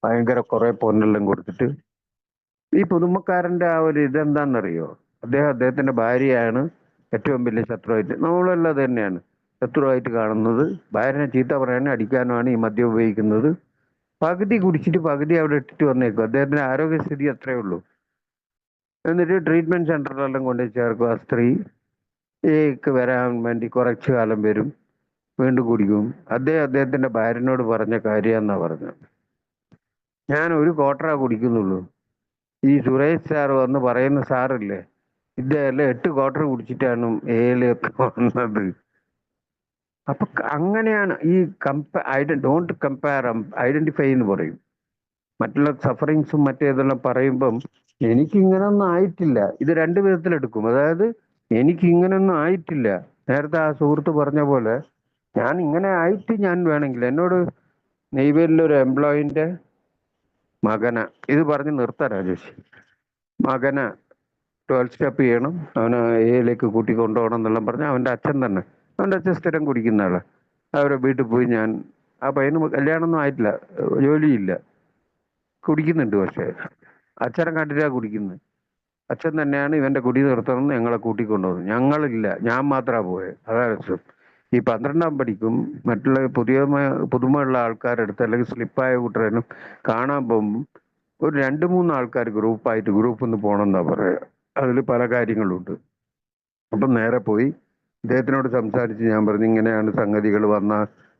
ഭയങ്കര കുറെ പൊന്നെല്ലാം കൊടുത്തിട്ട്. ഈ പുതുമക്കാരന്റെ ആ ഒരു ഇതെന്താണെന്നറിയോ? അദ്ദേഹത്തിന്റെ ഭാര്യയാണ് ഏറ്റവും വലിയ ശത്രുവായിട്ട്, നമ്മളെല്ലാം അത് തന്നെയാണ് ശത്രുവായിട്ട് കാണുന്നത്. ഭാര്യനെ ചീത്ത പറയാനും അടിക്കാനുമാണ് ഈ മദ്യം ഉപയോഗിക്കുന്നത്. പകുതി കുടിച്ചിട്ട് പകുതി അവിടെ ഇട്ടിട്ട് വന്നേക്കും. അദ്ദേഹത്തിന്റെ ആരോഗ്യസ്ഥിതി അത്രേ ഉള്ളൂ. എന്നിട്ട് ട്രീറ്റ്മെന്റ് സെന്ററിലെല്ലാം കൊണ്ടുപോയി ചേർക്കും. ആ സ്ത്രീ വരാൻ വേണ്ടി കുറച്ചു കാലം വരും, വീണ്ടും കുടിക്കും. അദ്ദേഹത്തിന്റെ ഭാര്യനോട് പറഞ്ഞ കാര്യമെന്നാ പറഞ്ഞത്, ഞാൻ ഒരു ക്വാർട്ടറാ കുടിക്കുന്നുള്ളൂ. ഈ സുരേഷ് സാർ വന്ന് പറയുന്ന സാറില്ലേ, ഇദ്ദേഹം 8 ക്വാർട്ടർ കുടിച്ചിട്ടാണ് ഏലൊക്കെ വന്നത്. അപ്പൊ അങ്ങനെയാണ് ഈ ഡോണ്ട് കമ്പയർ, ഐഡന്റിഫൈ എന്ന് പറയും. മറ്റുള്ള സഫറിങ്സും മറ്റേതെല്ലാം പറയുമ്പം എനിക്കിങ്ങനൊന്നും ആയിട്ടില്ല. ഇത് 2 വിധത്തിലെടുക്കും. അതായത് എനിക്കിങ്ങനൊന്നും ആയിട്ടില്ല, നേരത്തെ ആ സുഹൃത്ത് പറഞ്ഞ പോലെ ഞാൻ ഇങ്ങനെ ആയിട്ട് ഞാൻ വേണമെങ്കിൽ എന്നോട് നെയ്വേലിലൊരു എംപ്ലോയിന്റെ മകന ഇത് പറഞ്ഞ് നിർത്താൻ രാജേഷ്, മകന 12 സ്റ്റെപ്പ് ചെയ്യണം, അവനെ എയിലേക്ക് കൂട്ടി കൊണ്ടുപോകണം എന്നെല്ലാം പറഞ്ഞാൽ അവൻ്റെ അച്ഛൻ സ്ഥിരം കുടിക്കുന്ന ആളാണ്. അവരെ വീട്ടിൽ പോയി ഞാൻ, ആ പയ്യന് കല്യാണമൊന്നും ആയിട്ടില്ല, ജോലിയില്ല, കുടിക്കുന്നുണ്ട്, പക്ഷേ അച്ഛനെ കണ്ടിട്ടാ കുടിക്കുന്നത്. അച്ഛൻ തന്നെയാണ് ഇവന്റെ കുടി നിർത്തണമെന്ന് ഞങ്ങളെ കൂട്ടിക്കൊണ്ടുപോകുന്നത്. ഞങ്ങളില്ല, ഞാൻ മാത്രമാണ് പോയത്. അതാ രസം. ഈ 12ാം പഠിക്കും മറ്റുള്ള പുതുമയുള്ള ആൾക്കാരെടുത്ത് അല്ലെങ്കിൽ സ്ലിപ്പായ കൂട്ടരനും കാണാൻ പോകുമ്പോൾ ഒരു 2-3 ആൾക്കാർ ഗ്രൂപ്പിൽ നിന്ന് പോകണമെന്നാ പറയുക. അതിൽ പല കാര്യങ്ങളുണ്ട്. അപ്പം നേരെ പോയി ഇദ്ദേഹത്തിനോട് സംസാരിച്ച് ഞാൻ പറഞ്ഞു ഇങ്ങനെയാണ് സംഗതികൾ, വന്ന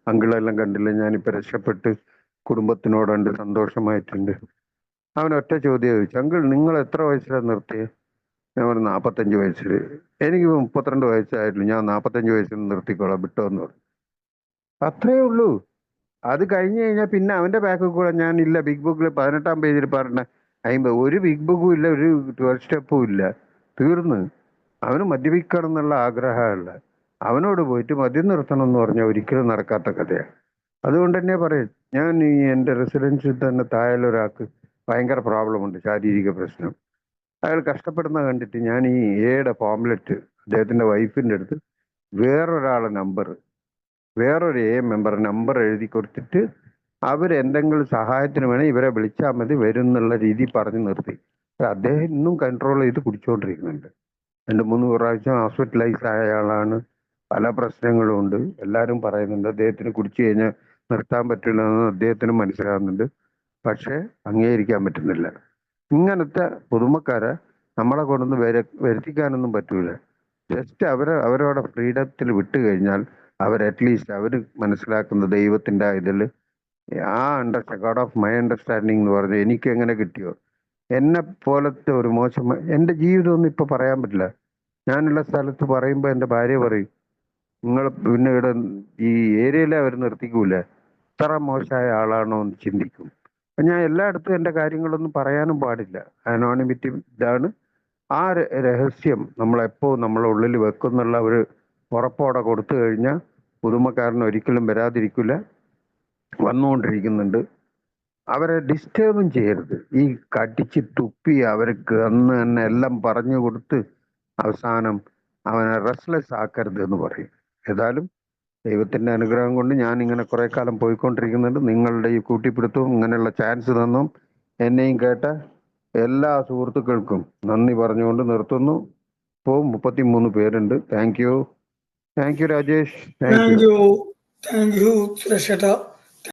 അങ്കിളെല്ലാം കണ്ടില്ല, ഞാനിപ്പോൾ രക്ഷപ്പെട്ട് കുടുംബത്തിനോടുണ്ട്, സന്തോഷമായിട്ടുണ്ട്. അവൻ ഒറ്റ ചോദ്യം ചോദിച്ചു, അങ്കിൾ നിങ്ങൾ എത്ര വയസ്സിലാണ് നിർത്തിയത്? ഞാൻ പറഞ്ഞു 45 വയസ്സിൽ. എനിക്ക് 32 വയസ്സായിട്ടുള്ളൂ, ഞാൻ 45 വയസ്സിൽ നിർത്തിക്കോളാം, വിട്ടോന്ന് പറഞ്ഞു. അത്രേ ഉള്ളൂ. അത് കഴിഞ്ഞ് കഴിഞ്ഞാൽ പിന്നെ അവന്റെ ബാക്കിൽ കൂടെ ഞാൻ ഇല്ല, ബിഗ് ബുക്കിൽ 18ാം പേജിൽ പറഞ്ഞ 50 ഒരു ബിഗ് ബുക്കും ഇല്ല, ഒരു 12 സ്റ്റെപ്പും ഇല്ല, തീർന്ന്. അവന് മദ്യപിക്കണം എന്നുള്ള ആഗ്രഹമല്ല, അവനോട് പോയിട്ട് മദ്യം നിർത്തണം എന്ന് പറഞ്ഞാൽ ഒരിക്കലും നടക്കാത്ത കഥയാണ്. അതുകൊണ്ട് തന്നെ പറയും, ഞാൻ ഈ എൻ്റെ റെസിഡൻസിൽ തന്നെ താഴെയൊരാൾക്ക് ഭയങ്കര പ്രോബ്ലം ഉണ്ട്, ശാരീരിക പ്രശ്നം. അയാൾ കഷ്ടപ്പെടുന്ന കണ്ടിട്ട് ഞാൻ ഈ എയുടെ പോംലെറ്റ് അദ്ദേഹത്തിന്റെ വൈഫിന്റെ അടുത്ത് വേറൊരു മെമ്പർ നമ്പർ എഴുതി കൊടുത്തിട്ട് അവരെന്തെങ്കിലും സഹായത്തിന് വേണേൽ ഇവരെ വിളിച്ചാൽ മതി, വരും എന്നുള്ള രീതി പറഞ്ഞു നിർത്തി. അദ്ദേഹം ഇന്നും കൺട്രോൾ ചെയ്ത് കുടിച്ചുകൊണ്ടിരിക്കുന്നുണ്ട്. 2-3 പ്രാവശ്യം ഹോസ്പിറ്റലൈസ് ആയ ആളാണ്, പല പ്രശ്നങ്ങളും ഉണ്ട്. എല്ലാവരും പറയുന്നുണ്ട് അദ്ദേഹത്തിന് കുടിച്ചു കഴിഞ്ഞാൽ നിർത്താൻ പറ്റില്ലെന്ന് അദ്ദേഹത്തിന് മനസ്സിലാകുന്നുണ്ട്, പക്ഷെ അംഗീകരിക്കാൻ പറ്റുന്നില്ല. ഇങ്ങനത്തെ പുതുമക്കാരെ നമ്മളെ കൊണ്ടൊന്ന് വരുത്തിക്കാനൊന്നും പറ്റൂല. ജസ്റ്റ് അവരവരുടെ ഫ്രീഡത്തിൽ വിട്ടു കഴിഞ്ഞാൽ അറ്റ്ലീസ്റ്റ് അവർ മനസ്സിലാക്കുന്ന ദൈവത്തിന്റെ ഇതിൽ ആ ഗോഡ് ഓഫ് മൈ അണ്ടർസ്റ്റാൻഡിങ് എന്ന് പറഞ്ഞ് എനിക്ക് എങ്ങനെ കിട്ടിയോ, എന്നെ പോലത്തെ ഒരു മോശം എൻ്റെ ജീവിതമൊന്നും ഇപ്പൊ പറയാൻ പറ്റില്ല. ഞാനുള്ള സ്ഥലത്ത് പറയുമ്പോൾ എൻ്റെ ഭാര്യ പറയും, നിങ്ങൾ പിന്നെ ഇവിടെ ഈ ഏരിയയിലെ അവർ നിർത്തിക്കൂല, ഇത്ര മോശമായ ആളാണോ എന്ന് ചിന്തിക്കും. അപ്പൊ ഞാൻ എല്ലായിടത്തും എൻ്റെ കാര്യങ്ങളൊന്നും പറയാനും പാടില്ല. അനോണിമിറ്റി ഇതാണ്. ആ രഹസ്യം നമ്മളെപ്പോ നമ്മളെ ഉള്ളിൽ വെക്കുന്നുള്ള ഒരു ഉറപ്പോടെ കൊടുത്തു കഴിഞ്ഞാൽ പുതുമക്കാരൻ ഒരിക്കലും വരാതിരിക്കില്ല, വന്നുകൊണ്ടിരിക്കുന്നുണ്ട്. അവരെ ഡിസ്റ്റർബും ചെയ്യരുത്. ഈ കടിച്ച് തുപ്പി അവർക്ക് അന്ന് തന്നെ എല്ലാം പറഞ്ഞു കൊടുത്ത് അവസാനം അവനെ റെസ്റ്റ്ലെസ് ആക്കരുത് എന്ന് പറയും. ഏതായാലും ദൈവത്തിന്റെ അനുഗ്രഹം കൊണ്ട് ഞാൻ ഇങ്ങനെ കുറെ കാലം പോയിക്കൊണ്ടിരിക്കുന്നുണ്ട്. നിങ്ങളുടെ ഈ കൂട്ടിപ്പിടുത്തവും ഇങ്ങനെയുള്ള ചാൻസ് തന്നും എന്നെയും കേട്ട എല്ലാ സുഹൃത്തുക്കൾക്കും നന്ദി പറഞ്ഞുകൊണ്ട് നിർത്തുന്നു. ഇപ്പോൾ 33 പേരുണ്ട്. Thank you Rajesh. Thank you. Thank you Suresh ചേട്ടാ.